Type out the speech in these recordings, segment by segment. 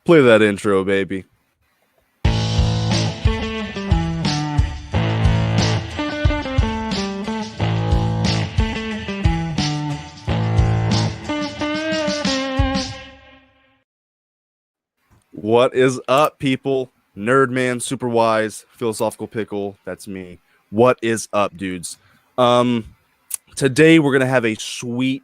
Play that intro, baby. What is up, people? Nerdman, Super Wise, Philosophical Pickle, that's me. What is up, dudes? Today we're gonna have a sweet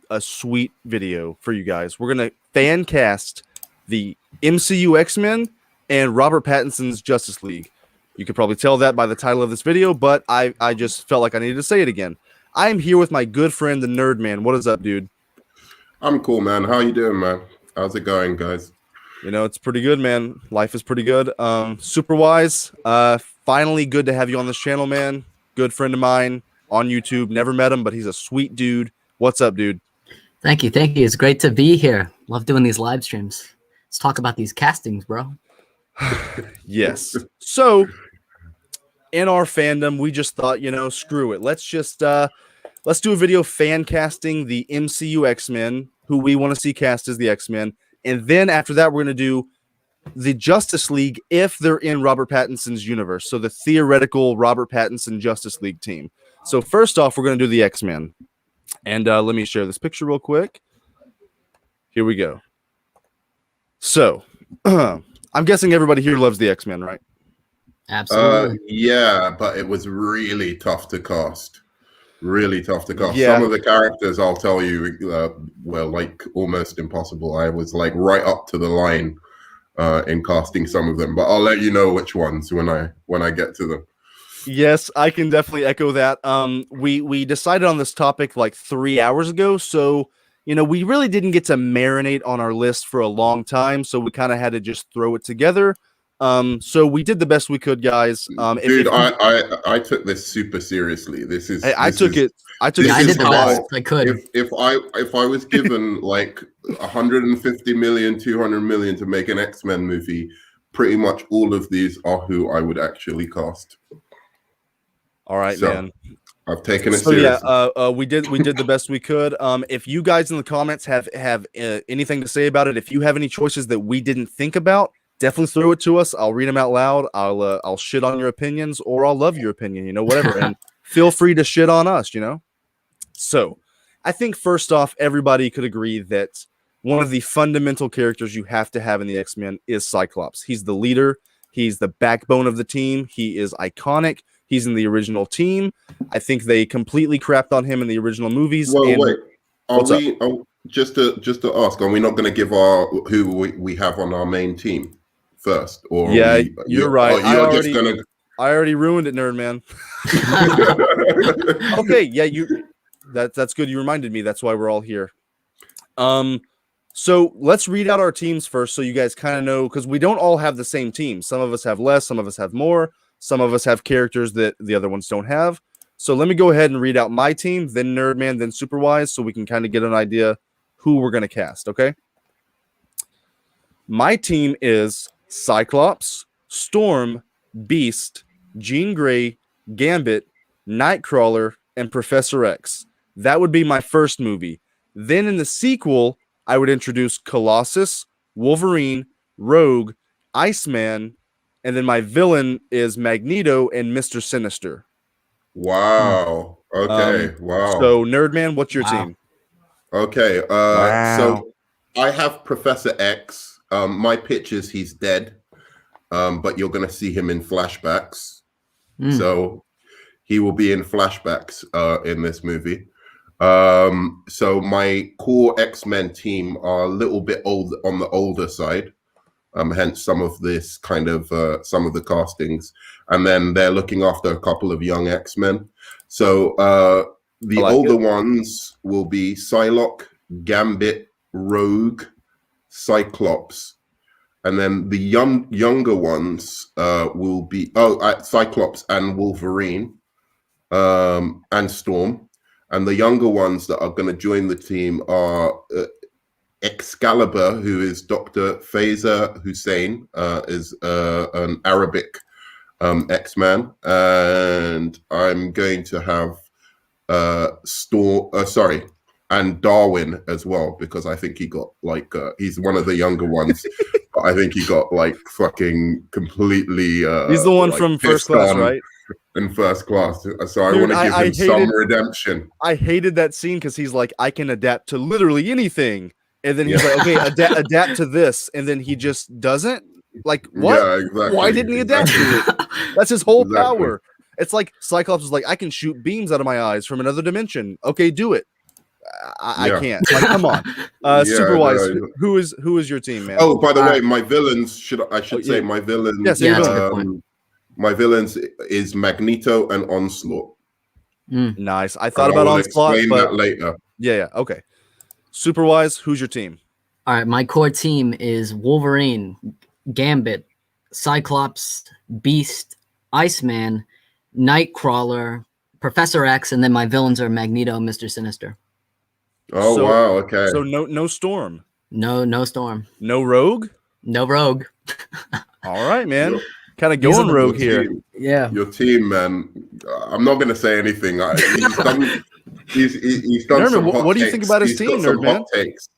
video for you guys. We're gonna fan cast the MCU X-Men and Robert Pattinson's Justice League. You could probably tell that by the title of this video, but I just felt like I needed to say it again. I am here with my good friend, the Nerdman. What is up, dude? I'm cool, man. How you doing, man? How's it going, guys? You know, it's pretty good, man. Life is pretty good. Super Wise, finally good to have you on this channel, man. Good friend of mine on YouTube. Never met him, but he's a sweet dude. What's up, dude? Thank you. It's great to be here. Love doing these live streams. Let's talk about these castings, bro. Yes. So, in our fandom, we just thought, you know, screw it. Let's do a video fan casting the MCU X-Men, who we want to see cast as the X-Men. And then after that, we're going to do the Justice League if they're in Robert Pattinson's universe. So the theoretical Robert Pattinson Justice League team. So first off, we're going to do the X-Men. And let me share this picture real quick. Here we go. So I'm guessing everybody here loves the X-Men, right? Absolutely. Yeah, but it was really tough to cast. Really tough to cast. Yeah. Some of the characters, I'll tell you, were like almost impossible. I was like right up to the line in casting some of them, but I'll let you know which ones when I get to them. Yes, I can definitely echo that. We decided on this topic like 3 hours ago, so you know we really didn't get to marinate on our list for a long time, so we kind of had to just throw it together. So we did the best we could, guys. Dude, I took this super seriously. I did the best I could. If I was given like 150 million, 200 million to make an X-Men movie, pretty much all of these are who I would actually cast. All right, so, man. I've taken it seriously. Yeah, we did the best we could. If you guys in the comments have anything to say about it, if you have any choices that we didn't think about, definitely throw it to us. I'll read them out loud. I'll shit on your opinions, or I'll love your opinion, you know, whatever. And feel free to shit on us, you know. So I think first off, everybody could agree that one of the fundamental characters you have to have in the X-Men is Cyclops. He's the leader. He's the backbone of the team. He is iconic. He's in the original team. I think they completely crapped on him in the original movies. Well, wait. Just to ask, are we not going to give who we have on our main team first? Or yeah, you're right. I already ruined it, nerd man. Okay, yeah, that's good. You reminded me. That's why we're all here. So let's read out our teams first, so you guys kind of know, because we don't all have the same team. Some of us have less, some of us have more, some of us have characters that the other ones don't have. So let me go ahead and read out my team, then Nerdman, then Superwise, so we can kind of get an idea who we're going to cast, okay? My team is Cyclops, Storm, Beast, Jean Grey, Gambit, Nightcrawler, and Professor X. That would be my first movie. Then in the sequel, I would introduce Colossus, Wolverine, Rogue, Iceman, and then my villain is Magneto and Mr. Sinister. Wow. Okay. Wow. So, Nerdman, what's your team? Okay. So I have Professor X. My pitch is he's dead, but you're going to see him in flashbacks. So he will be in flashbacks in this movie. So my core X-Men team are a little bit old on the older side. Hence some of this kind of some of the castings, and then they're looking after a couple of young X-Men. So the older ones will be Psylocke, Gambit, Rogue, Cyclops, and then the younger ones will be Cyclops and Wolverine, and Storm, and the younger ones that are going to join the team are Excalibur, who is Dr. Faiza Hussein, is an Arabic X-Man, and I'm going to have and Darwin as well, because I think he got like he's one of the younger ones. But I think he got like fucking completely He's the one like, from First Class, right? In First Class. So Dude, I want to give him some redemption. I hated that scene because he's like, I can adapt to literally anything. And then he's like, okay, adapt to this. And then he just doesn't. Like, what? Yeah, exactly. Why didn't he adapt to it? That's his whole power. It's like Cyclops was like, I can shoot beams out of my eyes from another dimension. Okay, do it. I can't. Like, come on. Superwise, who is your team, man? Oh, by the way, my villains I should say my villains. Yes, my villains is Magneto and Onslaught. Nice. I thought about Onslaught, explain but that later. Yeah. Okay. Superwise, who's your team? All right, my core team is Wolverine, Gambit, Cyclops, Beast, Iceman, Nightcrawler, Professor X, and then my villains are Magneto and Mr. Sinister. Oh wow, okay. So no Storm. No Storm. No Rogue? No Rogue. All right, man. Kind of going rogue here. Yeah. Your team, man. I'm not gonna say anything. He's done some hot what do you think about his team, nerd man? Takes.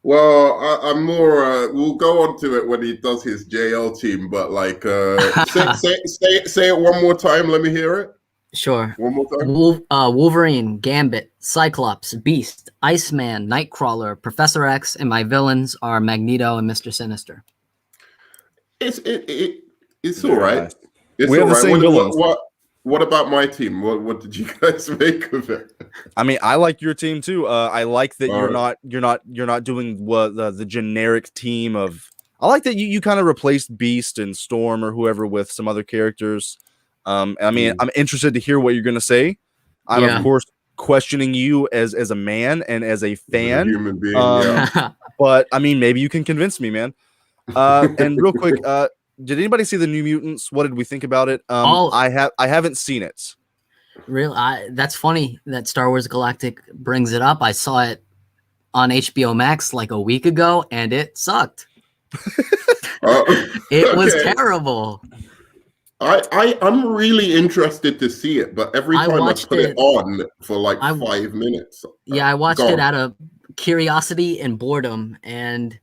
Well, I'm more. We'll go on to it when he does his JL team. But like, say it one more time. Let me hear it. Sure. One more time. Wolverine, Gambit, Cyclops, Beast, Iceman, Nightcrawler, Professor X, and my villains are Magneto and Mr. Sinister. It's all right. It's we have the same villains. What about my team? What did you guys make of it? I mean, I like your team too. I like that you're not doing what the generic team of. I like that you kind of replaced Beast and Storm or whoever with some other characters. I mean, I'm interested to hear what you're gonna say. I'm of course questioning you as a man and as a fan, as a human being, but I mean, maybe you can convince me, man. And real quick, did anybody see the New Mutants? What did we think about it? I haven't seen it. Really, that's funny that Star Wars Galactic brings it up. I saw it on HBO Max like a week ago, and it sucked. It was terrible. I'm really interested to see it, but every time I put it on for like 5 minutes. Yeah, I watched it out of curiosity and boredom, and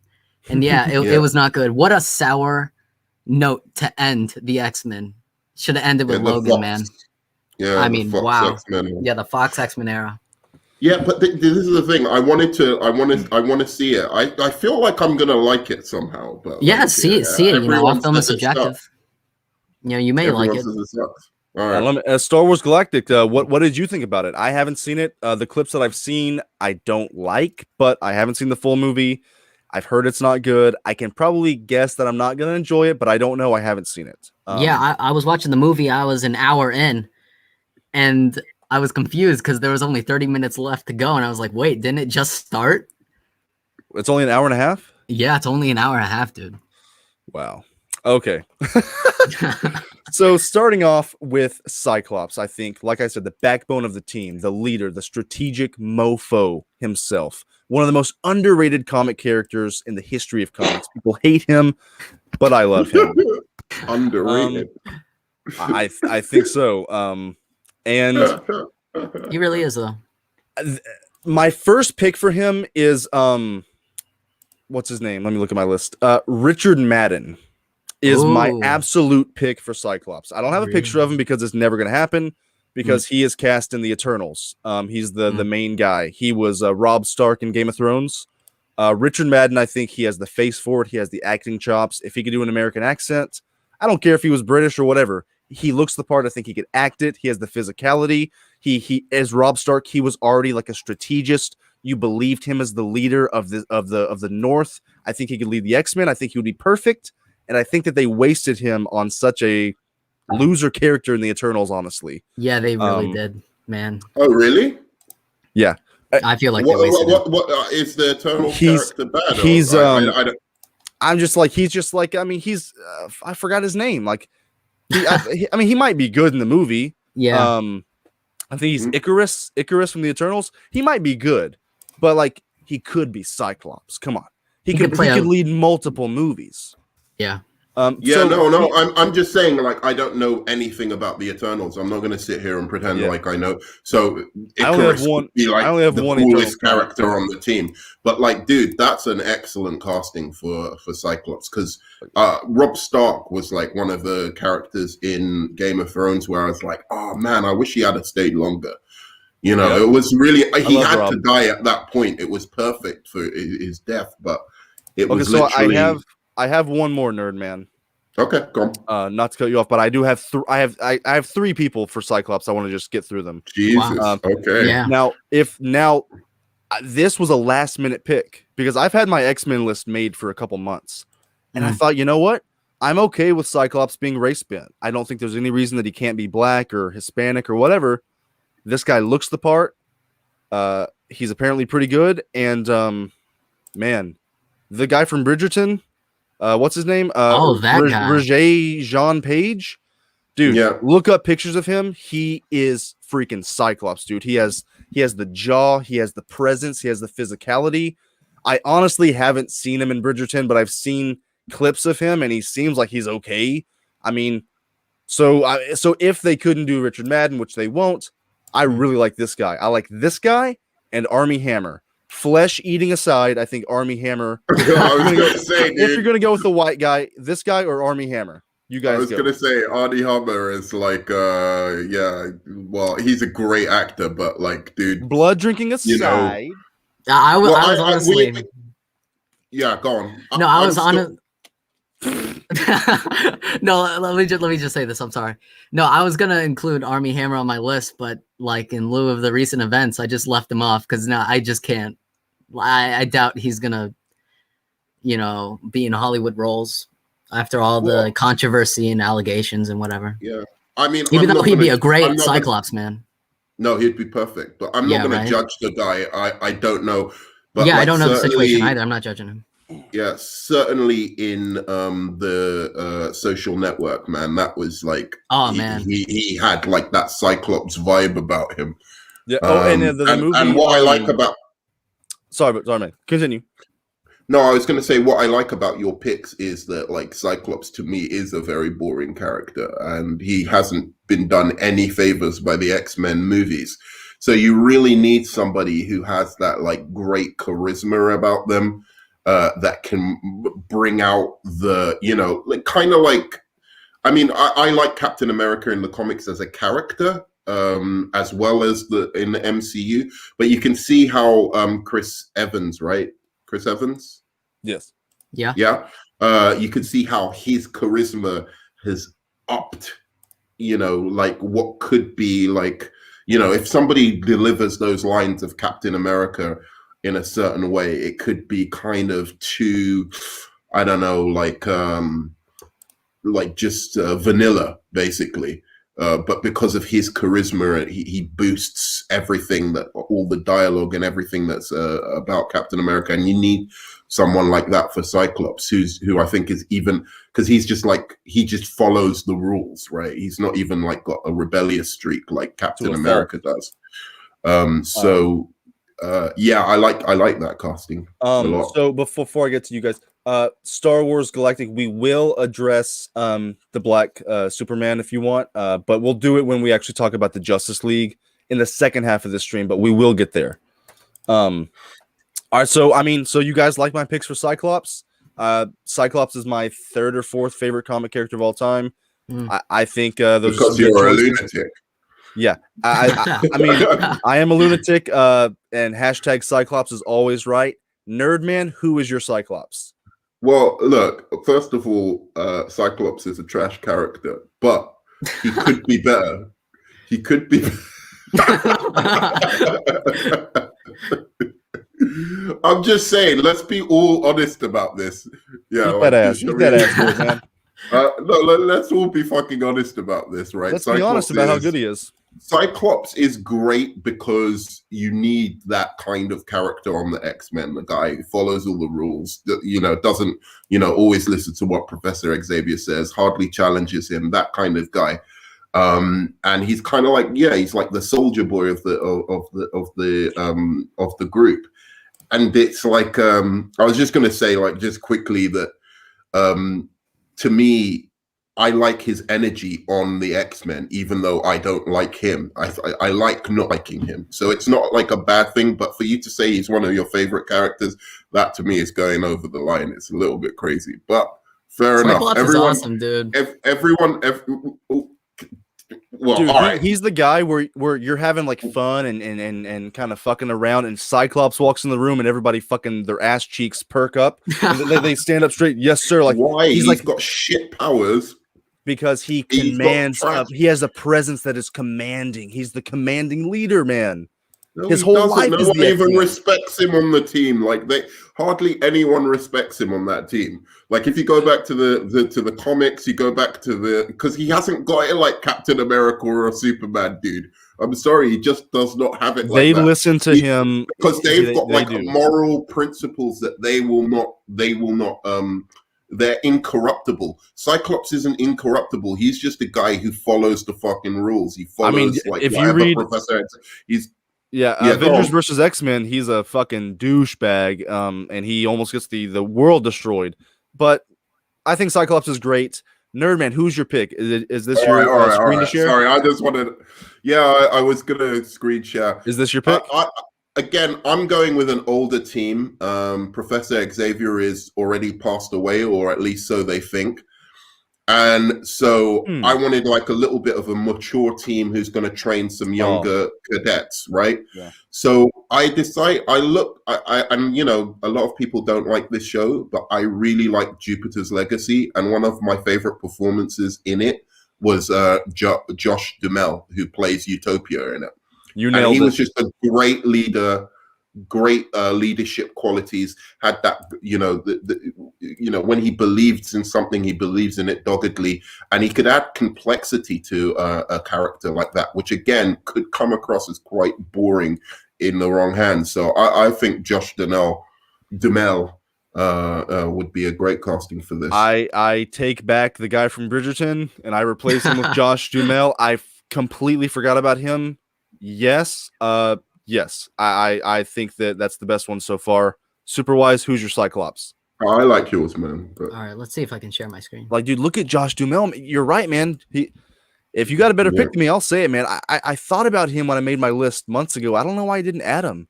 yeah, it was not good. What a sour note to end the X-Men. Should have ended with Logan, man. Yeah, I mean, wow. X-Men. Yeah, the Fox X-Men era. Yeah, but this is the thing. I want to see it. I feel like I'm gonna like it somehow. But yeah, see it. You know, all film is subjective. You know, you may like it. All right. Star Wars Galactic. What did you think about it? I haven't seen it. The clips that I've seen, I don't like, but I haven't seen the full movie. I've heard it's not good. I can probably guess that I'm not going to enjoy it, but I don't know. I haven't seen it. Yeah, I was watching the movie. I was an hour in, and I was confused because there was only 30 minutes left to go. And I was like, wait, didn't it just start? It's only an hour and a half? Yeah, it's only an hour and a half, dude. Wow. Okay. So starting off with Cyclops, I think, like I said, the backbone of the team, the leader, the strategic mofo himself. One of the most underrated comic characters in the history of comics. People hate him, but I love him. Underrated. I think so. And he really is, though. My first pick for him is what's his name? Let me look at my list. Richard Madden is my absolute pick for Cyclops. I don't have a picture of him because it's never going to happen. Because he is cast in the Eternals. He's the main guy. He was Robb Stark in Game of Thrones. Richard Madden, I think he has the face for it. He has the acting chops. If he could do an American accent, I don't care if he was British or whatever. He looks the part. I think he could act it. He has the physicality. He as Robb Stark, he was already like a strategist. You believed him as the leader of the North. I think he could lead the X-Men. I think he would be perfect. And I think that they wasted him on such a loser character in the Eternals, honestly. Yeah, they really did, man. Oh, really? Yeah. I feel like what is the Eternal character bad? He's I'm just like I mean he's I forgot his name. Like I mean he might be good in the movie. Yeah. I think he's Icarus from the Eternals. He might be good, but like he could be Cyclops. Come on. He could lead multiple movies. Yeah. Yeah, no. I'm just saying, like, I don't know anything about the Eternals. I'm not going to sit here and pretend like I know. So Icarus would be like the coolest character on the team. But like, dude, that's an excellent casting for Cyclops, because Robb Stark was like one of the characters in Game of Thrones where I was like, oh man, I wish he had stayed longer. You know, it was really he had Rob. to die at that point. It was perfect for his death, but it was so literally. I have one more, Nerd Man. Okay, go on. Not to cut you off, but I do have I have 3 people for Cyclops. I want to just get through them. Jesus. Okay. Yeah. Now, this was a last minute pick because I've had my X-Men list made for a couple months, and I thought, you know what? I'm okay with Cyclops being race bent. I don't think there's any reason that he can't be black or Hispanic or whatever. This guy looks the part. He's apparently pretty good, and man, the guy from Bridgerton. What's his name? That guy. Roger Jean Page. Dude, look up pictures of him. He is freaking Cyclops, dude. He has the jaw, he has the presence, he has the physicality. I honestly haven't seen him in Bridgerton, but I've seen clips of him, and he seems like he's okay. I mean, so if they couldn't do Richard Madden, which they won't, I really like this guy. I like this guy and Armie Hammer. Flesh eating aside, I think Armie Hammer. I was going to say, dude, if you're going to go with the white guy, this guy or Armie Hammer, you guys. I was going to say Armie Hammer is like, well, he's a great actor, but like, dude, blood drinking aside, you know, I was honestly. Yeah, go on. No, I was on. No, let me just say this. I'm sorry. No, I was gonna include Armie Hammer on my list, but like in lieu of the recent events, I just left him off because now I just can't. I doubt he's gonna, be in Hollywood roles after all the controversy and allegations and whatever. Yeah, I mean, even though he'd be a great Cyclops, man. No, he'd be perfect, but I'm not going to judge the guy. I don't know. But I don't know the situation either. I'm not judging him. Yeah, certainly in the Social Network, man, that was like, he had like that Cyclops vibe about him. Yeah. And the movie. And what I like about. Sorry, man. Continue. No, I was going to say what I like about your picks is that like Cyclops to me is a very boring character, and he hasn't been done any favors by the X-Men movies. So you really need somebody who has that like great charisma about them. That can bring out the, like kind of like, I mean, I like Captain America in the comics as a character, as well as in the MCU. But you can see how Chris Evans, right? Chris Evans? Yes. Yeah. Yeah. You can see how his charisma has upped, like what could be like, if somebody delivers those lines of Captain America in a certain way, it could be kind of too, I don't know, like just vanilla, basically. But because of his charisma, he boosts everything, all the dialogue and everything that's about Captain America. And you need someone like that for Cyclops, who I think is even, because he's just like, he just follows the rules, right? He's not even like got a rebellious streak like Captain America does. I like that casting a lot. So before I get to you guys, Star Wars Galactic, we will address the Black Superman if you want, but we'll do it when we actually talk about the Justice League in the second half of this stream, but we will get there. All right, so you guys like my picks for Cyclops? Cyclops is my 3rd or 4th favorite comic character of all time. I think those because you're a lunatic. Yeah, I mean, I am a lunatic, and hashtag Cyclops is always right. Nerdman, who is your Cyclops? Well, look, first of all, Cyclops is a trash character, but he could be better. He could be. I'm just saying, let's be all honest about this. Yeah, that ass, man. No, let's all be fucking honest about this, right? Let's be honest about how good he is. Cyclops is great because you need that kind of character on the X-Men, the guy who follows all the rules, doesn't, always listen to what Professor Xavier says, hardly challenges him, that kind of guy. And he's kind of like, he's like the soldier boy of the group. And it's like, I was just going to say, like, just quickly that, to me, I like his energy on the X-Men, even though I don't like him. I like not liking him. So it's not like a bad thing, but for you to say he's one of your favorite characters, that to me is going over the line. It's a little bit crazy, but fair enough. Cyclops is awesome, dude. Well, dude, all right. He's the guy where you're having like fun and kind of fucking around, and Cyclops walks in the room and everybody fucking their ass cheeks perk up. they stand up straight. Yes, sir. Like why? He's like got shit powers. Because he commands. He has a presence that is commanding. He's the commanding leader, man. No, his whole life. No is one the even X-Men. respects him on the team. Like hardly anyone respects him on that team. Like if you go back to the comics, you go back to because he hasn't got it like Captain America or a Superman, dude. I'm sorry, he just does not have it. They listen to him because they've got moral principles that they will not. They're incorruptible. Cyclops isn't incorruptible. He's just a guy who follows the fucking rules. He follows if you read Professor X. Avengers versus X-Men, he's a fucking douchebag, and he almost gets the world destroyed. But I think Cyclops is great. Nerdman, who's your pick? Is this your screen to share? Sorry, I just wanted. Yeah, I was gonna screen share. Is this your pick? Again, I'm going with an older team. Professor Xavier is already passed away, or at least so they think. And so I wanted like a little bit of a mature team who's going to train some younger cadets, right? Yeah. So I and you know, a lot of people don't like this show, but I really like Jupiter's Legacy. And one of my favorite performances in it was Josh Duhamel, who plays Utopia in it. You nailed it. He was just a great leader, great leadership qualities. Had that, you know, when he believes in something, he believes in it doggedly, and he could add complexity to a character like that, which again could come across as quite boring in the wrong hands. So I think Josh Duhamel would be a great casting for this. I take back the guy from Bridgerton and I replace him with Josh Duhamel. I completely forgot about him. Yes. Yes. I think that's the best one so far. Superwise, who's your Cyclops? I like yours, man. But... All right, let's see if I can share my screen. Like, dude, look at Josh Duhamel. You're right, man. If you got a better pick than me, I'll say it, man. I thought about him when I made my list months ago. I don't know why I didn't add him.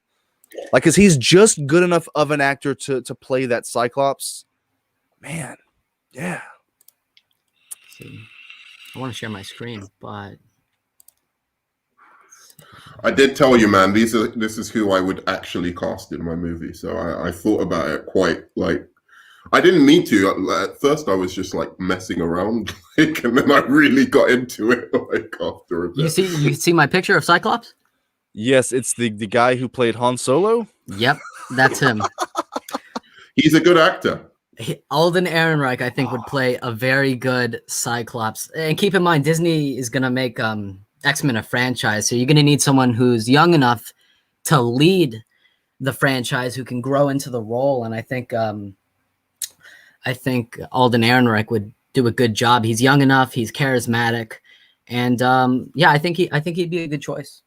Like, because he's just good enough of an actor to play that Cyclops. Man, yeah. Let's see. I want to share my screen, but... I did tell you, man, this is who I would actually cast in my movie. So I thought about it quite like, I didn't mean to. At first, I was just like messing around, like, and then I really got into it like after a bit. You see my picture of Cyclops? Yes, it's the guy who played Han Solo. Yep, that's him. He's a good actor. Alden Ehrenreich, I think, would play a very good Cyclops. And keep in mind, Disney is gonna make X-Men a franchise, so you're going to need someone who's young enough to lead the franchise, who can grow into the role. And I think Alden Ehrenreich would do a good job. He's young enough, he's charismatic, and I think he'd be a good choice.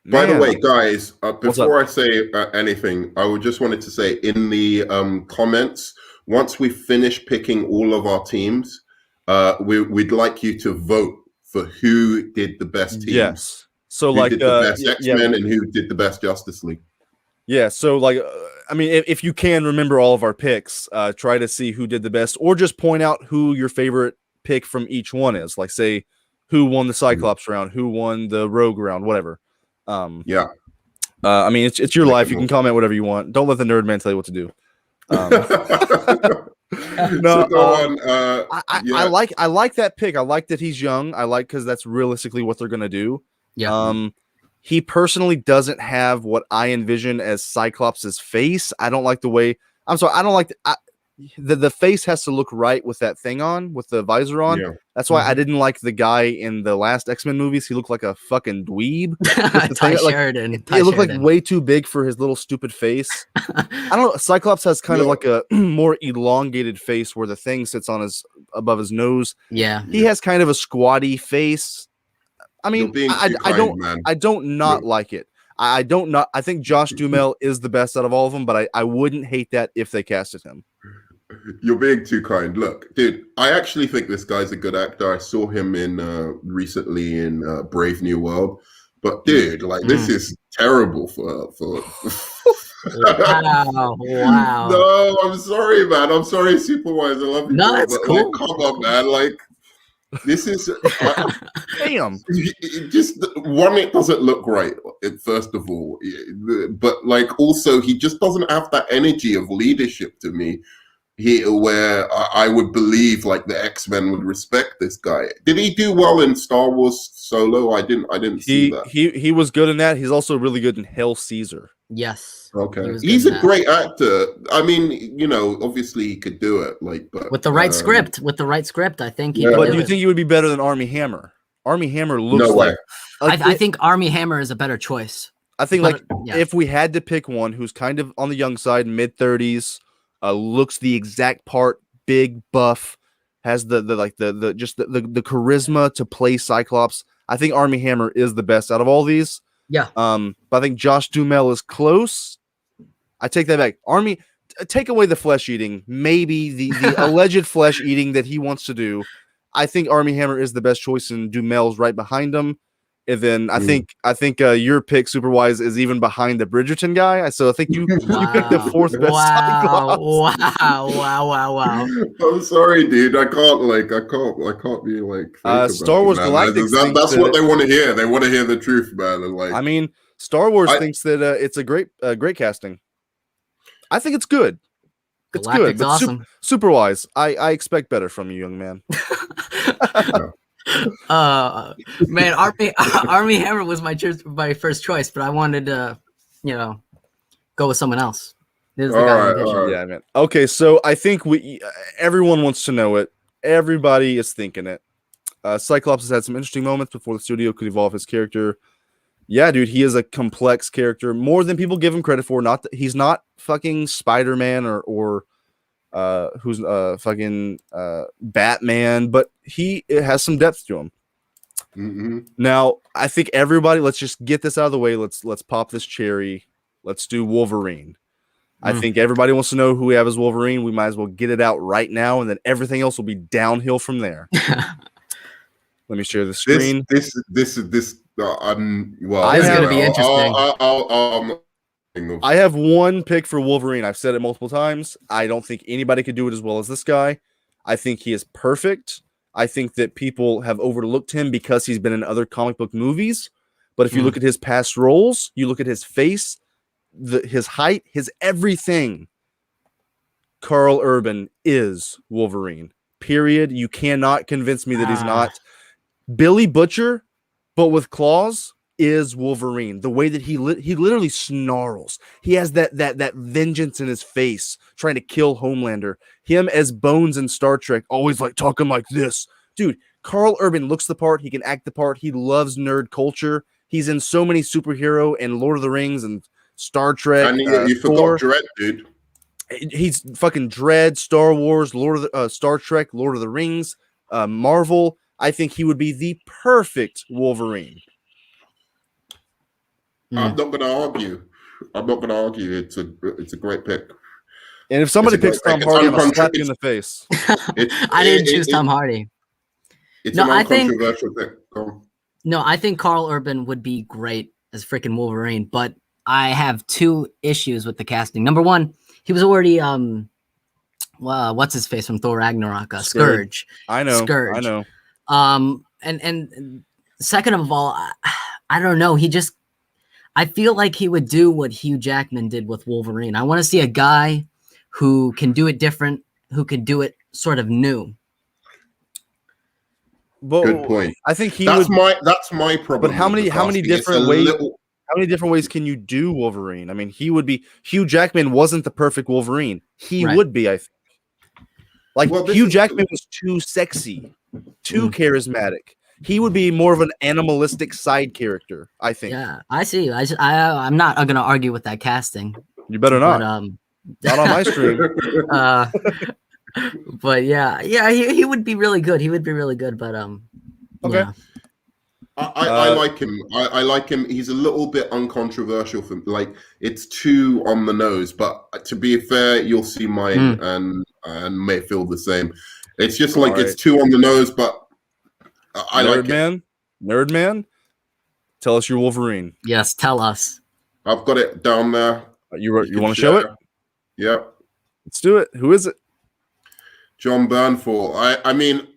By the way, guys, before I say anything, I would just wanted to say in the comments, once we finish picking all of our teams, we'd like you to vote for who did the best teams. Yes. So who like did the best X-Men and who did the best Justice League. Yeah. So like, I mean, if you can remember all of our picks, try to see who did the best, or just point out who your favorite pick from each one is. Like, say who won the Cyclops round, who won the Rogue round, whatever. I mean, it's your life. You can comment whatever you want. Don't let the nerd man tell you what to do. No, so go on. I like that pick. I like that he's young. I like because that's realistically what they're gonna do. Yeah. He personally doesn't have what I envision as Cyclops' face. I don't like the way. I'm sorry. I don't like the face has to look right with that thing on, with the visor on. Yeah. That's why I didn't like the guy in the last X-Men movies. He looked like a fucking dweeb. Sheridan. He looked like way too big for his little stupid face. I don't know. Cyclops has kind of like a more elongated face where the thing sits on above his nose. Yeah. He has kind of a squatty face. I mean, I don't like it. I think Josh Duhamel is the best out of all of them, but I wouldn't hate that if they casted him. You're being too kind. Look, dude, I actually think this guy's a good actor. I saw him in recently in Brave New World. But dude, like this is terrible for Wow. No, I'm sorry, man. I'm sorry, Superwise. I love you, No, bro, it's but cool. like, come on, man. Like, this is Damn. it just one. It doesn't look right. First of all, but like also, he just doesn't have that energy of leadership to me. Here, where I would believe like the X-Men would respect this guy. Did he do well in Star Wars Solo? I didn't see that. He was good in that. He's also really good in Hell Caesar. Yes. Okay, he's a great actor. I mean, you know, obviously he could do it. Like, but with the right script, I think. Yeah. But do you think he would be better than Army Hammer? Army Hammer looks No way. like I think Army Hammer is a better choice. I think But, like if we had to pick one who's kind of on the young side, mid-30s, looks the exact part, big, buff, has the charisma to play Cyclops. I think Army Hammer is the best out of all these. Yeah. But I think Josh Duhamel is close. I take that back. Army, take away the flesh eating, maybe the alleged flesh eating that he wants to do. I think Army Hammer is the best choice, and Duhamel's right behind him. And then I think your pick, Superwise, is even behind the Bridgerton guy. So I think you picked the fourth best. Wow! I'm sorry, dude. I can't be like. Star Wars Galactic. That's what they want to hear. They want to hear the truth, man. And like, I mean, Star Wars thinks that it's a great casting. I think it's good. It's Galactic's good. But awesome. Superwise, I expect better from you, young man. Man, Army Hammer was my first choice, but I wanted to, go with someone else. This is the guy who all right. Yeah, man. Okay, so I think everyone wants to know it. Everybody is thinking it. Cyclops has had some interesting moments before the studio could evolve his character. Yeah, dude, he is a complex character, more than people give him credit for. He's not fucking Spider-Man or who's fucking Batman, but it has some depth to him. Mm-hmm. Now, I think everybody, let's just get this out of the way. Let's pop this cherry. Let's do Wolverine. I think everybody wants to know who we have as Wolverine. We might as well get it out right now, and then everything else will be downhill from there. Let me share the screen. This well, this is going to be interesting. I have one pick for Wolverine. I've said it multiple times. I don't think anybody could do it as well as this guy. I think he is perfect. I think that people have overlooked him because he's been in other comic book movies. But if you look at his past roles, you look at his face, his height, his everything, Karl Urban is Wolverine. Period. You cannot convince me that he's not. Billy Butcher, but with claws, is Wolverine. The way that he literally snarls. He has that vengeance in his face, trying to kill Homelander. Him as Bones in Star Trek, always like talking like this. Dude, Karl Urban looks the part. He can act the part. He loves nerd culture. He's in so many superhero and Lord of the Rings and Star Trek. And you forgot Dredd, dude. He's fucking Dredd, Star Wars, Star Trek, Lord of the Rings, Marvel. I think he would be the perfect Wolverine. I'm not going to argue. It's a great pick. And if somebody picks Tom Hardy, I'm going to slap you in the face. I didn't choose Tom Hardy. It's an uncontroversial pick. No, I think Karl Urban would be great as freaking Wolverine, but I have two issues with the casting. Number one, he was already what's his face from Thor Ragnarok? Scourge. I know. Scourge. I know. And second of all, I don't know. I feel like he would do what Hugh Jackman did with Wolverine. I want to see a guy who can do it different, who can do it sort of new. But good point. I think that's my problem. But how many different ways can you do Wolverine? I mean, Hugh Jackman wasn't the perfect Wolverine. He would be, I think. Like Hugh Jackman was too sexy, too charismatic. He would be more of an animalistic side character, I think. Yeah, I see. I'm not going to argue with that casting. You better not. But, not on my stream. But yeah, he would be really good. He would be really good. But okay. I like him. I like him. He's a little bit uncontroversial for like it's too on the nose. But to be fair, you'll see mine and may feel the same. It's just like it's too on the nose, but I like it. Nerd man, tell us your Wolverine. Yes, tell us. I've got it down there. You want to show it? Yep. Let's do it. Who is it? John Bernthal. I mean,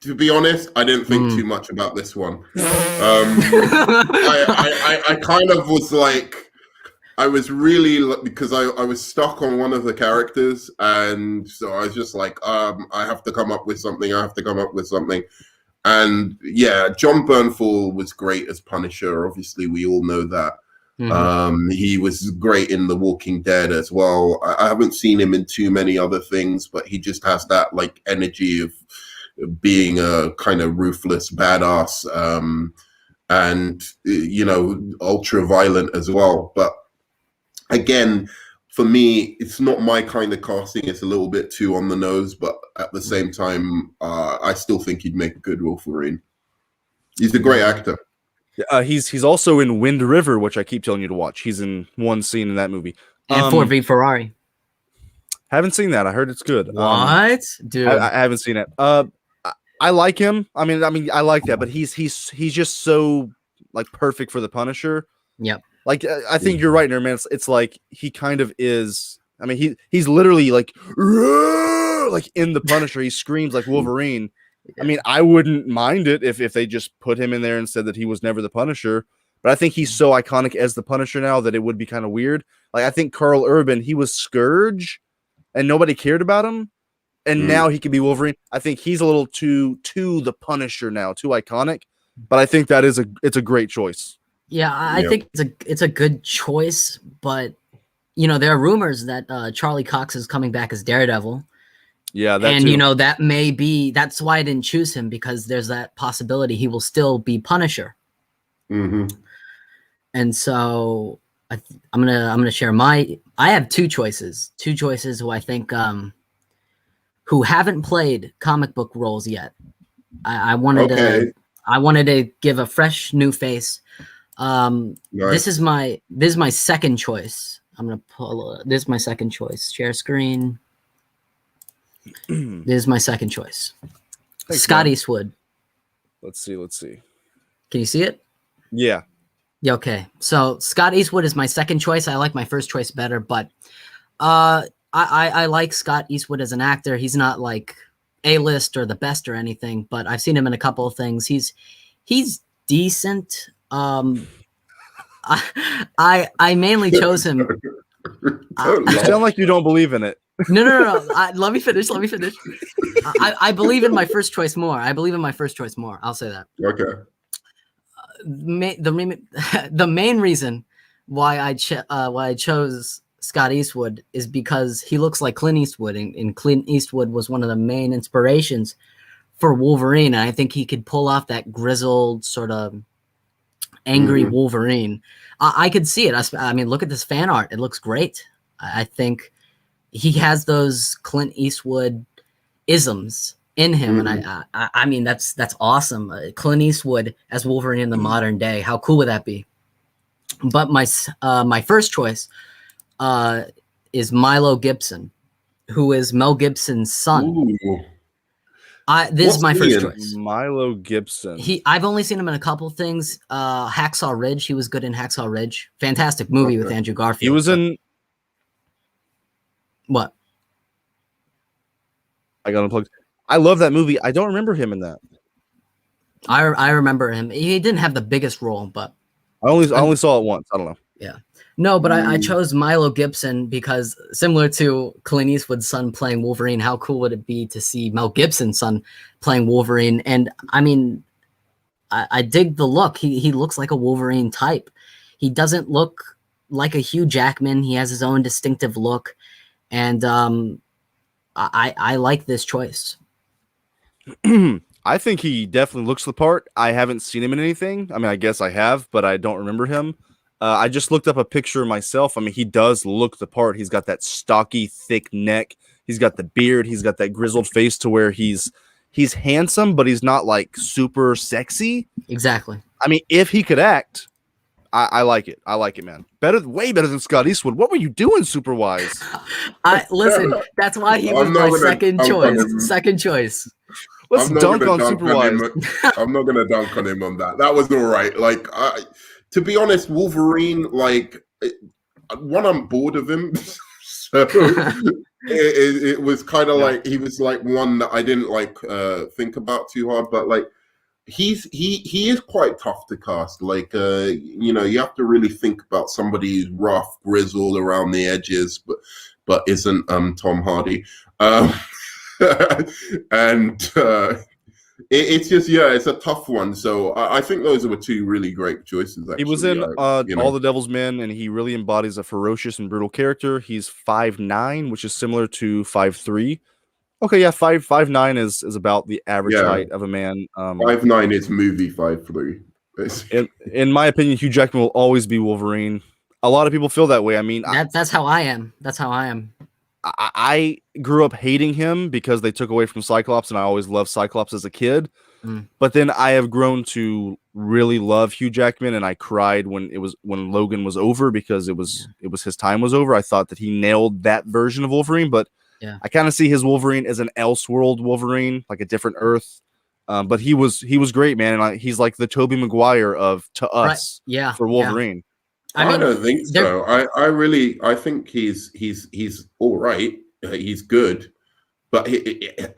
to be honest, I didn't think too much about this one. I kind of was like, I was really, because I was stuck on one of the characters, and so I was just like, I have to come up with something. And yeah, John Bernthal was great as Punisher. Obviously, we all know that. He was great in The Walking Dead as well. I haven't seen him in too many other things, but he just has that like energy of being a kind of ruthless badass, and you know, ultra violent as well. But again, for me, it's not my kind of casting. It's a little bit too on the nose, but at the same time, I still think he'd make a good Wolverine. He's a great actor. He's also in Wind River, which I keep telling you to watch. He's in one scene in that movie. And Ford v Ferrari. Haven't seen that. I heard it's good. What, dude? I haven't seen it. I like him. I mean, I like that, but he's just so like perfect for the Punisher. Yep. Like I think you're right, man. It's like he kind of is. I mean, he's literally like in the Punisher. He screams like Wolverine. I mean, I wouldn't mind it if they just put him in there and said that he was never the Punisher. But I think he's so iconic as the Punisher now that it would be kind of weird. Like, I think Carl Urban, he was Scourge, and nobody cared about him. And now he can be Wolverine. I think he's a little too the Punisher now, too iconic. But I think that it's a great choice. Yeah, I think it's a good choice. But, you know, there are rumors that Charlie Cox is coming back as Daredevil. Yeah, you know, that's why I didn't choose him, because there's that possibility he will still be Punisher. And so I'm gonna share I have two choices who I think who haven't played comic book roles yet. I wanted to give a fresh new face. Nice. This is my second choice. I'm gonna pull this is my second choice. Share screen. This is my second choice. Thanks, Scott Eastwood. Let's see. Can you see it? Yeah. Yeah. Okay. So Scott Eastwood is my second choice. I like my first choice better, but I like Scott Eastwood as an actor. He's not like A-list or the best or anything, but I've seen him in a couple of things. He's decent. I mainly chose him. You sound like you don't believe in it. No. Let me finish. I believe in my first choice more. I'll say that. Okay. The main reason why I chose Scott Eastwood is because he looks like Clint Eastwood, and Clint Eastwood was one of the main inspirations for Wolverine. And I think he could pull off that grizzled sort of angry Wolverine. I could see it. I mean, look at this fan art. It looks great. I think he has those Clint Eastwood isms in him, and I mean that's awesome. Clint Eastwood as Wolverine in the modern day. How cool would that be? But my first choice is Milo Gibson, who is Mel Gibson's son. Ooh. This is my first choice. Milo Gibson. I've only seen him in a couple things. Hacksaw Ridge. He was good in Hacksaw Ridge. Fantastic movie with Andrew Garfield. He was in what? I got unplugged. I love that movie. I don't remember him in that. I remember him. He didn't have the biggest role, but I only saw it once. I don't know. Yeah. No, but I chose Milo Gibson because similar to Clint Eastwood's son playing Wolverine, how cool would it be to see Mel Gibson's son playing Wolverine? And I mean, I dig the look. He looks like a Wolverine type. He doesn't look like a Hugh Jackman. He has his own distinctive look. And I like this choice. I think he definitely looks the part. I haven't seen him in anything. I mean, I guess I have, but I don't remember him. I just looked up a picture of myself. I mean, he does look the part. He's got that stocky, thick neck. He's got the beard. He's got that grizzled face to where he's he's handsome, but he's not like super sexy. Exactly. I mean, if he could act, I like it. I like it, man. Way better than Scott Eastwood. What were you doing, Superwise? Listen. That's why he was my second choice. Let's dunk on Superwise. I'm not gonna dunk on him on that. That was all right. Like, to be honest, Wolverine. Like, one, I'm bored of him, so it was kind of like he was like one that I didn't like think about too hard, but like. He is quite tough to cast. Like, you know, you have to really think about somebody who's rough, grizzled around the edges, but isn't Tom Hardy. And it's just, it's a tough one. So I think those were two really great choices. Actually. He was in All the Devil's Men, and he really embodies a ferocious and brutal character. He's 5'9", which is similar to 5'3". Okay, yeah, 5'9" is about the average height of a man. 5'9" is movie 5'3". In my opinion, Hugh Jackman will always be Wolverine. A lot of people feel that way. I mean, that's how I am. That's how I am. I grew up hating him because they took away from Cyclops, and I always loved Cyclops as a kid. But then I have grown to really love Hugh Jackman, and I cried when Logan was over because it was his time was over. I thought that he nailed that version of Wolverine, but I kind of see his Wolverine as an Elseworld Wolverine, like a different Earth. But he was great, man, and he's like the Tobey Maguire to us, for Wolverine. I don't think so. I think he's all right. He's good, but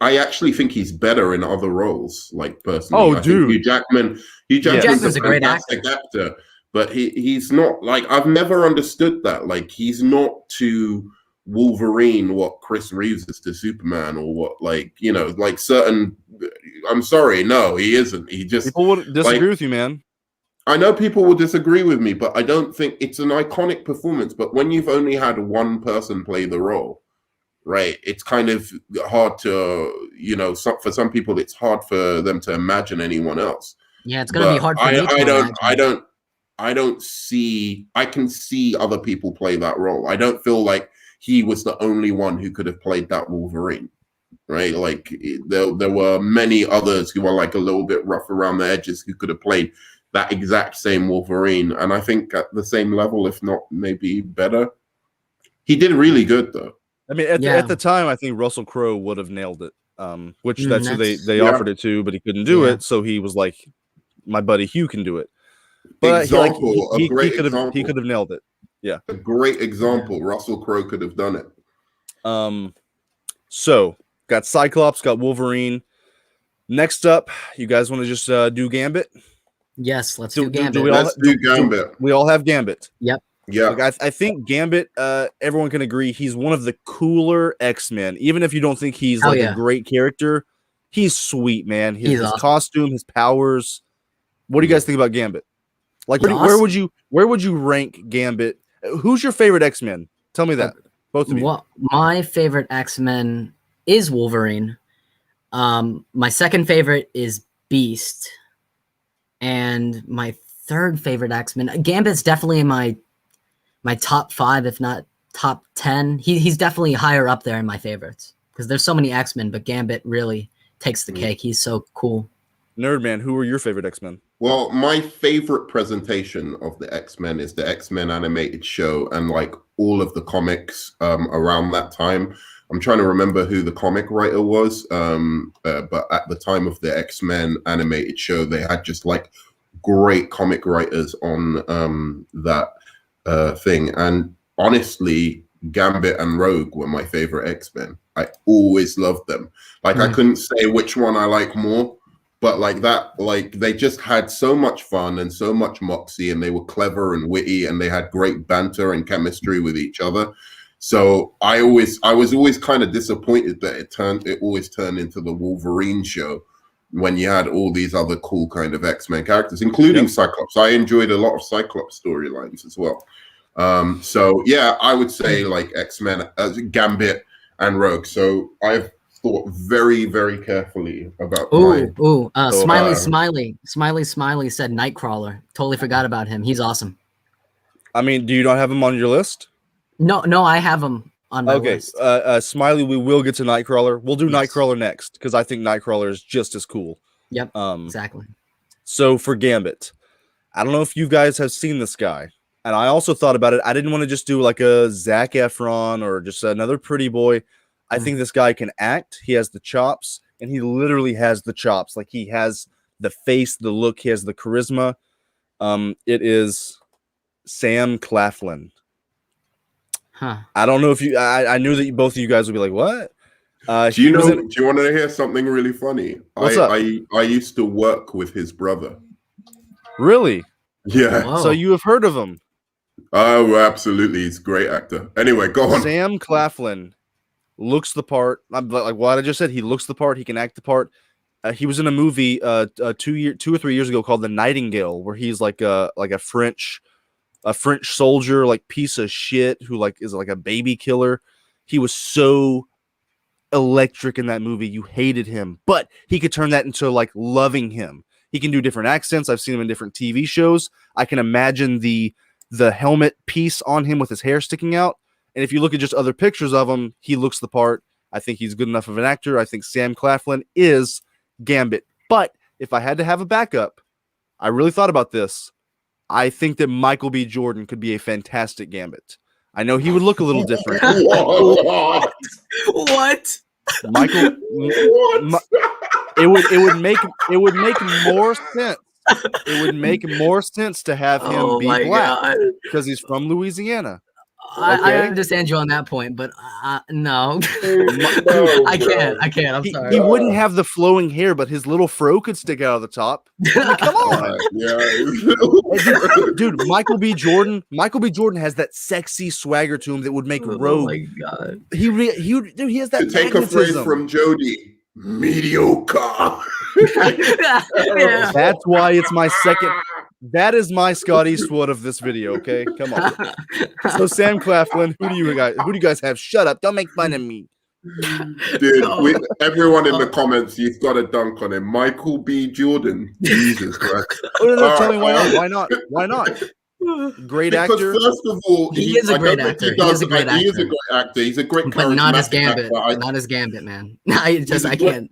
I actually think he's better in other roles. Like personally, I think Hugh Jackman's a great actor, but he's not like I've never understood that. Like he's not too Wolverine what Chris Reeves is to Superman, or what, like, you know, like certain. I'm sorry, no, he isn't. He just people would disagree with you, man. I know people will disagree with me, but I don't think it's an iconic performance. But when you've only had one person play the role, right, it's kind of hard to, you know, for some people, it's hard for them to imagine anyone else. Yeah, it's gonna be hard for me to I can see other people play that role. I don't feel like he was the only one who could have played that Wolverine, right? Like there were many others who were like a little bit rough around the edges who could have played that exact same Wolverine. And I think at the same level, if not maybe better. He did really good though. I mean, at the time, I think Russell Crowe would have nailed it, which that's who they offered it to, but he couldn't do it. So he was like, my buddy Hugh can do it. But he could have nailed it. Yeah, a great example. Russell Crowe could have done it. So got Cyclops, got Wolverine. Next up, you guys want to just do Gambit? Yes, let's do Gambit. Let's do Gambit. We all have Gambit. Yep. Yeah. Like, I think Gambit. Everyone can agree he's one of the cooler X-Men. Even if you don't think he's a great character, he's sweet, man. His awesome. Costume, his powers. What do you guys think about Gambit? Like, where would you rank Gambit? Who's your favorite X-Men? Tell me that. Both of you. Well, my favorite X-Men is Wolverine. My second favorite is Beast. And my third favorite X-Men, Gambit's definitely in my top 5, if not top 10. He's definitely higher up there in my favorites because there's so many X-Men, but Gambit really takes the cake. He's so cool. Nerdman, who are your favorite X-Men? Well, my favorite presentation of the X-Men is the X-Men animated show and like all of the comics around that time. I'm trying to remember who the comic writer was, but at the time of the X-Men animated show, they had just like great comic writers on that thing. And honestly, Gambit and Rogue were my favorite X-Men. I always loved them. Like I couldn't say which one I like more. But like that, like they just had so much fun and so much moxie, and they were clever and witty, and they had great banter and chemistry with each other. So I was always kind of disappointed that it always turned into the Wolverine show when you had all these other cool kind of X-Men characters, including Cyclops. I enjoyed a lot of Cyclops storylines as well. So yeah, I would say like X-Men, Gambit, and Rogue. So I've thought very, very carefully about. Smiley said Nightcrawler. Totally forgot about him. He's awesome. I mean, do you not have him on your list? No, I have him. on my Okay, list. Smiley, we will get to Nightcrawler. We'll do Yes. Nightcrawler next because I think Nightcrawler is just as cool. Yep, exactly. So for Gambit, I don't know if you guys have seen this guy, and I also thought about it. I didn't want to just do like a Zac Efron or just another pretty boy. I think this guy can act. He has the chops, and he literally has the chops. Like he has the face, the look, he has the charisma. It is Sam Claflin. Huh. I don't know if you. I knew that both of you guys would be like, "What?" Do you know? Do you want to hear something really funny? What's up? I used to work with his brother. Really? Yeah. Whoa. So you have heard of him? Oh, absolutely. He's a great actor. Anyway, go on. Sam Claflin looks the part. Like what I just said, he looks the part. He can act the part. He was in a movie 2 or 3 years ago called The Nightingale, where he's like a French soldier, like piece of shit who like is like a baby killer. He was so electric in that movie. You hated him, but he could turn that into like loving him. He can do different accents. I've seen him in different TV shows. I can imagine the helmet piece on him with his hair sticking out. And if you look at just other pictures of him, he looks the part. I think he's good enough of an actor. I think Sam Claflin is Gambit. But if I had to have a backup, I really thought about this. I think that Michael B. Jordan could be a fantastic Gambit. I know he would look a little different. What? What? Michael, What? it would make more sense. It would make more sense to have him be black because he's from Louisiana. I understand you on that point, but no. No, I can't. I'm sorry. He wouldn't have the flowing hair, but his little fro could stick out of the top. I mean, come on. Yeah. Dude, Michael B. Jordan has that sexy swagger to him that would make Rogue. Oh my god. He has that To take a phrase magnetism. from Jody, mediocre. Yeah. That's why it's my second. That is my Scott Eastwood of this video. Okay, come on. So Sam Claflin, who do you guys have? Shut up! Don't make fun of me. Dude, everyone in the comments, you've got to dunk on him. Michael B. Jordan. Jesus Christ. Oh, no, tell me why not? Why not? Why not? Great Because actor. First of all, He is a great actor. He is a great actor. He's a great But not as charismatic Gambit. actor. Not as Gambit, man. I can't.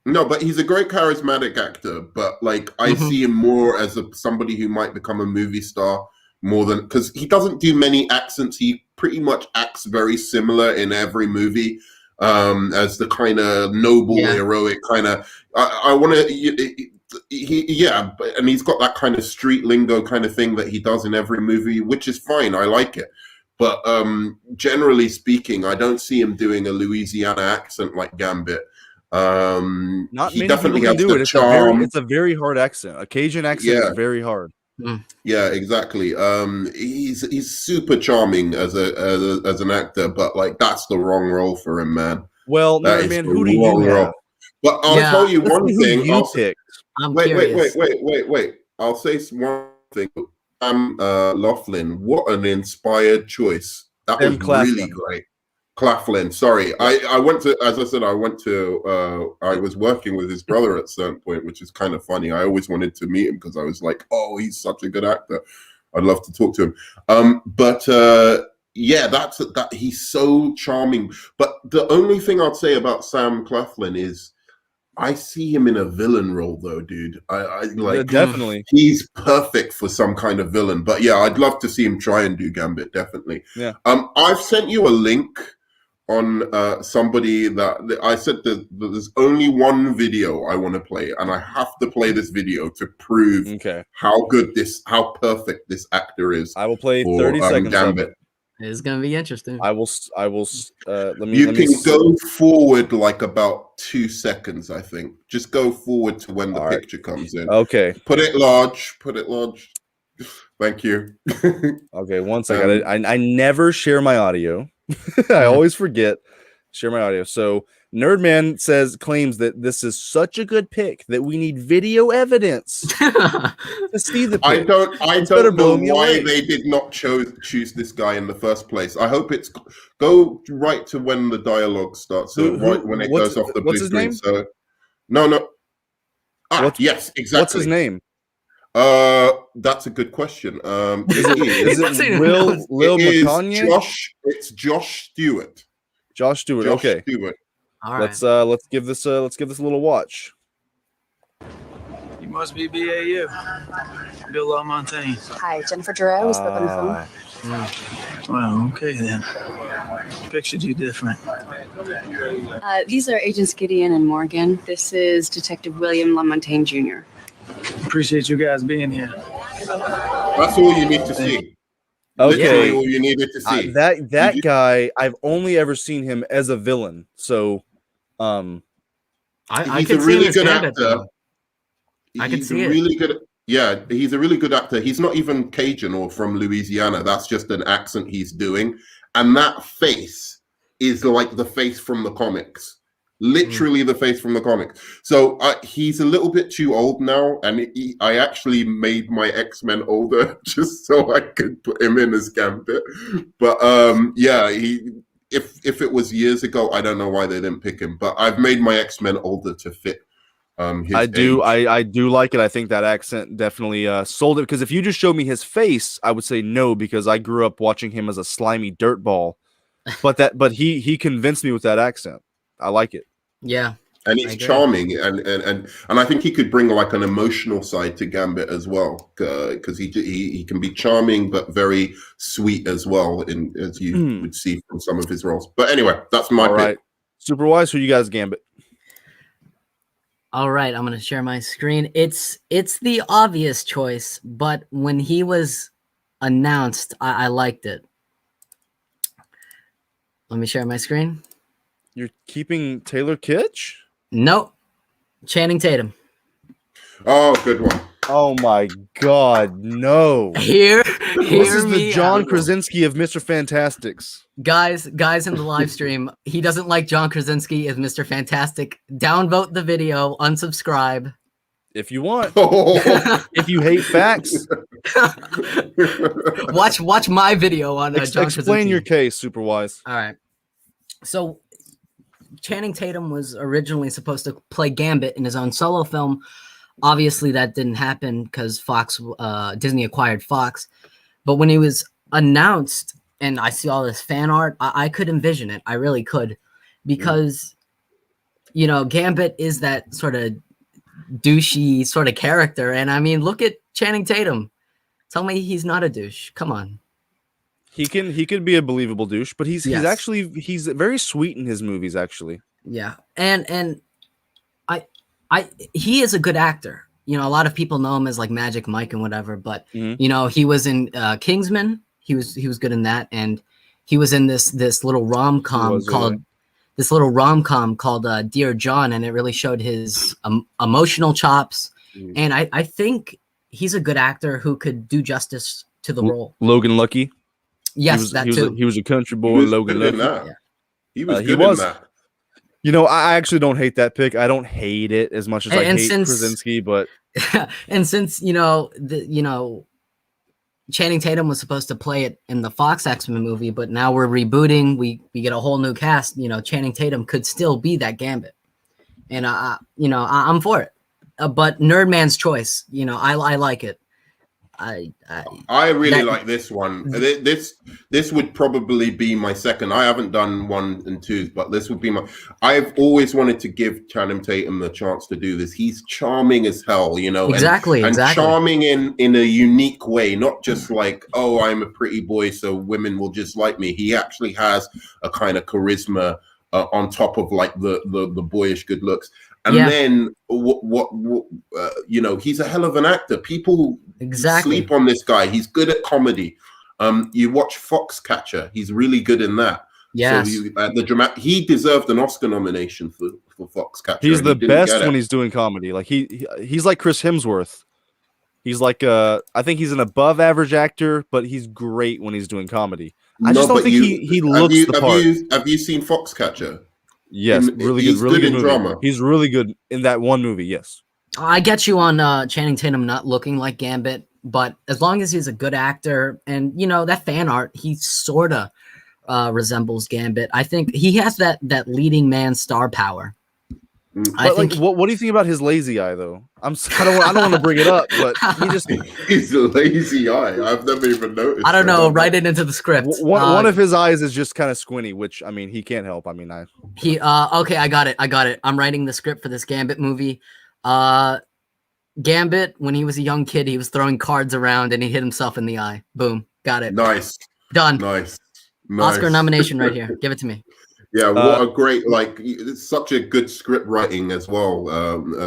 No, but he's a great charismatic actor. But like, I see him more as somebody who might become a movie star more than, because he doesn't do many accents. He pretty much acts very similar in every movie, as the kind of noble, heroic kind of. I want to. And he's got that kind of street lingo kind of thing that he does in every movie, which is fine. I like it. But generally speaking, I don't see him doing a Louisiana accent like Gambit. Not he many definitely people can has do the it. charm. It's a very hard accent. A Cajun accent is very hard. Yeah, exactly. He's super charming as an actor, but like that's the wrong role for him, man. Well, That man, is who the do you wrong have? role. But I'll tell you Let's one see who thing. you picked. Wait. I'll say one thing. Laughlin, what an inspired choice. That was really great. Claflin, sorry. I went to, as I said, I was working with his brother at a certain point, which is kind of funny. I always wanted to meet him because I was like, oh, he's such a good actor. I'd love to talk to him. That he's so charming. But the only thing I'd say about Sam Claflin is I see him in a villain role though, dude. I like definitely. He's perfect for some kind of villain. But yeah, I'd love to see him try and do Gambit, definitely. Yeah. I've sent you a link on somebody that I said that there's only one video I want to play, and I have to play this video to prove how perfect this actor is. I will play 30 seconds Gambit. of it. It's gonna be interesting. I will let me. You can go forward like about 2 seconds, I think. Just go forward to when the picture comes in. Okay. Put it large. Thank you. Okay, 1 second. I never share my audio. I always forget share my audio. So Nerdman claims that this is such a good pick that we need video evidence to see the pick. I don't know why they did not choose this guy in the first place. I hope it's go right to when the dialogue starts. So when it goes off the blue screen. So no. Yes, exactly. What's his name? That's a good question. Is doesn't it even Will know. Lil It is McConaughey? It's Josh Stewart. Josh Stewart. Josh Okay. Stewart. All right. Let's give this a little watch. You must be BAU. Bill LaMontagne. Hi, Jennifer Giroux. We spoke on the phone. Well, okay then. Pictured you different. These are Agents Gideon and Morgan. This is Detective William LaMontagne Jr. Appreciate you guys being here. That's all you need to see. Okay. Literally all you needed to see. That guy, I've only ever seen him as a villain. So, I He's could a see really his good Gambit, actor. though. I can He's see a it. really good. Yeah, he's a really good actor. He's not even Cajun or from Louisiana. That's just an accent he's doing, and that face is like the face from the comics. Literally the face from the comics. So he's a little bit too old now, and I actually made my X-Men older just so I could put him in as Gambit. But yeah, if it was years ago, I don't know why they didn't pick him. But I've made my X-Men older to fit his I do age. I do like it. I think that accent definitely sold it, because if you just showed me his face, I would say no, because I grew up watching him as a slimy dirtball. But he convinced me with that accent. I like it. Yeah. And I he's agree. charming, and I think he could bring like an emotional side to Gambit as well, because he can be charming but very sweet as well, as you would see from some of his roles. But anyway, that's my All pick. right. Super Wise, who you guys Gambit? All right, I'm gonna share my screen. It's the obvious choice, but when he was announced, I liked it. Let me share my screen. You're keeping Taylor Kitsch? Nope. Channing Tatum. Oh, good one. Oh my God, no! Hear This is the me John out. Krasinski of Mr. Fantastics. Guys in the live stream, he doesn't like John Krasinski as Mr. Fantastic. Downvote the video, unsubscribe. If you want, Oh. if you hate facts, watch my video on John explain Krasinski. your case, Super Wise. All right. So Channing Tatum was originally supposed to play Gambit in his own solo film. Obviously, that didn't happen because Disney acquired Fox. But when he was announced and I see all this fan art, I could envision it. I really could. Because, Gambit is that sort of douchey sort of character. And I mean, look at Channing Tatum. Tell me he's not a douche. Come on. He can be a believable douche, but he's very sweet in his movies, actually. Yeah. And he is a good actor. A lot of people know him as like Magic Mike and whatever, but he was in Kingsman. He was good in that, and he was in this little rom-com called Dear John, and it really showed his emotional chops. And I think he's a good actor who could do justice to the role. Logan Lucky. Yes, he was a country boy. Logan Lucky. Yeah. He was good in that. I actually don't hate that pick. I don't hate it as much as I hate Krasinski, but and since Channing Tatum was supposed to play it in the Fox X-Men movie, but now we're rebooting. We get a whole new cast. Channing Tatum could still be that Gambit, and I'm for it. But Nerdman's choice, I like it. I really like this one. This would probably be my second. I haven't done 1 and 2, but this would be my. I've always wanted to give Channing Tatum the chance to do this. He's charming as hell, Exactly. and charming in a unique way, not just like, oh, I'm a pretty boy, so women will just like me. He actually has a kind of charisma on top of like the boyish good looks. And then he's a hell of an actor. People sleep on this guy. He's good at comedy. You watch Foxcatcher. He's really good in that. Yes. So he deserved an Oscar nomination for Foxcatcher. He's the best when he's doing comedy. Like he's like Chris Hemsworth. He's like I think he's an above average actor, but he's great when he's doing comedy. I just don't think he looks the part. Have you seen Foxcatcher? Yes, really good movie. Drama. He's really good in that one movie. Yes, I get you on Channing Tatum not looking like Gambit, but as long as he's a good actor, and that fan art, he sort of resembles Gambit. I think he has that leading man star power. I But think like, what do you think about his lazy eye though? I don't want to bring it up, but he just He's a lazy eye. I've never even noticed. I don't know. Write it into the script. one of his eyes is just kind of squinty, which I mean he can't help. I mean He okay, I got it. I'm writing the script for this Gambit movie. Gambit, when he was a young kid, he was throwing cards around and he hit himself in the eye. Boom, got it. Nice, Done. nice. Oscar nomination right here. Give it to me. Yeah, what a great it's such a good script writing as well.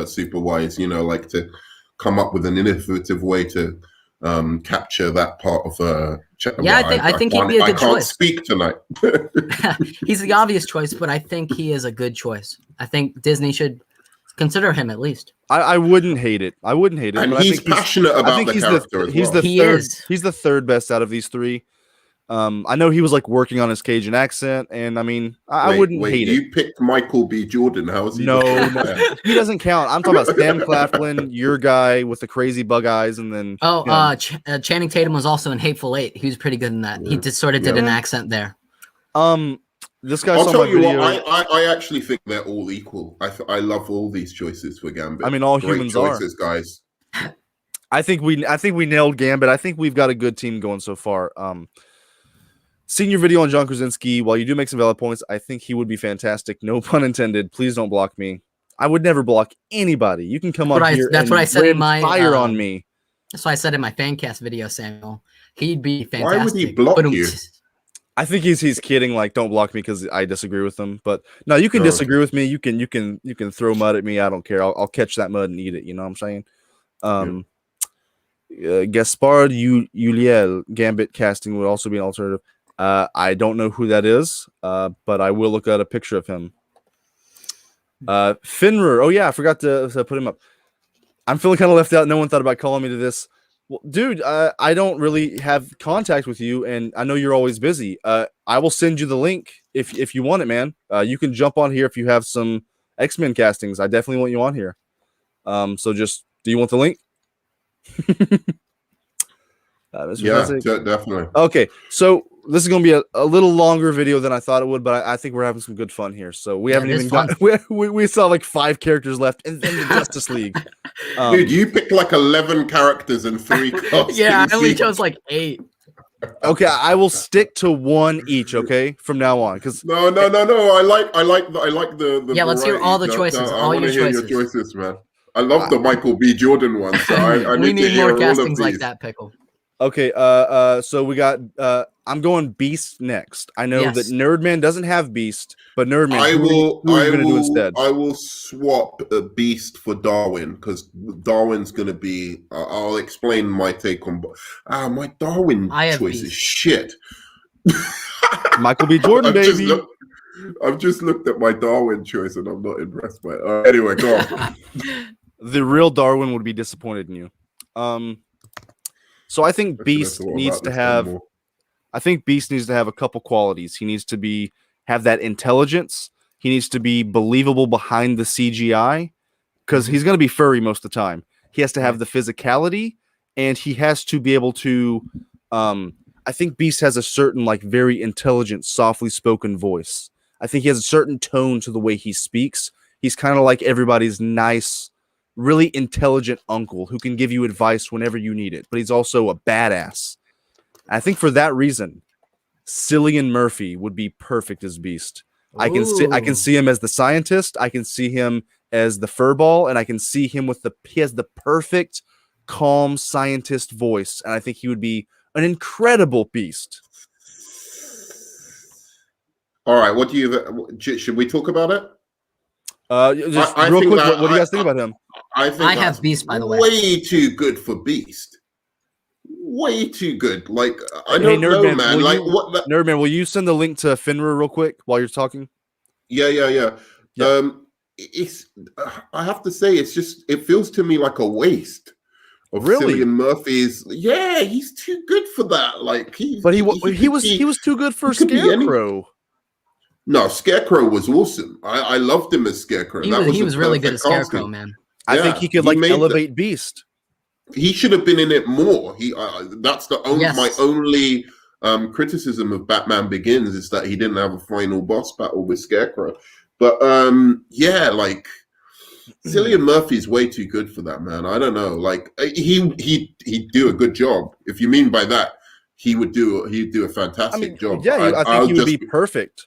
Superwise, you know, like to come up with an innovative way to capture that part of I think he'd be a good choice. I can't speak tonight. He's the obvious choice, but I think he is a good choice. I think Disney should consider him at least. I wouldn't hate it. I wouldn't hate it. And but he's passionate about the character as well. He's the third best out of these three. I know he was like working on his Cajun accent, and I mean, I wouldn't hate it. You picked Michael B. Jordan. How is he? No, he doesn't count. I'm talking about Sam Claflin, your guy with the crazy bug eyes, and then Channing Tatum was also in Hateful Eight. He was pretty good in that. He just sort of did an accent there. This guy. I'll saw tell my you video. what. I actually think they're all equal. I love all these choices for Gambit. I mean, all Great humans choices, are guys. I think we nailed Gambit. I think we've got a good team going so far. Seeing your video on John Krasinski, while you do make some valid points, I think he would be fantastic. No pun intended. Please don't block me. I would never block anybody. You can come on here. That's what I said in my fire on me. That's what I said in my fan cast video, Samuel. He'd be fantastic. Why would he block you? I think he's kidding. Like, don't block me because I disagree with him. But no, you can disagree with me. You can throw mud at me. I don't care. I'll catch that mud and eat it. You know what I'm saying? Gaspard Uliel Gambit casting would also be an alternative. I don't know who that is, but I will look at a picture of him. Finrer. Oh, yeah, I forgot to put him up. I'm feeling kind of left out. No one thought about calling me to this. Well, dude, I don't really have contact with you, and I know you're always busy. I will send you the link if you want it, man. You can jump on here if you have some X-Men castings. I definitely want you on here. So just, do you want the link? Yeah, definitely. Okay, so this is going to be a little longer video than I thought it would, but I think we're having some good fun here. So we haven't even got we saw like 5 characters left in the Justice League. Dude, you picked like 11 characters and 3 costumes. Yeah, I only chose like 8. Okay, I will stick to 1 each. Okay, from now on, because no. I like the yeah. Let's hear all the choices. All your choices, man. I love the Michael B. Jordan one. So I we need more castings like that, Pickle. Okay, so we got I'm going Beast next. I know that Nerdman doesn't have Beast, but Nerdman, who are you gonna do instead? I will swap Beast for Darwin because Darwin's gonna be. I'll explain my take on. My Darwin choice is shit. Michael B. Jordan, baby. I've just looked at my Darwin choice and I'm not impressed by it. Anyway, go on. The real Darwin would be disappointed in you. So I think Beast needs to have. I think Beast needs to have a couple qualities. He needs to have that intelligence. He needs to be believable behind the CGI because he's going to be furry most of the time. He has to have the physicality, and he has to be able to. I think Beast has a certain like very intelligent, softly spoken voice. I think he has a certain tone to the way he speaks. He's kind of like everybody's nice, really intelligent uncle who can give you advice whenever you need it. But he's also a badass. I think for that reason, Cillian Murphy would be perfect as Beast. I can see him as the scientist. I can see him as the furball, and I can see him he has the perfect, calm scientist voice, and I think he would be an incredible Beast. All right, what do you? Should we talk about it? Just real quick, what do you guys think about him? I have Beast, by the way. Way too good for Beast. Way too good. Like I don't know, man. Nerdman, will you send the link to Finra real quick while you're talking? Yeah. It's. I have to say, it feels to me like a waste of Cillian Murphy's. Yeah, he's too good for that. Like he was too good for Scarecrow. No, Scarecrow was awesome. I loved him as Scarecrow. He was really good as Scarecrow, man. I think he could elevate Beast. He should have been in it more. That's my only criticism of Batman Begins is that he didn't have a final boss battle with Scarecrow. But Cillian Murphy's way too good for that, man. I don't know. Like he'd do a good job. If you mean by that, he'd do a fantastic job. Yeah, I think he would be perfect.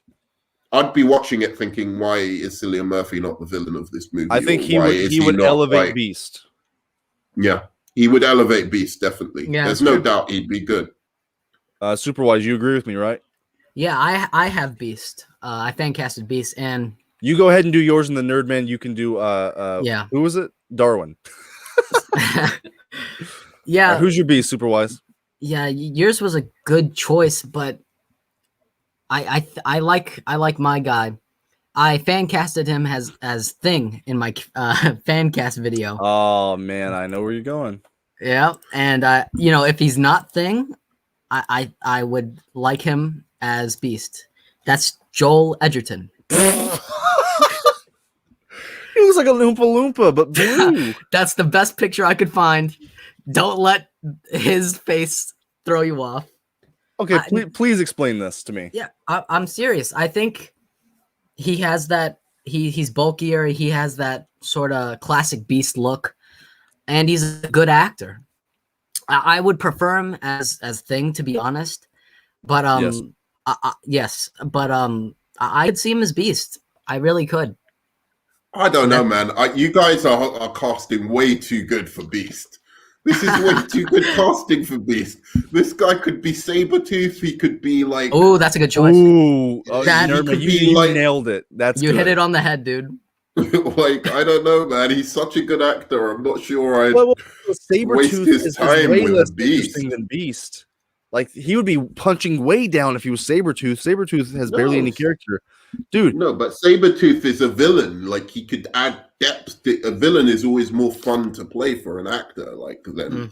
I'd be watching it thinking, why is Cillian Murphy not the villain of this movie? I think he would elevate Beast. Yeah, he would elevate Beast, definitely. Yeah, there's no doubt he'd be good. Superwise, you agree with me, right? Yeah, I have Beast. I fan casted Beast, and you go ahead and do yours, and the Nerdman you can do. Yeah. Who was it? Darwin. Yeah. Who's your Beast, Superwise? Yeah, yours was a good choice, but I like my guy. I fan casted him as Thing in my fan cast video. Oh man, I know where you're going. Yeah, and if he's not Thing, I would like him as Beast. That's Joel Edgerton. He looks like a Loompa Loompa, but blue. That's the best picture I could find. Don't let his face throw you off. Okay, please explain this to me. Yeah, I'm serious. I think he has that. He's bulkier. He has that sort of classic Beast look, and he's a good actor. I would prefer him as Thing, to be honest. But yes, but I could see him as Beast. I really could. I don't know, man. You guys are casting way too good for Beast. This is way too good casting for Beast. This guy could be Sabretooth. He could be like... Oh, that's a good choice. Ooh, you nailed it. You hit it on the head, dude. Like, I don't know, man. He's such a good actor. I'm not sure I'd waste Sabretooth his time way with less Beast. interesting than Beast. Like, he would be punching way down if he was Sabretooth. Sabretooth has barely any character. Dude. No, but Sabretooth is a villain. Like, he could add depth. A villain is always more fun to play for an actor. Like, then,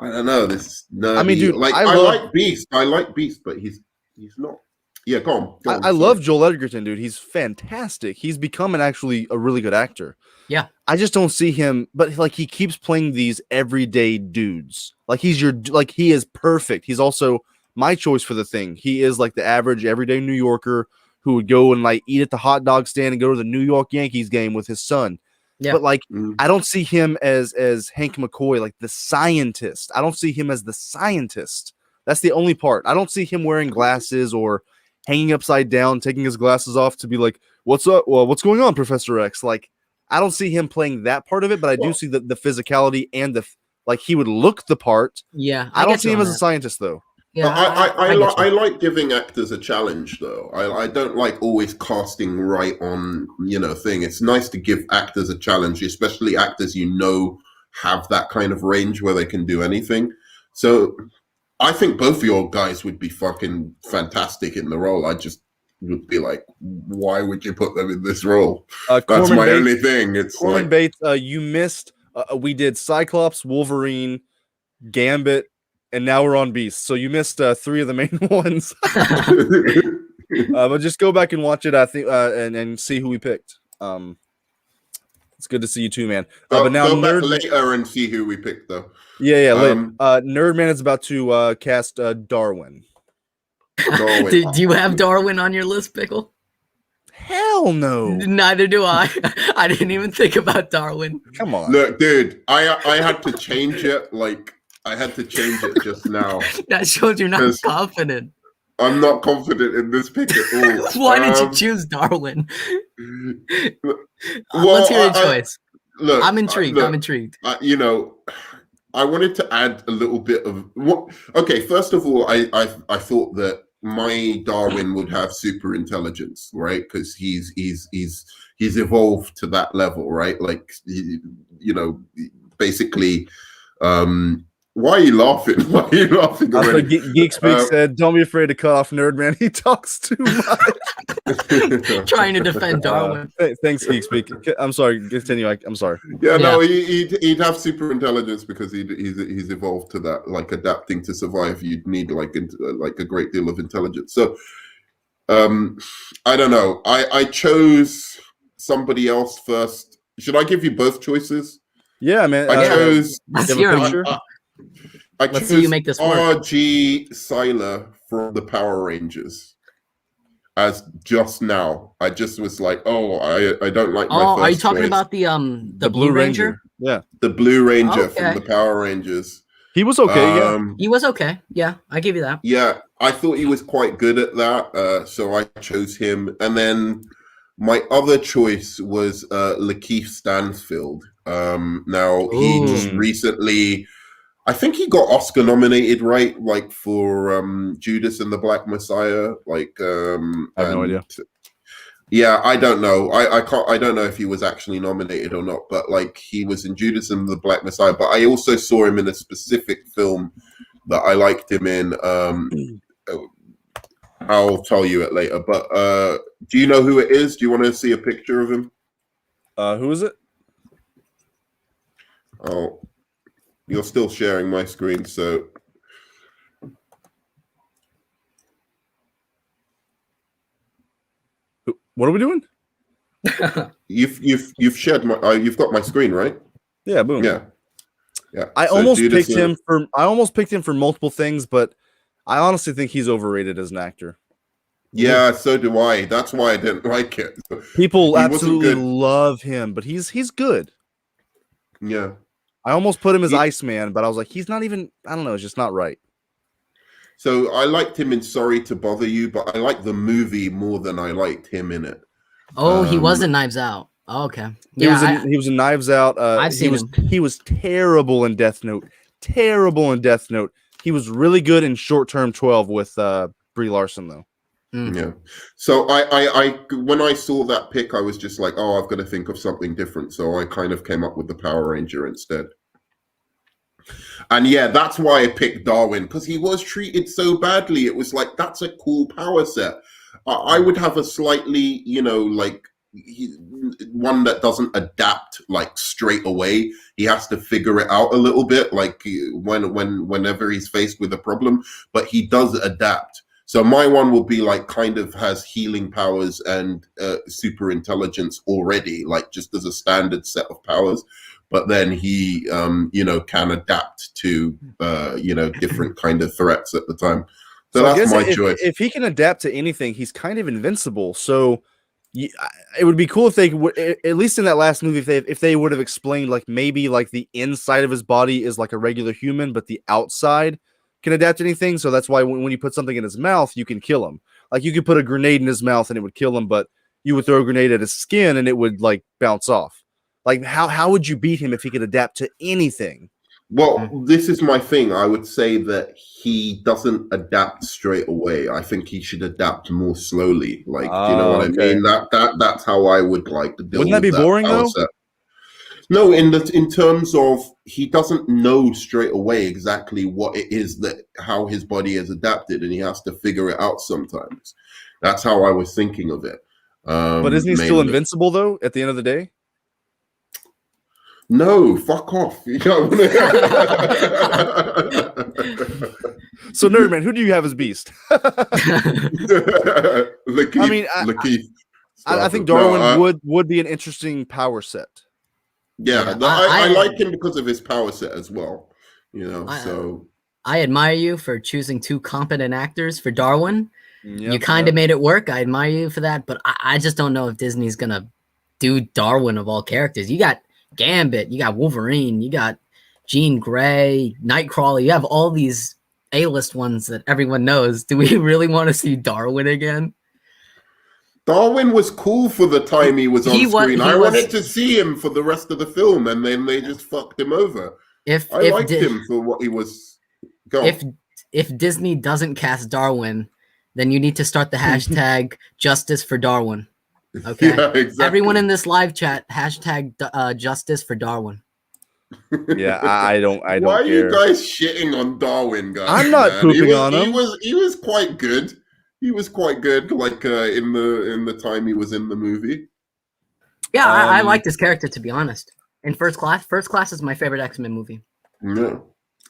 I don't know. This nerdy. I mean, dude, like, I like Beast. I like Beast, but he's not. Yeah, go on. I love Joel Edgerton, dude. He's fantastic. He's become actually a really good actor. Yeah. I just don't see him, but like he keeps playing these everyday dudes. Like he is perfect. He's also my choice for the Thing. He is like the average everyday New Yorker who would go and like eat at the hot dog stand and go to the New York Yankees game with his son. Yeah. But like I don't see him as Hank McCoy, like the scientist. I don't see him as the scientist. That's the only part. I don't see him wearing glasses or hanging upside down, taking his glasses off to be like, "What's up? Well, what's going on, Professor X?" Like, I don't see him playing that part of it, but I do see the physicality and like he would look the part. Yeah, I don't see him as a scientist though. Yeah, I like giving actors a challenge though. I don't like always casting right on thing. It's nice to give actors a challenge, especially actors have that kind of range where they can do anything. So I think both of your guys would be fucking fantastic in the role. I just would be like, why would you put them in this role? That's my only thing. It's Corman Bates, you missed. We did Cyclops, Wolverine, Gambit, and now we're on Beast. So you missed 3 of the main ones. But just go back and watch it. I think and see who we picked. It's good to see you too, man. But now go back later and see who we picked, though. Yeah. Nerdman is about to cast Darwin. Do you have Darwin on your list, Pickle? Hell no. Neither do I. I didn't even think about Darwin. Come on. Look, dude, I had to change it. Like, I had to change it just now. That shows you're not confident. I'm not confident in this pick at all. Why did you choose Darwin? Let's hear your choice. Look, I'm intrigued. I'm intrigued. I wanted to add a little bit of what. Okay, first of all, I thought that my Darwin would have super intelligence, right? Because he's evolved to that level, right? Like, basically. Why are you laughing? Why are you laughing already? Geek Speak said, "Don't be afraid to cut off Nerdman. He talks too much." Trying to defend Darwin. Thanks, Geek Speak. I'm sorry. Continue. I'm sorry. Yeah, no, he'd have super intelligence because he's evolved to that. Like adapting to survive, you'd need like a great deal of intelligence. So, I don't know. I chose somebody else first. Should I give you both choices? Yeah, man. I chose. Let's hear him. Let's see you make this work. R.G. Seiler from the Power Rangers. as just now. I just was like, oh, I don't like my Oh, first are you talking choice. about the Blue Ranger? Yeah, The Blue Ranger from Okay. the Power Rangers. he was okay. Yeah, He was okay. Yeah, I give you that. Yeah, I thought he was quite good at that, so I chose him. And then my other choice was Lakeith Stanfield. Now he just Ooh. recently, I think he got Oscar nominated, right? Like for Judas and the Black Messiah. Like, I have no idea. Yeah, I don't know. I don't know if he was actually nominated or not, but like he was in Judas and the Black Messiah. But I also saw him in a specific film that I liked him in. I'll tell you it later. But do you know who it is? Do you want to see a picture of him? Who is it? Oh, you're still sharing my screen, so What are we doing? you've shared my you've got my screen, right? Yeah, boom. Yeah. I So almost Judas, picked him for. I almost picked him for multiple things, but I honestly think he's overrated as an actor. Yeah, so do I. That's why I didn't like it. People He wasn't absolutely good. love him, but he's good. Yeah. I almost put him as Iceman, but I was like, he's not even. I don't know. It's just not right. So I liked him in Sorry to Bother You, but I liked the movie more than I liked him in it. Oh, he was in Knives Out. Oh, okay. He was in Knives Out. I've seen him. He was terrible in Death Note. Terrible in Death Note. He was really good in Short Term 12 with Brie Larson though. Yeah. So I when I saw that pick, I was just like, oh, I've got to think of something different. So I kind of came up with the Power Ranger instead. And yeah, that's why I picked Darwin, because he was treated so badly. It was like, that's a cool power set. I would have a slightly, like one that doesn't adapt like straight away. He has to figure it out a little bit, like whenever he's faced with a problem, but he does adapt. So my one will be like kind of has healing powers and super intelligence already, like just as a standard set of powers. But then he, can adapt to, different kind of threats at the time. So that's my choice. If he can adapt to anything, he's kind of invincible. So it would be cool if they would, at least in that last movie, if they would have explained like maybe like the inside of his body is like a regular human, but the outside can adapt to anything. So that's why when you put something in his mouth, you can kill him. Like you could put a grenade in his mouth and it would kill him, but you would throw a grenade at his skin and it would like bounce off. Like how would you beat him if he could adapt to anything? Well, this is my thing. I would say that he doesn't adapt straight away. I think he should adapt more slowly. Like, do you know what I mean? That's how I would like to deal. Wouldn't that be boring though? No, in terms of he doesn't know straight away exactly what it is how his body has adapted, and he has to figure it out sometimes. That's how I was thinking of it. But isn't he still invincible though? At the end of the day. No, fuck off. So Nerdman, who do you have as Beast? Lakeith. I think Darwin would be an interesting power set. Yeah, I like him because of his power set as well. So I admire you for choosing two competent actors for Darwin. You kind of made it work. I admire you for that, but I just don't know if Disney's gonna do Darwin of all characters. You got Gambit, you got Wolverine, you got Jean Grey, Nightcrawler. You have all these A-list ones that everyone knows. Do we really want to see Darwin again? Darwin was cool for the time he was on screen. I wanted to see him for the rest of the film, and then they just fucked him over. I liked him for what he was. If Disney doesn't cast Darwin, then you need to start the hashtag Justice for Darwin. Okay. Yeah, exactly. Everyone in this live chat, hashtag Justice for Darwin. Yeah, I don't Why care. are you guys shitting on Darwin, guys? I'm not pooping on him. He was quite good. He was quite good, like in the time he was in the movie. Yeah, I like this character, to be honest. In First Class is my favorite X-Men movie. Yeah,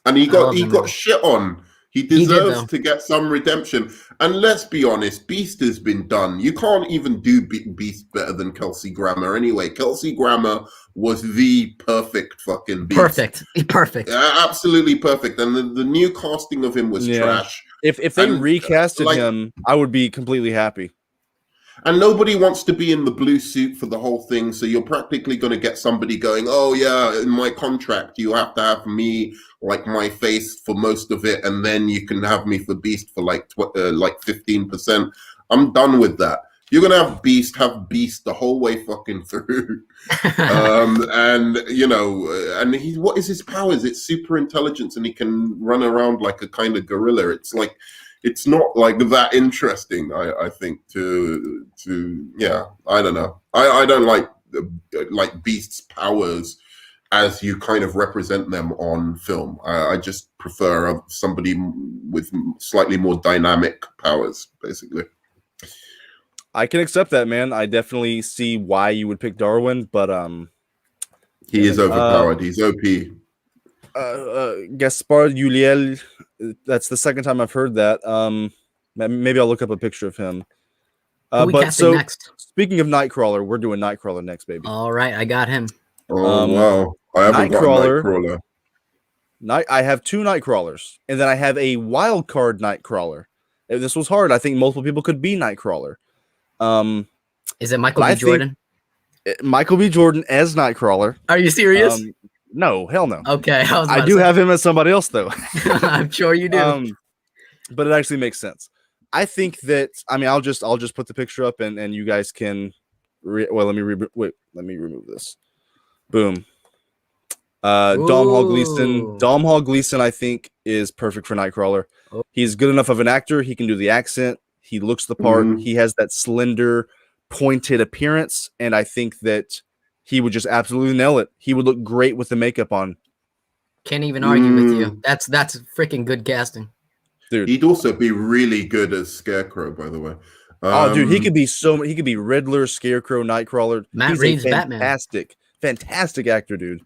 and he got shit on. He deserves to get some redemption. And let's be honest, Beast has been done. You can't even do Beast better than Kelsey Grammer anyway. Kelsey Grammer was the perfect fucking Beast. Perfect. Absolutely perfect. And the new casting of him was trash. If they recasted him, I would be completely happy. And nobody wants to be in the blue suit for the whole thing. So you're practically going to get somebody going, oh, yeah, in my contract, you have to have me, like my face for most of it. And then you can have me for Beast for like 15%. I'm done with that. You're going to have Beast the whole way fucking through. And, you know, and what is his powers? It's super intelligence and he can run around like a kind of gorilla. It's like, it's not like that interesting, I think, to yeah, I don't know. I don't like Beast's powers as you kind of represent them on film. I just prefer somebody with slightly more dynamic powers, basically. I can accept that, man. I definitely see why you would pick Darwin, but he is overpowered. He's OP. Gaspar Ulliel, that's the second time I've heard that. Maybe I'll look up a picture of him. But so next? Speaking of Nightcrawler, we're doing Nightcrawler next, baby. All right, I got him. Oh wow, I haven't got Nightcrawler. I have 2 Nightcrawlers, and then I have a wild card Nightcrawler. If this was hard, I think multiple people could be Nightcrawler. Is it Michael B. Jordan? Michael B. Jordan as Nightcrawler. Are you serious? No, hell no. Okay, I do have him as somebody else though. I'm sure you do. But it actually makes sense. I think that I'll just put the picture up and you guys can. Let me remove this. Boom. Domhnall Gleeson. Domhnall Gleeson, I think, is perfect for Nightcrawler. Oh. He's good enough of an actor. He can do the accent. He looks the part. Mm-hmm. He has that slender, pointed appearance, and I think that he would just absolutely nail it. He would look great with the makeup on. Can't even argue with you. That's freaking good casting. Dude. He'd also be really good as Scarecrow, by the way. Dude, he could be Riddler, Scarecrow, Nightcrawler. Matt Reeves, Batman. Fantastic actor, dude.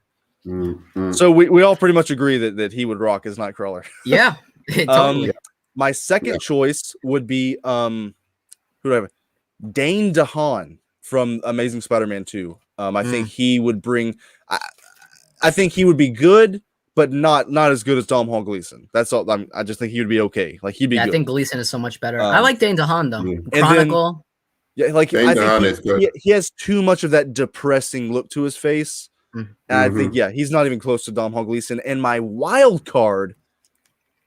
Mm-hmm. So we all pretty much agree that he would rock as Nightcrawler. Yeah, totally. My second choice would be who do I have? Dane DeHaan from Amazing Spider-Man 2. I think he would bring. I think he would be good, but not as good as Domhnall Gleeson. That's all. I just think he would be okay. Like he'd be. Yeah, good. I think Gleeson is so much better. I like Dane DeHaan though. Yeah. Chronicle. Then, I think he has too much of that depressing look to his face, and I think he's not even close to Domhnall Gleeson. And my wild card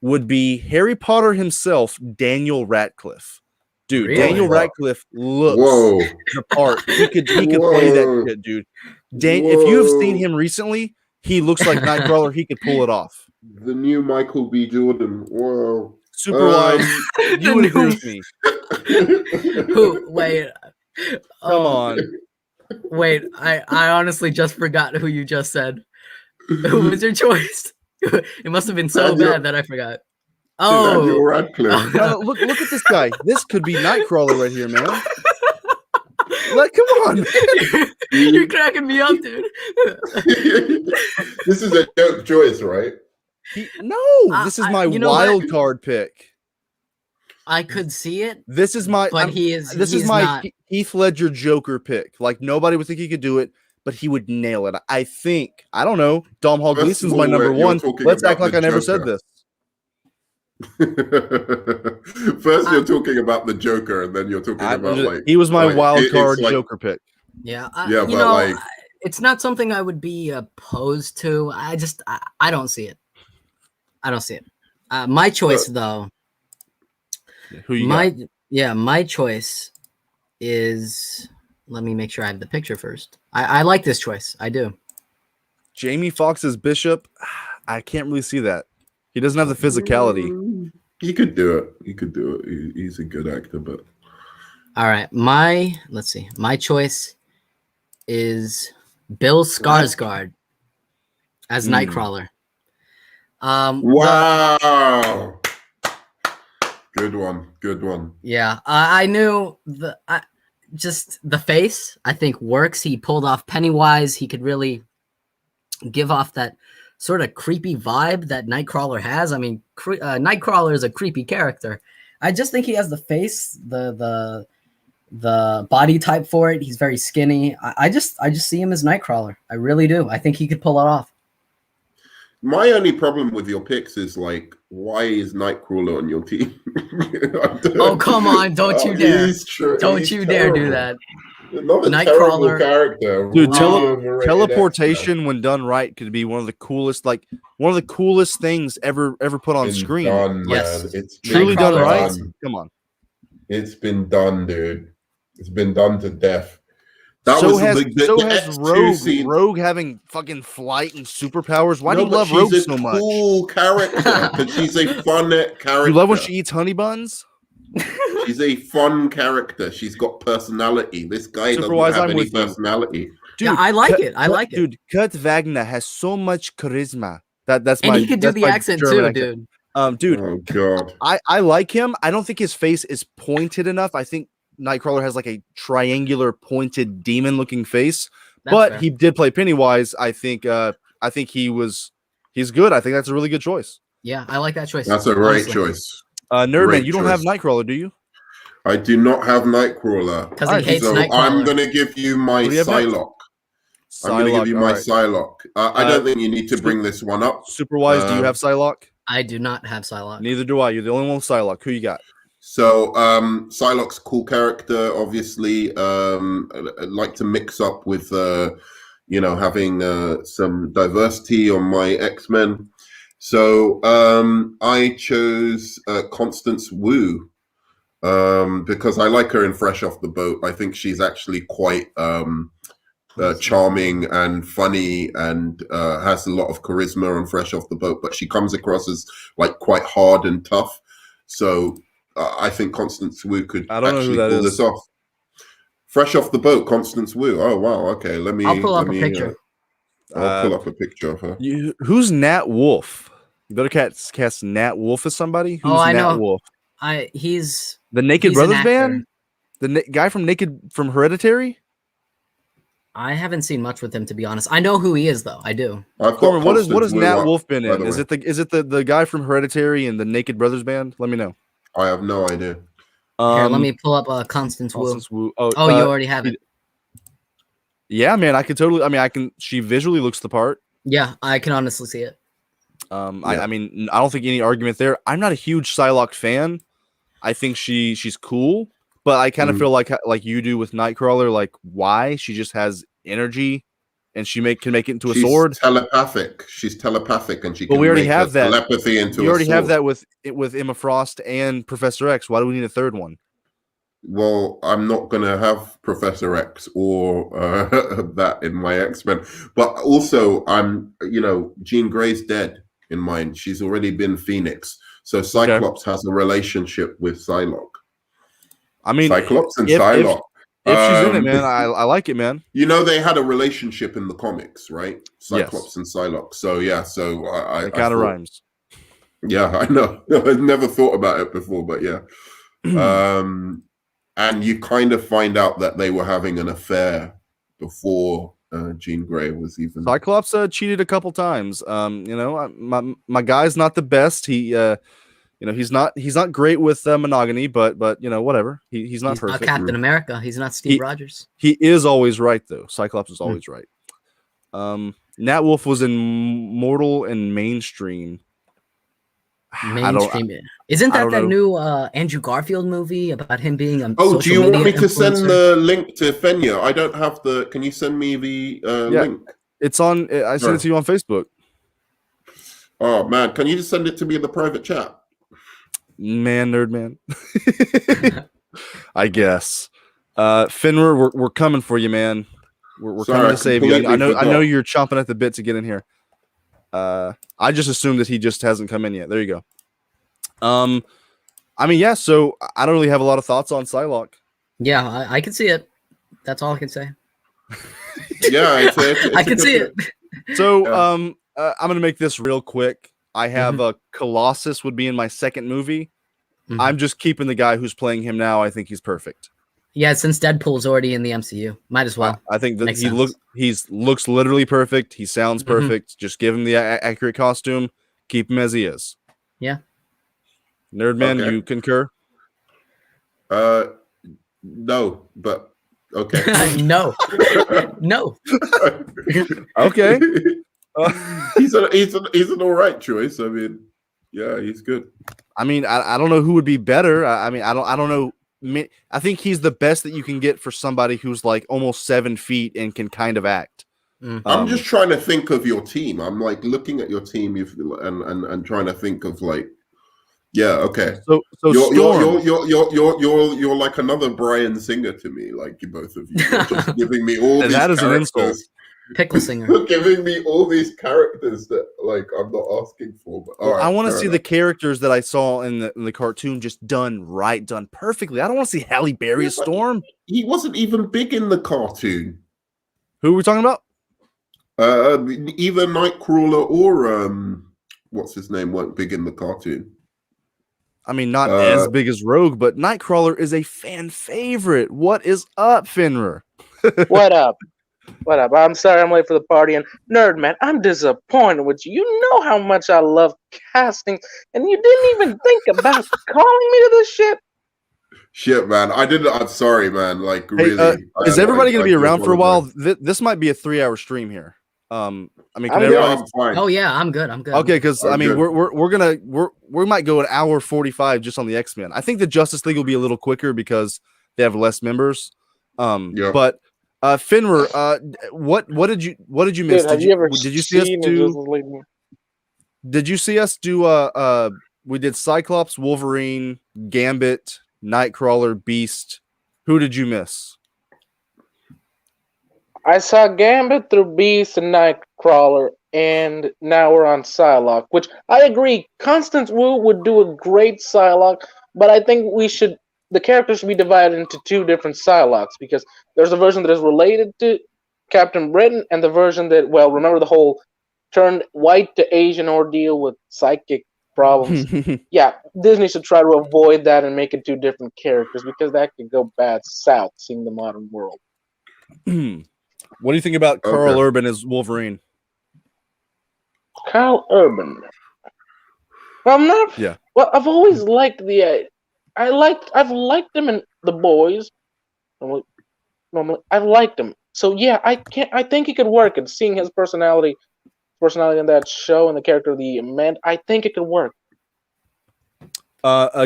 would be Harry Potter himself, Daniel Radcliffe. Dude, really? Daniel Radcliffe looks the part. He could play that shit, dude. If you have seen him recently, he looks like Nightcrawler. He could pull it off. The new Michael B. Jordan. Whoa. Super wise. You would agree with me. Who? Wait. Come on. Wait, I honestly just forgot who you just said. Who was your choice? It must have been so bad that I forgot. Oh, Radcliffe. Look at this guy. This could be Nightcrawler right here, man. Like, come on. You're cracking me up, dude. This is a joke choice, right? This is my wild card pick. I could see it. This is my. This is my Heath Ledger Joker pick. Like nobody would think he could do it, but he would nail it. I think. I don't know. Domhnall Gleeson's my number one. Let's act like I never said this. First, you're talking about the Joker, and then you're talking about he was my wild card Joker pick. Yeah, but it's not something I would be opposed to. I don't see it. I don't see it. My choice, though. Who you got? My choice is. Let me make sure I have the picture first. I like this choice. I do. Jamie Foxx's Bishop. I can't really see that. He doesn't have the physicality. He could do it. He's a good actor, but all right. My choice is Bill Skarsgård as Nightcrawler. Wow. Good one. Yeah, I knew just the face. I think works. He pulled off Pennywise. He could really give off that sort of creepy vibe that Nightcrawler has. I mean, Nightcrawler is a creepy character. I just think he has the face, the body type for it. He's very skinny. I just see him as Nightcrawler. I really do. I think he could pull it off. My only problem with your picks is like, why is Nightcrawler on your team? Oh, come on. Don't you dare. Don't you dare do that. Another terrible Nightcrawler. character. Dude, really overrated teleportation when done right could be one of the coolest things ever put on It's been screen. done, Yes. man. It's Truly done Nightcrawler's right. awesome. Come on. It's been done, dude. It's been done to death. That So was has the X2 Rogue. scene. Rogue having fucking flight and superpowers. Why do No, you but love she's Rogue a so much? cool character because she's a fun character. You love when she eats honey buns? She's a fun character. She's got personality. This guy doesn't Superwise, have I'm any with you. personality. Dude, Yeah, I like it. I like it. Dude, Kurt Wagner has so much charisma. That's And my. he could do that's the my accent German too, accent. dude. Dude, Oh god. I like him. I don't think his face is pointed enough. I think Nightcrawler has like a triangular, pointed, demon-looking face. That's But fair. he did play Pennywise. I think he's good. I think that's a really good choice. Yeah, I like that choice. That's a great honestly. choice. Nerdman, Great you don't have choice. Nightcrawler, do you? I do not have Nightcrawler. Because Alright, he hates So Nightcrawler. I'm gonna give you my What do you have next? Psylocke. I'm gonna give you my Psylocke. I don't think you need to bring this one up. Superwise, do you have Psylocke? I do not have Psylocke. Neither do I. You're the only one with Psylocke. Who you got? So Psylocke's a cool character, obviously. I'd like to mix up with having some diversity on my X-Men. So I chose Constance Wu because I like her in Fresh Off the Boat. I think she's actually quite charming and funny and has a lot of charisma on Fresh Off the Boat, but she comes across as like quite hard and tough. So I think Constance Wu could actually pull this off. Fresh Off the Boat, Constance Wu. Oh wow, okay. I'll pull up a picture. I'll pull up a picture of her. Who's Nat Wolf? You better cast Nat Wolf as somebody. Who's I Nat know. Wolf? He's The Naked he's an Brothers actor. band? The guy from Hereditary? I haven't seen much with him, to be honest. I know who he is, though. I do. Corbin, what has Nat Wolf been by in? the Is way. it the guy from Hereditary and the Naked Brothers band? Let me know. I have no idea. Here, let me pull up Constance Wu. Constance Wu. Oh, you already have it. Yeah, man, I could totally. I mean, I can. She visually looks the part. Yeah, I can honestly see it. I mean, I don't think any argument there. I'm not a huge Psylocke fan. I think she's cool, but I kind of feel like you do with Nightcrawler. Like, why? She just has energy, and she can make it into a sword. Telepathic. She's telepathic, and she. But can we already make have her that. Telepathy into. You already have sword. that with Emma Frost and Professor X. Why do we need a third one? Well, I'm not gonna have Professor X or that in my X-Men, but also Jean Grey's dead in mine. She's already been Phoenix, so Cyclops has a relationship with Psylocke. I mean, Cyclops and if Psylocke. If she's in it, man, I like it, man. You know they had a relationship in the comics, right? Cyclops and Psylocke. So yeah, so it kind of rhymes. Yeah, I know. I never thought about it before, but yeah. And you kind of find out that they were having an affair before Jean Grey was even. Cyclops cheated a couple times. My guy's not the best. He, he's not great with monogamy, but whatever. He's not perfect. Not Captain America. He's not Steve Rogers. He is always right though. Cyclops is always right. Nat Wolf was in Mortal and Mainstream. Mainstream. Isn't that new Andrew Garfield movie about him being a Oh, do you want me to influencer? send the link to Fenya? I don't have the. Can you send me the link? It's on. I sent it to you on Facebook. Oh man, can you just send it to me in the private chat? Nerd man. I guess. Finwer, we're coming for you, man. We're coming to save you. I know you're chomping at the bit to get in here. I just assumed that he just hasn't come in yet. There you go. I mean, yeah. So I don't really have a lot of thoughts on Psylocke. Yeah, I can see it. That's all I can say. Yeah, I can see it. So I'm gonna make this real quick. I have Colossus would be in my second movie. I'm just keeping the guy who's playing him now. I think he's perfect. Yeah, since Deadpool's already in the MCU, might as well. I think that he looks literally perfect. He sounds perfect. Just give him the accurate costume. Keep him as he is. Yeah. Nerdman, you concur? No, but okay. No. Okay. He's an all right choice. I mean, yeah, he's good. I mean, I don't know who would be better. I mean, I don't know. I think he's the best that you can get for somebody who's like almost 7 feet and can kind of act. I'm just trying to think of your team. I'm like looking at your team and trying to think of like, yeah, okay. So you're like another Bryan Singer to me. Like you both of you, you're just giving me all these that is an insult. characters. Pickle singer. You're giving me all these characters that like I'm not asking for. But I want to see the characters that I saw in the cartoon just done right, done perfectly. I don't want to see Halle Berry as Storm. He wasn't even big in the cartoon. Who are we talking about? Either Nightcrawler or what's his name weren't big in the cartoon. I mean, not as big as Rogue, but Nightcrawler is a fan favorite. What is up, Finra? What up? What up? I'm sorry I'm late for the party, and Nerd Man, I'm disappointed with you. You know how much I love casting, and you didn't even think about calling me to this shit. Shit, man. I didn't. I'm sorry, man. Like, Hey, really. is everybody going to be around for a while? This might be a 3-hour stream here. I mean, can everybody? Fine. Oh yeah, I'm good. I'm good. Okay, because I mean, we might go an hour 45 just on the X-Men. I think the Justice League will be a little quicker because they have less members. But Finra, what did you miss? Dude, Did you see us do? Did you see us do? We did Cyclops, Wolverine, Gambit, Nightcrawler, Beast. Who did you miss? I saw Gambit through Beast and Nightcrawler, and now we're on Psylocke, which I agree. Constance Wu would do a great Psylocke, but I think the characters should be divided into 2 different Psylocks, because there's a version that is related to Captain Britain, and the version that, well, remember the whole turned white to Asian ordeal with psychic problems? Yeah, Disney should try to avoid that and make it 2 different characters, because that could go bad south seeing the modern world. What do you think about Carl Urban as Wolverine? Carl Urban. Well, I'm not. Yeah. Well, I've always liked I've liked him in The Boys. I've liked him. So yeah, I think he could work. And seeing his personality in that show and the character of the man, I think it could work.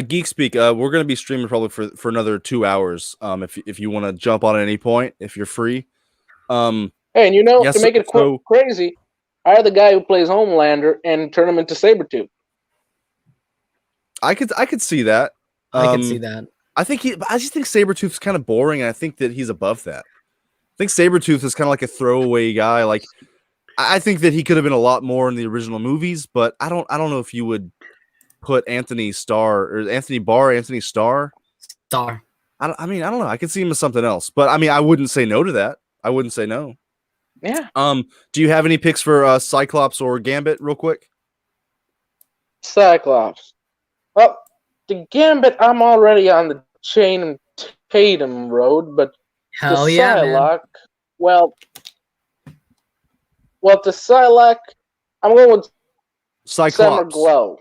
Geek Speak. We're gonna be streaming probably for another 2 hours. If you want to jump on at any point, if you're free. Hey, and to make it crazy, hire the guy who plays Homelander and turn him into Sabretooth. I could see that. I can see that. I just think Sabretooth's kind of boring, and I think that he's above that. I think Sabretooth is kind of like a throwaway guy. Like, I think that he could have been a lot more in the original movies, but I don't know if you would put Anthony Starr. I mean, I don't know. I could see him as something else, but I mean, I wouldn't say no to that. I wouldn't say no. Yeah. Do you have any picks for Cyclops or Gambit, real quick? Cyclops. Well, the Gambit, I'm already on the Channing Tatum road, but Hell the yeah, Psylocke, well, the Psylocke, I'm going with Cyclops. Summer Glow.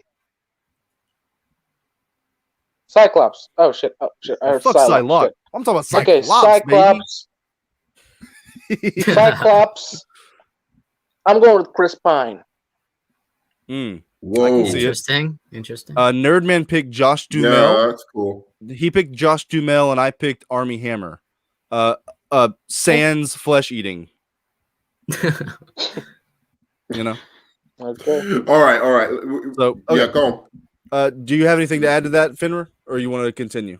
Cyclops. Oh shit. I heard fuck Psylocke. Shit. I'm talking about Cyclops. Okay, Cyclops. Cyclops. I'm going with Chris Pine. Whoa. Interesting. Nerdman picked Josh Duhamel. Yeah, that's cool. He picked Josh Duhamel, and I picked Armie Hammer. Sans flesh eating. Okay. All right. So yeah, go on. Do you have anything to add to that, Finra, or you want to continue?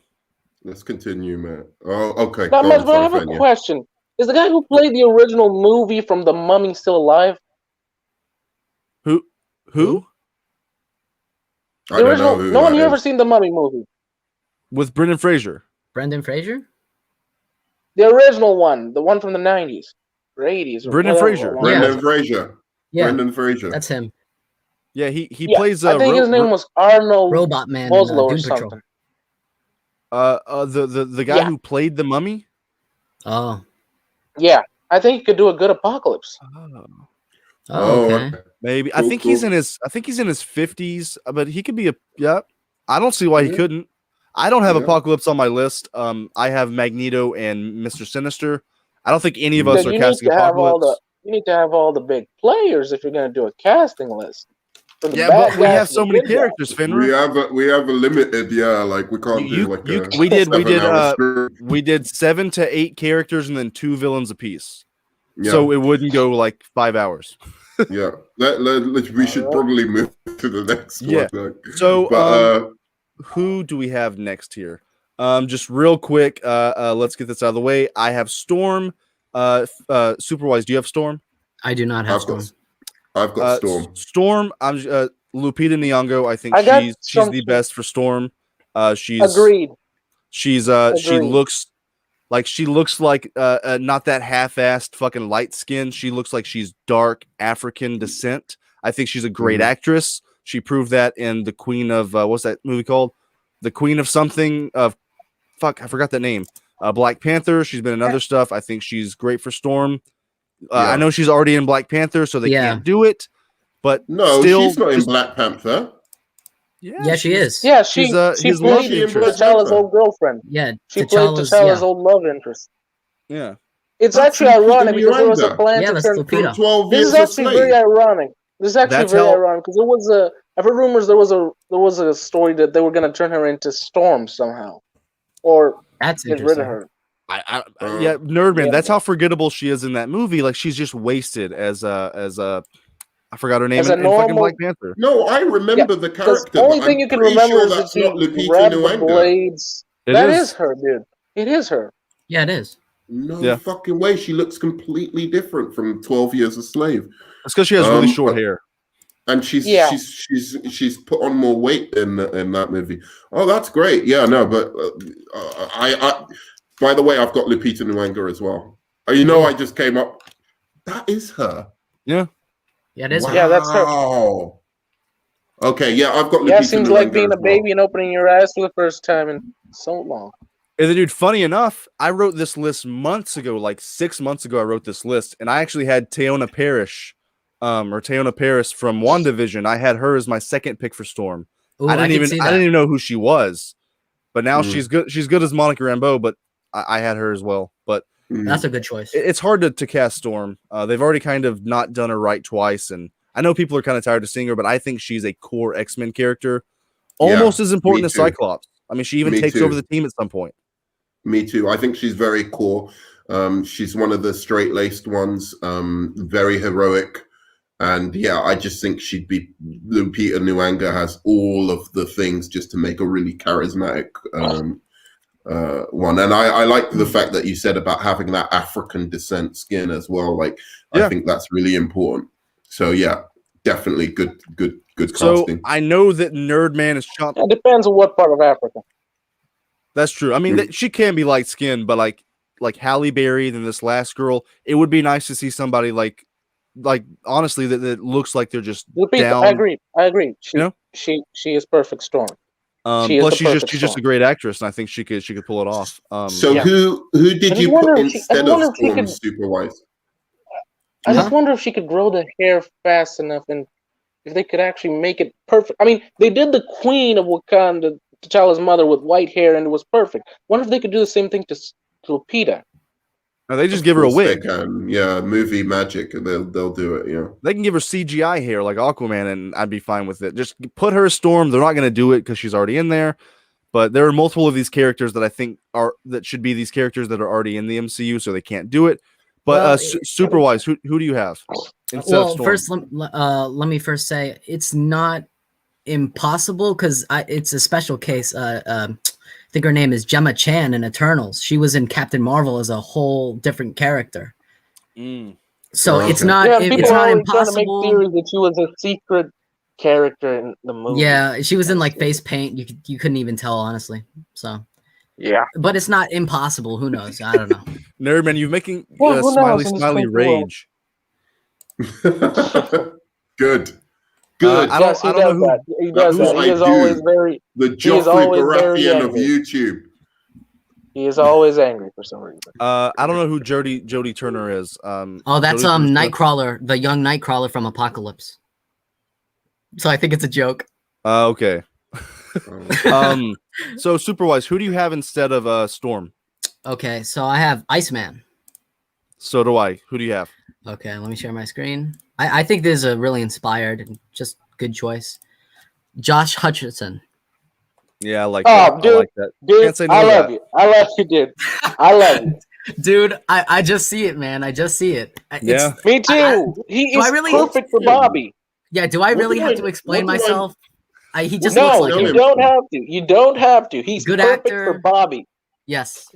Let's continue, man. Oh, okay. Not much, but I have a question. Is the guy who played the original movie from The Mummy still alive? Who? I don't know who no one that here ever is. seen The Mummy movie? With Brendan Fraser. Brendan Fraser? The original one, the one from the 90s or 80s. Brendan Fraser. Brendan Fraser. Yeah, Brendan Fraser. that's him. Yeah, he plays. I think his name was Arnold Robot Man. Oslo or Doom something. Patrol. The guy who played the Mummy. Oh. Yeah, I think he could do a good Apocalypse. Oh, okay. Maybe. Cool, I think he's in his 50s, but he could be I don't see why he couldn't. I don't have Apocalypse on my list. I have Magneto and Mr. Sinister. I don't think any of us are casting Apocalypse. You need to have all the big players if you're going to do a casting list. Yeah, but we have so many characters, Fenrir. We have a limited, like we can't do like we did 7 7 to 8 characters and then 2 villains apiece. Yeah. So it wouldn't go like 5 hours. Yeah, we should probably move to the next one. Like. So, who do we have next here? Just real quick, let's get this out of the way. I have Storm. Superwise, do you have Storm? I do not have Storm. I've got Storm. Storm. I'm Lupita Nyong'o. I think she's the best for Storm. She's agreed. She's she looks like not that half-assed fucking light skin. She looks like she's dark African descent. I think she's a great actress. She proved that in the Queen of what's that movie called? The Queen of something of I forgot that name. Black Panther. She's been in other stuff. I think she's great for Storm. I know she's already in Black Panther, so they can't do it. But no, still, she's not in Black Panther. Yeah, she is. Yeah, she played T'Challa's old girlfriend. Yeah, she played T'Challa's old love interest. Yeah, it's actually ironic because there was a plan to turn. From 12 this years is actually very ironic. This is actually very ironic because there was I've heard rumors there was a story that they were going to turn her into Storm somehow, or get rid of her. Nerdman. That's how forgettable she is in that movie. Like she's just wasted as a. I forgot her name in fucking Black Panther. No, I remember the character. The only thing you can remember is that she grabbed the blades. That is her, dude. It is her. Yeah, it is. No fucking way. She looks completely different from 12 Years a Slave. That's because she has really short hair. And she's put on more weight in that movie. Oh, that's great. Yeah, no, but I by the way, I've got Lupita Nyong'o as well. I just came up. That is her. Yeah. Yeah, it is. Wow. Yeah, that's her. Okay, yeah, I've got Lupita Yeah, seems like Nyong'o being a baby and opening your eyes for the first time in so long. And then, dude, funny enough, I wrote this list months ago, like 6 months ago. I wrote this list, and I actually had Teyonah Parrish from WandaVision. I had her as my second pick for Storm. Ooh, I didn't even know who she was, but now she's good. She's good as Monica Rambeau, but I had her as well. But that's a good choice. It's hard to cast Storm. They've already kind of not done her right twice, and I know people are kind of tired of seeing her, but I think she's a core X-Men character, almost as important as Cyclops. I mean, she even takes over the team at some point. Me too. I think she's very core. She's one of the straight-laced ones, very heroic. And yeah, I just think she'd be Lupita Nyong'o has all of the things just to make a really charismatic one. And I like the fact that you said about having that African descent skin as well. Like, I think that's really important. So yeah, definitely good casting. So I know that Nerdman is chopped. It depends on what part of Africa. That's true. I mean, she can be light skinned, but like Halle Berry, then this last girl, it would be nice to see somebody like honestly that looks like they're just down. I agree. She is perfect Storm. Plus she's just a great actress, and I think she could pull it off. Who did you put instead of Storm, Superwise? I just wonder if she could grow the hair fast enough, and if they could actually make it perfect. I mean, they did the Queen of Wakanda, T'Challa's mother, with white hair, and it was perfect. Wonder if they could do the same thing to Lupita. No, they just give her a wig. Yeah, movie magic. They'll do it. Yeah, they can give her CGI hair like Aquaman, and I'd be fine with it. Just put her as Storm. They're not going to do it because she's already in there. But there are multiple of these characters that I think should be these characters that are already in the MCU, so they can't do it. But Superwise, who do you have instead of Storm? First, let me first say it's not impossible because it's a special case. I think her name is Gemma Chan in Eternals. She was in Captain Marvel as a whole different character. So it's not it's not impossible. To make theories that she was a secret character in the movie. Yeah, she was in like face paint. You couldn't even tell, honestly. So yeah, but it's not impossible. Who knows? I don't know. Nerdman, you're making smiley rage. Good. I don't know who he does that. He is always very the Joffrey Baratheon of YouTube. He is always angry for some reason. I don't know who Jodie Turner is. That's Nightcrawler, the young Nightcrawler from Apocalypse. So I think it's a joke. Okay. So Superwise, who do you have instead of Storm? Okay, so I have Iceman. So do I. Who do you have? Okay, let me share my screen. I think this is a really inspired and just good choice. Josh Hutcherson. Yeah, I like Oh, that. dude, I like that. dude, Can't say no I to love that. you. I love you, dude. I love you. Dude, I just see it, man. I just see it. Yeah. Me too. He do I is really- perfect for Bobby. Yeah, do I What really do have I- to explain what do I- myself? He just No, looks like you him. don't have to. You don't have to. He's Good perfect actor. for Bobby. Yes.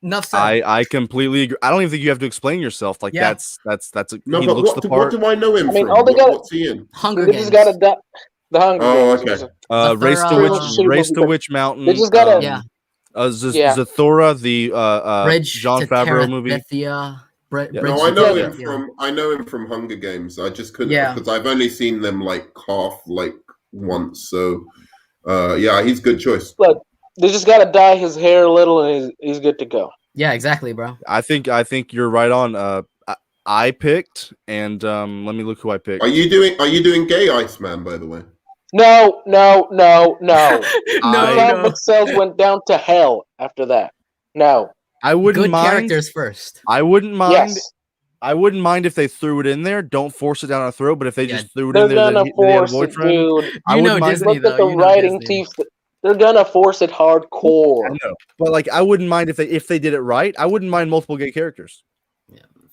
Enough said. I completely agree. I don't even think you have to explain yourself. Like Yeah. that's No, he but looks what, the what part. do I know him I mean, from? all they got- What's he in? Hunger They Games. just got the Hunger Oh, Games. okay. Race to Zathura- Witch Mountain. They just gotta- Yeah. Yeah. Zathura, the Bridge John to Favreau movie. Terabithia. Yeah. Bridge No, to I know Yeah. him Terabithia. from Hunger Games. I just couldn't Yeah. because I've only seen them like once. So yeah, he's a good choice. Look, they just gotta dye his hair a little, and he's good to go. Yeah, exactly, bro. I think you're right on. I picked, and let me look who I picked. Are you doing Gay Iceman, by the way? No. No, Comic book sales went down to hell after that. No. I wouldn't Good mind. characters first. I wouldn't mind. Yes. I wouldn't mind if they threw it in there. Don't force it down our throat. But if they Yeah, just threw it They're in there, gonna that he had a force it, boyfriend. dude. I You know wouldn't mind. Disney, Look at though. the You know writing Disney. teeth. They're gonna force it hardcore. I know, but like I wouldn't mind if they did it right. I wouldn't mind multiple gay characters.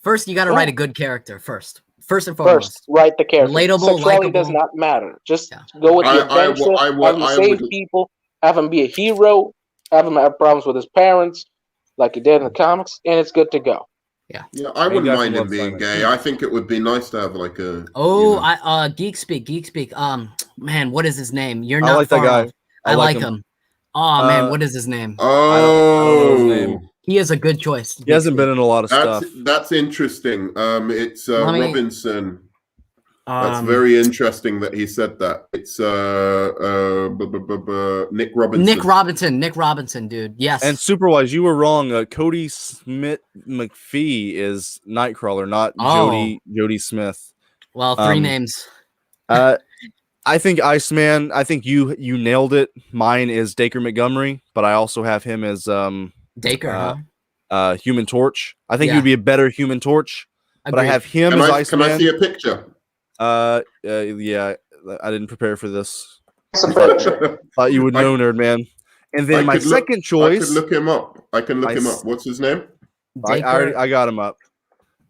First, you got to Yeah. write a good character first and foremost. First, write the character. Relatable, Sexuality does likable. not matter. Just Yeah. go with the I adventure. Have him I save would- people. Have him be a hero. Have him have problems with his parents, like he did in the comics, and it's good to go. Yeah, I You wouldn't got mind to him love being Simon. gay. I think it would be nice to have like a. Oh, you know- Geek Speak. Man, what is his name? You're I not like that far guy. off. I like him. Oh man, what is his name? I don't know his Oh, name. He is a good choice. He hasn't been in a lot of stuff. that's interesting. It's Let me- Robinson. That's very interesting that he said that. It's Nick Robinson. Nick Robinson, dude. Yes. And Superwise, you were wrong. Cody Smith McPhee is Nightcrawler, not Oh. Jody Smith. well, three um, names. I think Iceman. I think you nailed it. Mine is Dacre Montgomery, but I also have him as Dacre, Human Torch. I think Yeah. you'd be a better Human Torch, but I Agreed. have him Can as I Iceman. see a picture? Yeah, I didn't prepare for this. I Thought you would know, Nerd Man. And then my second I choice. could look him up. My him up. What's his name? I got him up.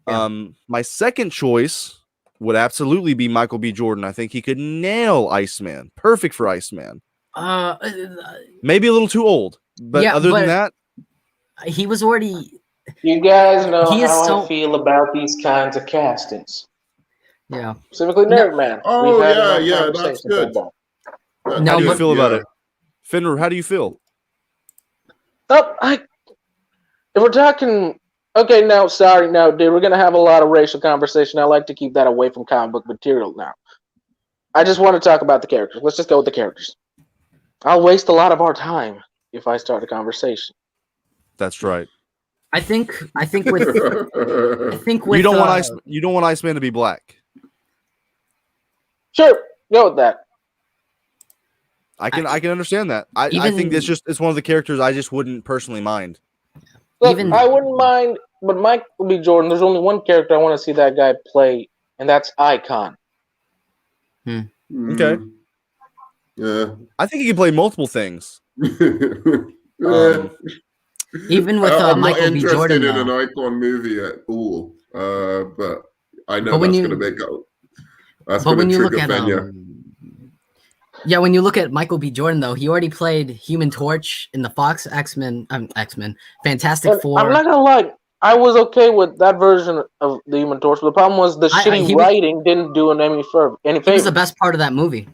Yeah. My second choice would absolutely be Michael B. Jordan. I think he could nail Iceman. Perfect for Iceman. Maybe a little too old, but Yeah, other but- than that, he was already. You guys know He is how so- I feel about these kinds of castings. Yeah. Specifically, Nerd Man. Oh, We've had yeah, enough yeah, that's conversations good. about No, how do you but- feel about it? Finner, how do you feel? that. If we're talking, okay, now, sorry, no, dude, we're gonna have a lot of racial conversation. I like to keep that away from comic book material now. I just want to talk about the characters. Let's just go with the characters. I'll waste a lot of our time if I start a conversation. That's right. I think with I think with You don't want you don't want Iceman to be black. Sure, go with that. I can understand that. I Even- think it's one of the characters I just wouldn't personally mind. Look, Even- I wouldn't mind, but Michael B. Jordan, there's only one character I want to see that guy play, and that's Icon. Okay. Yeah. I think he can play multiple things. even with I'm not Michael B. interested Jordan. in an Though, Icon movie at all. But I know But when that's you- going to make out. That's but going when to you look trigger at Venya. yeah, when you look at Michael B. Jordan though, he already played Human Torch in the Fox X-Men, Fantastic And Four. I'm not gonna lie, I was okay with that version of the Human Torch. But the problem was the shitty he was- writing didn't do him any He was the favors. best part of that movie.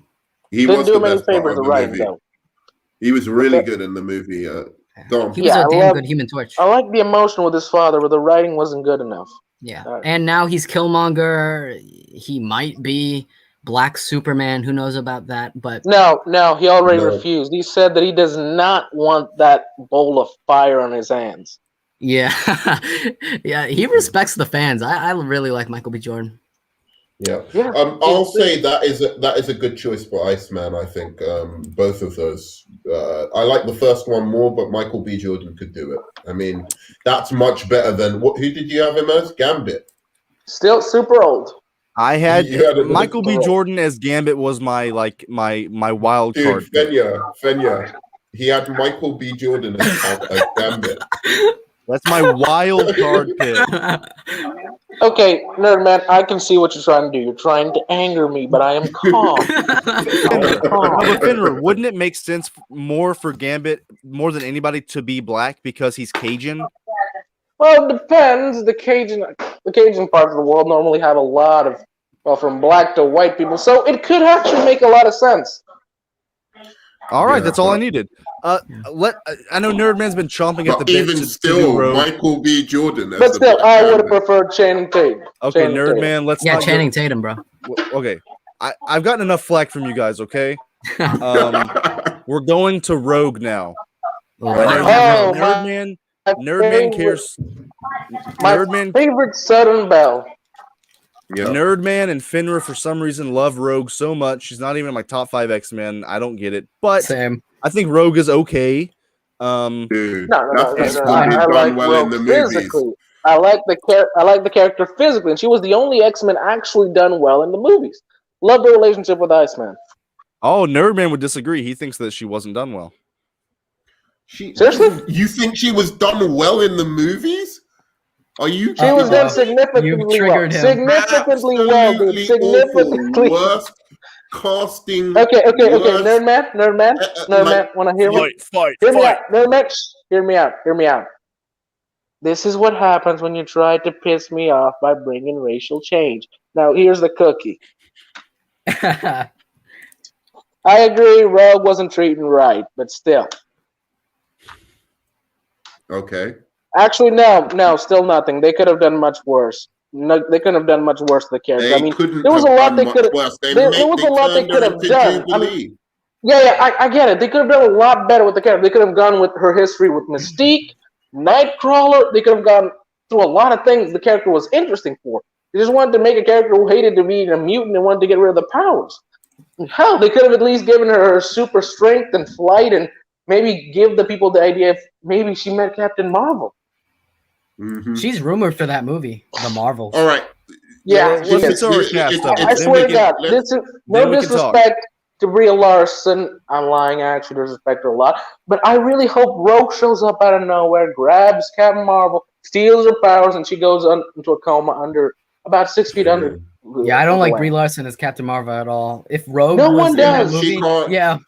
He Didn't was do the him any best part favors. of The the writing movie. though. He was really good in the movie. Go on. He was Yeah, a I damn love- good Human Torch. I like the emotion with his father, but the writing wasn't good enough. Yeah, Alright. and now he's Killmonger. He might be Black Superman. Who knows about that? But No, he already No. refused. He said that he does not want that bowl of fire on his hands. yeah, yeah, he respects the fans. I really like Michael B. Jordan. Yeah. Yeah, I'll say that is a good choice for Iceman. I think both of those. I like the first one more, but Michael B. Jordan could do it. I mean, that's much better than what? Who did you have him as? Gambit. Still super old. I had Yeah, Michael B. Jordan as Gambit was my wild card Dude, pick. Fenya. He had Michael B. Jordan as Gambit. That's my wild card pick. Okay, nerd man, I can see what you're trying to do. You're trying to anger me, but I am calm. Finner. No, but Finner, wouldn't it make sense more for Gambit more than anybody to be black because he's Cajun? Well, it depends. The Cajun parts of the world normally have a lot of, well, from black to white people, so it could actually make a lot of sense. All right, Yeah, that's all I but- needed. I know Nerdman's been chomping at the But bit even to still, do Rogue. Michael B. Jordan. But still, I would have preferred Channing Tatum. Okay, Channing Tatum. Nerdman, let's Yeah, not Channing Tatum, bro. Okay, I've gotten enough flack from you guys. Okay, we're going to Rogue now. Oh, Nerdman cares. My Nerdman, favorite Southern Belle. Yeah. Nerdman and Finra for some reason love Rogue so much. She's not even in my top 5 X-Men. I don't get it, but Same. I think Rogue is okay. Dude, No. that's I done like well Rogue in the movies. physically. I like the character physically, and she was the only X-Men actually done well in the movies. Love the relationship with Iceman. Oh, Nerdman would disagree. He thinks that she wasn't done well. Seriously? You think she was done well in the movies? Are you? She was done significantly well. triggered him. Significantly well, dude. Significantly. Awful, worst casting. Okay. worst- Nerdman. Want to hear me? Fight. Hear me out. Nerdman, hear me out. This is what happens when you try to piss me off by bringing racial change. Now, here's the cookie. I agree, Rogue wasn't treated right, but still. Okay. Actually, no, still nothing. They could have done much worse. No, they couldn't have done much worse to the character. They I mean, couldn't there was a have lot done they much could have. worse. There was a lot they turned could her have into done. I mean, Jubilee. I get it. They could have done a lot better with the character. They could have gone with her history with Mystique, Nightcrawler. They could have gone through a lot of things the character was interesting for. They just wanted to make a character who hated to be a mutant and wanted to get rid of the powers. Hell, they could have at least given her super strength and flight and maybe give the people the idea if maybe she met Captain Marvel. Mhm. She's rumored for that movie, The Marvels. All right. Yeah, Well, it's already cast up. I Then swear we to God, can- this is then no we can talk. disrespect to Brie Larson. I'm lying, I actually disrespect her a lot. But I really hope Rogue shows up out of nowhere, grabs Captain Marvel, steals her powers, and she goes into a coma under about 6 feet under. Yeah, I don't the like land. Brie Larson as Captain Marvel at all. If Rogue No was one in that does. movie, She can't- yeah.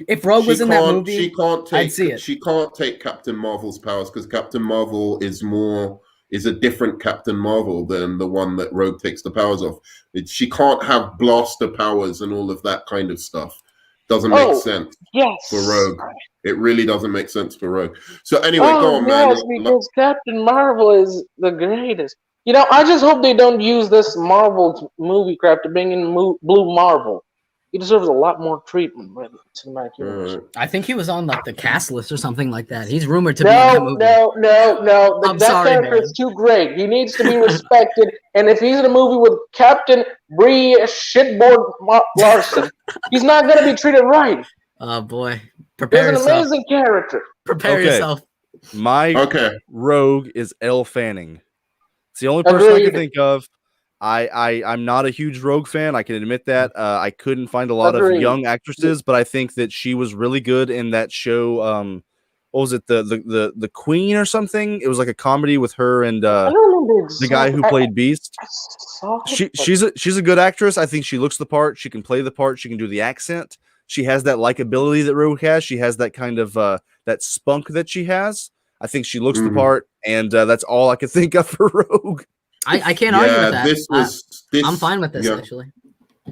If Rogue was in that movie, she can't take. I'd see it. She can't take Captain Marvel's powers because Captain Marvel is a different Captain Marvel than the one that Rogue takes the powers of. She can't have blaster powers and all of that kind of stuff. Doesn't make sense Yes. for Rogue. It really doesn't make sense for Rogue. So anyway, go on, man. Yes, because Captain Marvel is the greatest. You know, I just hope they don't use this Marvel movie crap to bring in Blue Marvel. He deserves a lot more treatment in the cinematic universe. I think he was on like the cast list or something like that. He's rumored to be in that movie. No. I'm That sorry, character man. is too great. He needs to be respected. And if he's in a movie with Captain Brie Shitboard Larson, he's not going to be treated right. Oh boy, He's prepare an yourself. amazing character. Prepare Okay. yourself. My Rogue is Elle Fanning. It's the only person I can Agreed. think of. I'm not a huge Rogue fan. I can admit that. I couldn't find a lot of Agreed. young actresses, but I think that she was really good in that show. What was it? The Queen or something? It was like a comedy with her and I don't remember the guy who played Beast. I saw it, but- She's a good actress. I think she looks the part. She can play the part. She can do the accent. She has that likability that Rogue has. She has that kind of that spunk that she has. I think she looks the part, and that's all I could think of for Rogue. I can't argue with that. I'm fine with this yeah. actually.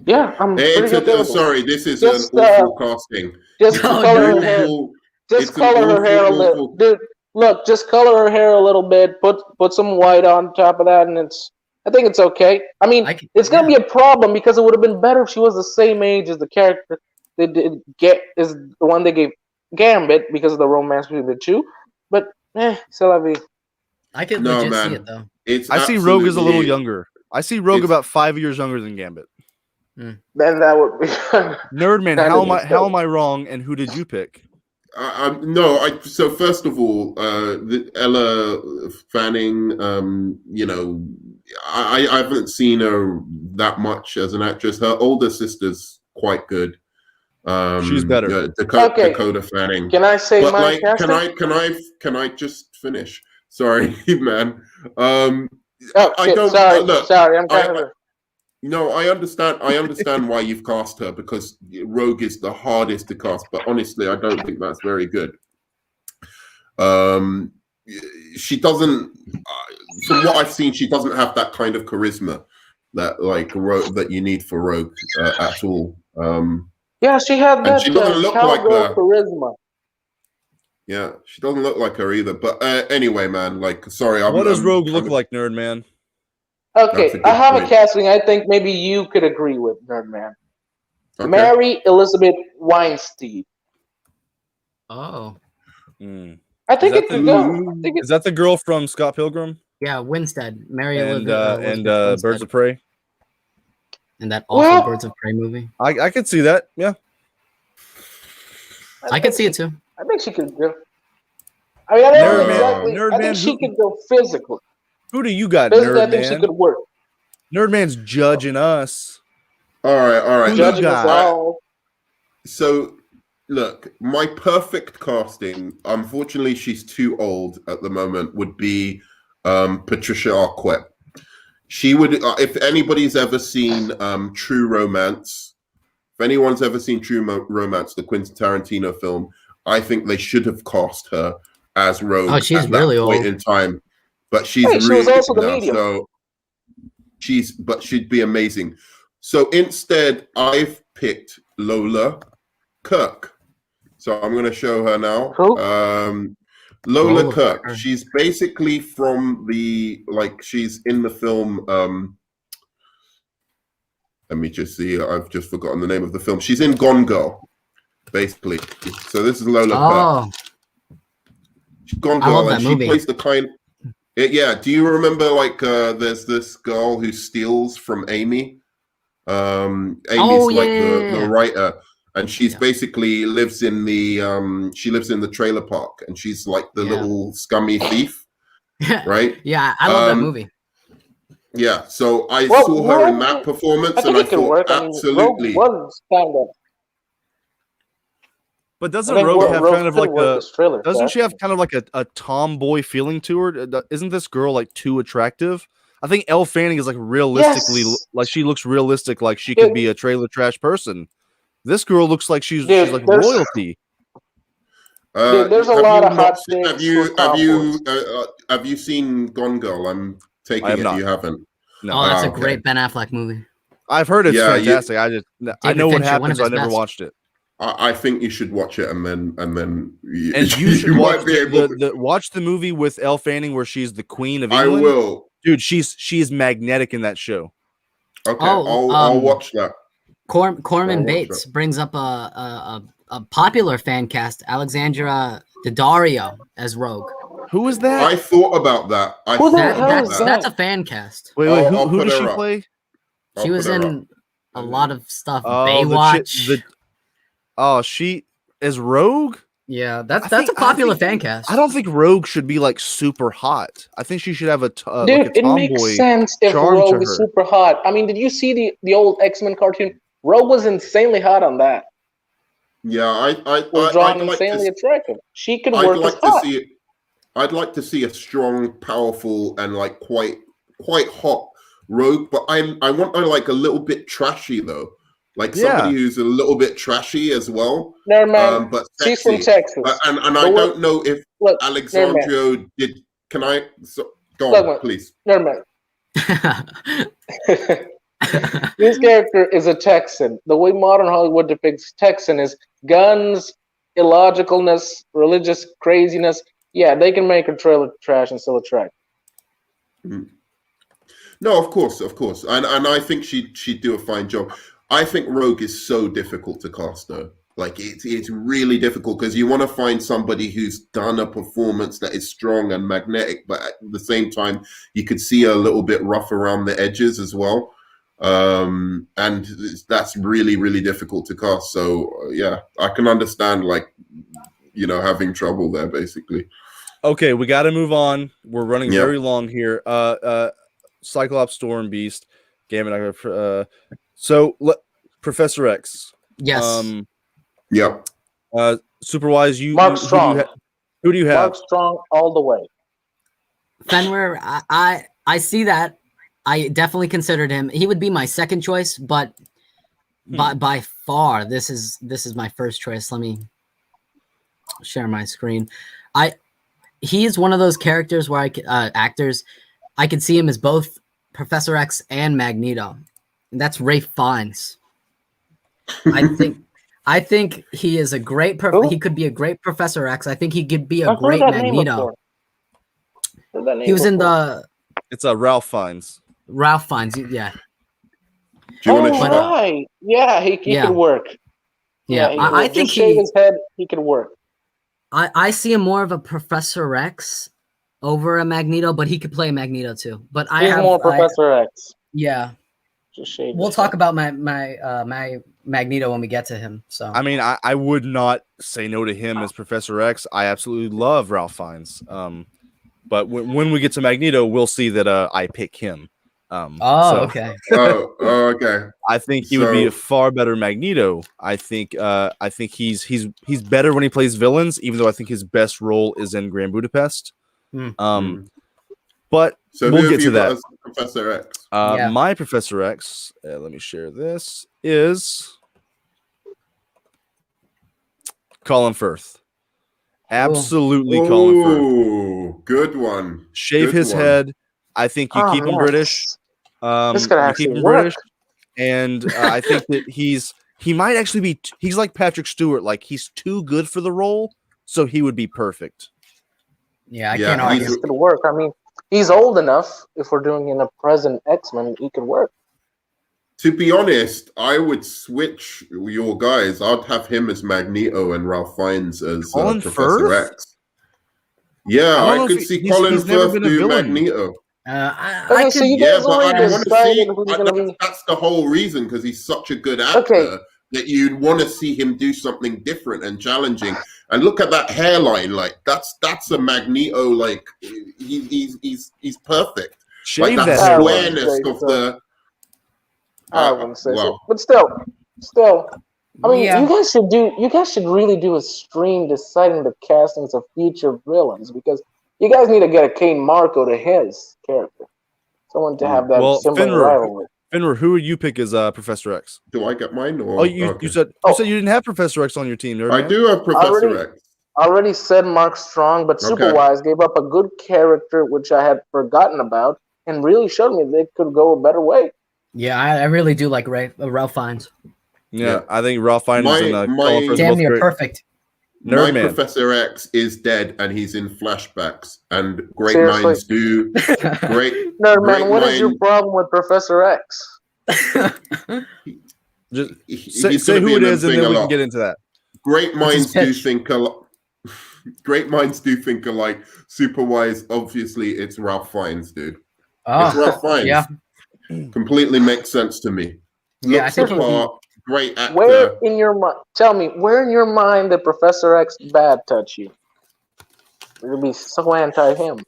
Yeah, I'm It's pretty okay with it. sorry, this is Just, an awful casting. Just No, color no, her hair. Awful- Just it's an color her hair a awful, little, awful- dude. Look, just color her hair a little bit. Put some white on top of that, and I think it's okay. I mean, it's gonna be a problem because it would have been better if she was the same age as the character they did is the one they gave Gambit because of the romance between the two. But c'est la vie. I could No, legit man. see it though. It's I see Rogue as a little absolutely- younger. I see Rogue It's- about 5 years younger than Gambit. Then that would be Nerdman, That how is am I so- how am I wrong? And who did you pick? So first of all, Ella Fanning, I haven't seen her that much as an actress. Her older sister's quite good. She's better. Dakota Fanning. Can I say But my like, casting? can I just finish? Sorry, man. Oh, I shit, don't sorry, sorry, I'm kind of. No, I understand. I understand why you've cast her, because Rogue is the hardest to cast. But honestly, I don't think that's very good. She doesn't. From what I've seen, she doesn't have that kind of charisma that that you need for Rogue at all. Yeah, she had that she doesn't look like cowgirl charisma. Yeah, she doesn't look like her either. But anyway, man, like, sorry. What does Rogue look like, Nerd Man? Okay, I have a casting I think maybe you could agree with, Nerd Man. Okay. Mary Elizabeth Weinstein. Oh. I think it could go. Is that the girl from Scott Pilgrim? Yeah, Winstead. Mary and Elizabeth Birds of Prey. And that awful Birds of Prey movie. I could see that. Yeah. I could see it too. I think she could go. I mean, I don't exactly. I think she could go physically. Who do you got, Physically, Nerd I think Man? she could work. Nerd Man's judging us. All right. Judging us all. So, look, my perfect casting, unfortunately, she's too old at the moment, would be Patricia Arquette. She would, if anybody's ever seen True Romance, if anyone's ever seen True Romance, the Quentin Tarantino film, I think they should have cast her as Rogue. Oh, she's at really that point old in time, but she's she really was also the now, medium. so she'd be amazing. So instead, I've picked Lola Kirk. So I'm going to show her now. Who? Lola Kirk. She's basically from she's in the film. Let me just see. I've just forgotten the name of the film. She's in Gone Girl, basically. So this is Lola Kirk. She's Gone Girl, I love that and movie. She plays the kind. Yeah. Do you remember there's this girl who steals from Amy? Amy's the writer. And she's basically lives in the trailer park, and she's like the little scummy thief, right? Yeah, I love that movie. Yeah, so I saw her in that performance, and I thought, work. absolutely. But doesn't Rogue have kind of like doesn't she have kind of like a tomboy feeling to her? Isn't this girl like too attractive? I think Elle Fanning is like realistically, like she looks realistic, like she could be a trailer trash person. This girl looks like she's like royalty. There's a lot of hot things. Have you seen Gone Girl? I'm taking it you haven't. No. Oh, that's a great Ben Affleck movie. I've heard it's fantastic. I know what happens. I never watched it. I think you should watch it, and then you should watch watch the movie with Elle Fanning where she's the Queen of England. I will, dude. She's magnetic in that show. Okay, I'll watch that. Corman Bates brings up a popular fan cast, Alexandra Daddario as Rogue. Who is that? I thought about that. That's a fan cast. Wait, who does she play? She was in a lot of stuff. Baywatch. She is Rogue? Yeah, that's a popular fan cast. I don't think Rogue should be like super hot. I think she should have a dude. It makes sense if Rogue is super hot. I mean, did you see the old X-Men cartoon? Rogue was insanely hot on that. Yeah, I was drawn insanely attractive. She could work as hot. I'd like to see a strong, powerful, and like quite hot Rogue, but I want her like a little bit trashy though. Like somebody who's a little bit trashy as well. No, man. But she's from Texas. And I don't know if Alexandria did. Can I go on, please? Never mind. This character is a Texan. The way modern Hollywood depicts Texan is guns, illogicalness, religious craziness. Yeah, they can make a trailer trash and still attract. No, of course, and I think she'd do a fine job. I think Rogue is so difficult to cast though. Like it's really difficult because you want to find somebody who's done a performance that is strong and magnetic, but at the same time you could see a little bit rough around the edges as well. And that's really, really difficult to cast. So yeah, I can understand having trouble there basically. Okay, we got to move on. We're running very long here. Cyclops, Storm, Beast, Gambit. Professor X. Yes. Yep. Superwise, Mark Strong. Who do you have? Mark Strong all the way. Fenrir, I see that. I definitely considered him. He would be my second choice, but by far, this is my first choice. Let me share my screen. He is one of those characters where actors, I could see him as both Professor X and Magneto. And that's Ralph Fiennes. I think he is a great he could be a great Professor X. I think he could be a great Magneto. He was in the. It's Ralph Fiennes. Ralph Fiennes, yeah. Right. Yeah, he could work. Yeah, I think just shave his head. He could work. I see him more of a Professor X over a Magneto, but he could play Magneto too. But He's more Professor X. Yeah. Just shave. We'll talk about my Magneto when we get to him. So I mean, I would not say no to him as Professor X. I absolutely love Ralph Fiennes. But when we get to Magneto, we'll see that I pick him. Okay. Okay. I think he would be a far better Magneto. I think he's better when he plays villains, even though I think his best role is in Grand Budapest. But we'll get to that. Professor X. My Professor X. Let me share this. Is Colin Firth. Absolutely, Colin Firth. Good one. Shave his head. I think you keep him British. This could actually keep him work. British, and I think that he might actually be. He's like Patrick Stewart. Like he's too good for the role, so he would be perfect. Yeah, I can't argue. This could work. I mean, he's old enough. If we're doing in a present X-Men, he could work. To be honest, I would switch your guys. I'd have him as Magneto and Ralph Fiennes as Professor X. Yeah, I could see Colin Firth do Magneto. So you guys already decided who's going to be. That's the whole reason, because he's such a good actor that you'd want to see him do something different and challenging. And look at that hairline, like that's a Magneto. Like he's perfect. Shave like that awareness of the. I wouldn't say so, but still. I mean, you guys should really do a stream deciding the castings of future villains, because you guys need to get a Kane Marco to his character, someone to have that similar rivalry. Fenrir, who would you pick as Professor X? Do I get mine? Or you said you didn't have Professor X on your team. I do have Professor X. I already said Mark Strong, but Superwise gave up a good character which I had forgotten about, and really showed me they could go a better way. Yeah, I really do like Ralph Fiennes. Yeah, I think Ralph Fiennes is damn near perfect. My Professor X is dead, and he's in flashbacks. And great minds do. Great. Nerdman, what is your problem with Professor X? Just say who it is, and then we can get into that. Great minds do think alike. Great minds do think alike. Superwise, obviously, it's Ralph Fiennes, dude. It's Ralph Fiennes. Yeah. Completely makes sense to me. Yeah, I think great actor. Where in your mind? Tell me, where in your mind did Professor X bad touch you? You'll be so anti him.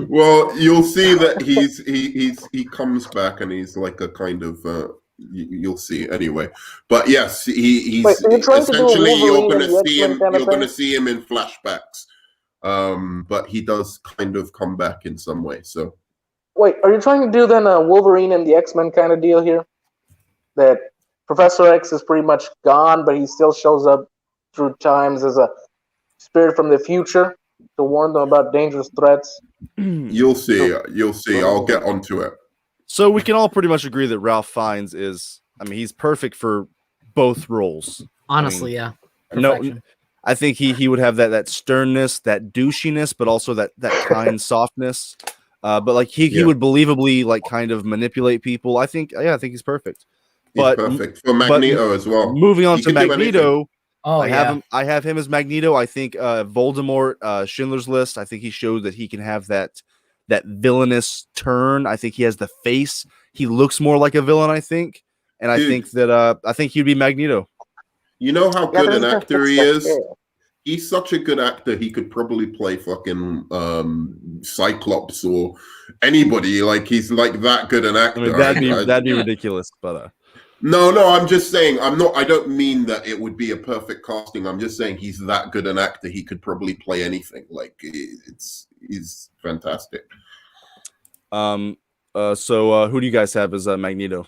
Well, you'll see that he comes back, and he's like a kind of you'll see anyway. But yes, he's essentially you're gonna see him in flashbacks. But he does kind of come back in some way. So wait, are you trying to do then a Wolverine and the X-Men kind of deal here? That Professor X is pretty much gone, but he still shows up through times as a spirit from the future to warn them about dangerous threats. You'll see. I'll get onto it. So we can all pretty much agree that Ralph Fiennes is, he's perfect for both roles. Honestly, yeah. No, I think he would have that sternness, that douchiness, but also that kind softness. But like he would believably like kind of manipulate people. I think he's perfect. But perfect for Magneto as well. Moving on to Magneto, I have him as Magneto. I think Voldemort, Schindler's List. I think he showed that he can have that villainous turn. I think he has the face. He looks more like a villain. I think, and I think that he'd be Magneto. You know how good an actor he is. he's such a good actor. He could probably play fucking Cyclops or anybody. Like he's like that good an actor. I mean, that'd be ridiculous, but no, I'm just saying. I don't mean that it would be a perfect casting. I'm just saying he's that good an actor. He could probably play anything. Like he's fantastic. So who do you guys have as Magneto?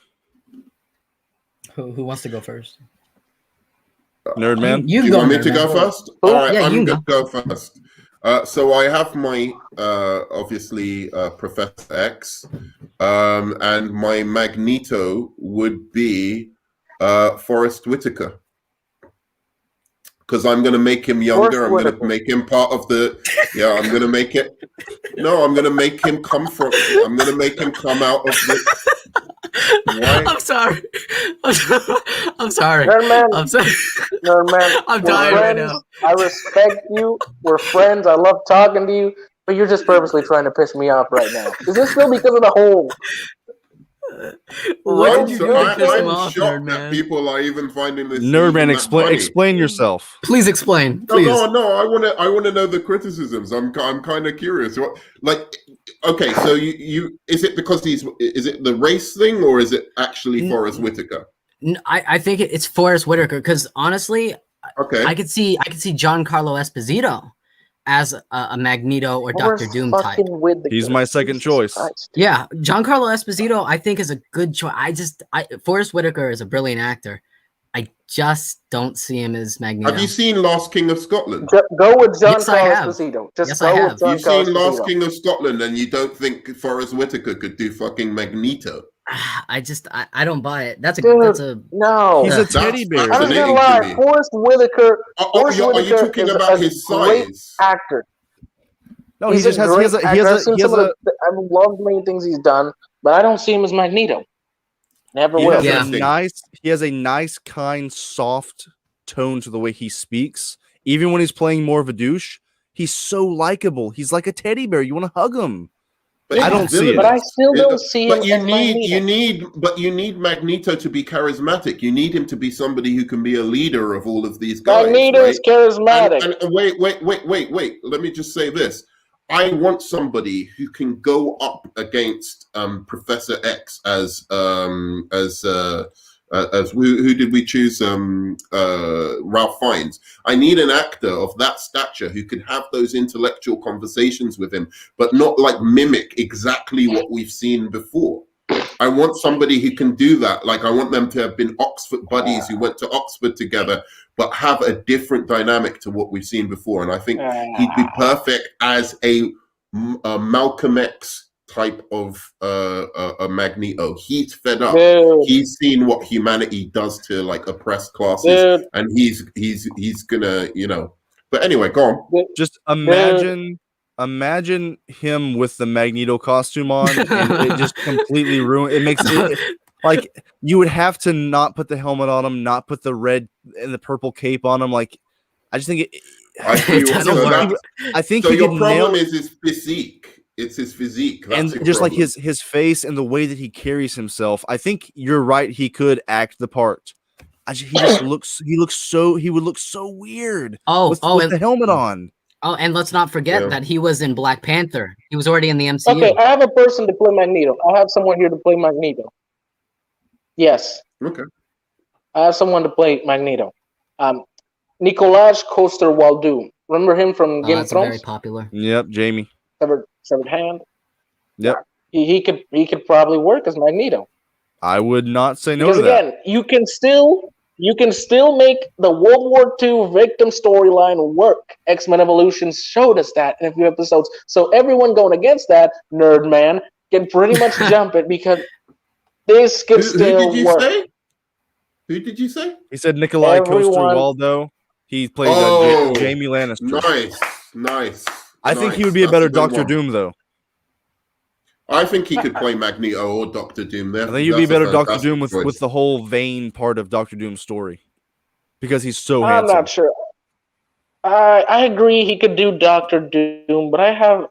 Who wants to go first? Nerdman? Do you want me to go first? All right, yeah, I'm going to go first. So I have my, obviously, Professor X, and my Magneto would be Forrest Whitaker. Because I'm going to make him younger. I'm going to make him part of the... Yeah, I'm going to make it... No, I'm going to make him come from... I'm going to make him come out of the... Why? I'm sorry. I'm sorry. Nerdman, I'm sorry. Nerdman, I'm we're dying right friends. now. I respect you. We're friends. I love talking to you. But you're just purposely trying to piss me off right now. Is this still because of the whole... What did you do to piss him I'm off, shocked Nerdman? that people are even finding this. Nerdman, funny. explain yourself. Please explain. Please. No. I want to know the criticisms. I'm kind of curious. Okay, so you is it because is it the race thing or is it actually Forrest Whitaker? I think it's Forrest Whitaker because honestly, okay, I could see Giancarlo Esposito as a Magneto or Doctor Doom type. He's my second choice. Yeah, Giancarlo Esposito I think is a good choice. Forrest Whitaker is a brilliant actor. I just don't see him as Magneto. Have you seen Last King of Scotland? Go with Giancarlo Yes, I have. Esposito. Yes, I have. You've seen Last King of Scotland and you don't think Forrest Whitaker could do fucking Magneto? I don't buy it. That's a no. He's a teddy bear. I'm gonna lie. Forrest Whitaker. Are you talking about his size? Actor. No, he just has. I love many things he's done, but I don't see him as Magneto. Never will. He has a nice, kind, soft tone to the way he speaks. Even when he's playing more of a douche, he's so likable. He's like a teddy bear. You want to hug him. But I don't see it. But I still don't see him. But you need Magneto to be charismatic. You need him to be somebody who can be a leader of all of these guys. Magneto is charismatic. And wait. Let me just say this. I want somebody who can go up against Professor X as who did we choose? Ralph Fiennes. I need an actor of that stature who can have those intellectual conversations with him, but not like mimic exactly what we've seen before. I want somebody who can do that. Like I want them to have been Oxford buddies who went to Oxford together, but have a different dynamic to what we've seen before. And I think he'd be perfect as a Malcolm X type of a Magneto. He's fed up. Dude. He's seen what humanity does to like oppressed classes, and he's gonna, But anyway, go on. Just imagine him with the Magneto costume on, and it just completely ruined. It makes it like you would have to not put the helmet on him, not put the red and the purple cape on him. Like I just think it. I think so. He Your could problem nail is his physique. It's his physique, and just like his face and the way that he carries himself. I think you're right. He could act the part. He would look so weird. With the helmet on. Oh, and let's not forget that he was in Black Panther. He was already in the MCU. Okay, I have a person to play Magneto. I have someone here to play Magneto. Yes. Okay. I have someone to play Magneto. Nicolaj Coster-Waldau. Remember him from Game of Thrones? Very popular. Yep, Jamie. Severed hand. Yep. He could probably work as Magneto. I would not say no because to that. Again, you can still make the World War II victim storyline work. X-Men Evolution showed us that in a few episodes. So everyone going against that, Nerdman, can pretty much jump it because this could still work. Who did you say? He said Nikolai Coster-Waldau. He played Jamie Lannister. Nice. I think he would be a better Doctor Doom, though. I think he could play Magneto or Doctor Doom there. I think he'd be better Doctor Doom with the whole vain part of Doctor Doom's story. Because he's so handsome. I'm not sure. I agree he could do Doctor Doom, but I have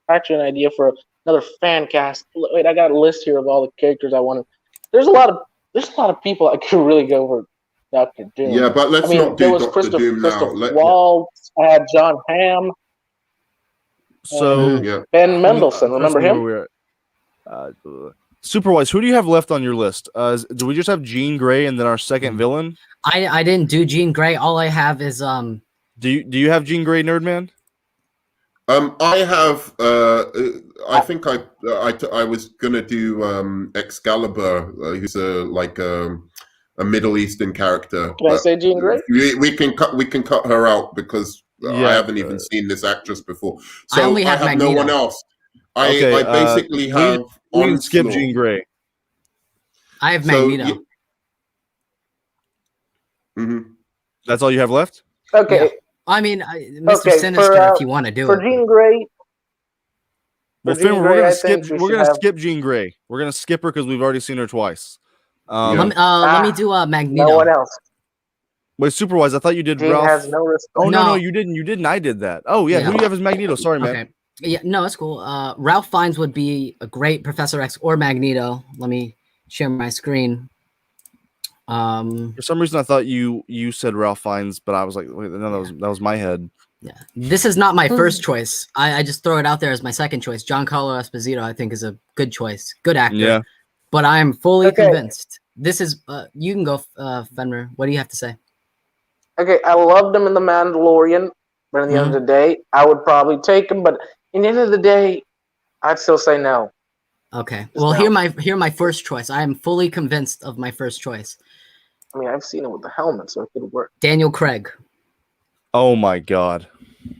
actually an idea for another fan cast. Wait, I got a list here of all the characters I wanted. There's a lot of people I could really go for Doctor Doom. Yeah, but let's not there do was Doctor Doom now. Christopher Waltz. I had John Hamm. So Yeah. Ben Mendelsohn. Remember him? Superwise, who do you have left on your list? Do we just have Jean Grey and then our second villain? I didn't do Jean Grey. All I have is Do you have Jean Grey, Nerdman? I have. I think I was gonna do Excalibur, who's a Middle Eastern character. Can I say Jean Grey? We can cut her out because I haven't even seen this actress before. So I only have no Magneto. one else. Okay, I basically have. We can skip Jean Grey. I have Magneto. That's all you have left? Okay. Yeah. I mean, Mr. Sinister, if you want to do for it. Jean Grey. Well, Finn, we're gonna skip Jean Grey. We're gonna skip her because we've already seen her twice. Let me do Magneto. No one else. Wait, Superwise, I thought you did Jean Ralph. has no respect. Oh no, you didn't. I did that. Oh yeah, who do you have as Magneto? Sorry, man. Okay. Yeah, no, it's cool. Ralph Fiennes would be a great Professor X or Magneto. Let me share my screen. For some reason, I thought you said Ralph Fiennes, but I was like, wait, no, that was my head. Yeah, this is not my first choice. I just throw it out there as my second choice. Giancarlo Esposito, I think, is a good choice, good actor. Yeah, but I am fully convinced. This is. You can go, Fenrir. What do you have to say? Okay, I loved him in The Mandalorian, but at the end of the day, I would probably take him. But in the end of the day, I'd still say no. Okay. Well, here my first choice. I am fully convinced of my first choice. I mean, I've seen it with the helmet, so it could work. Daniel Craig. Oh my God.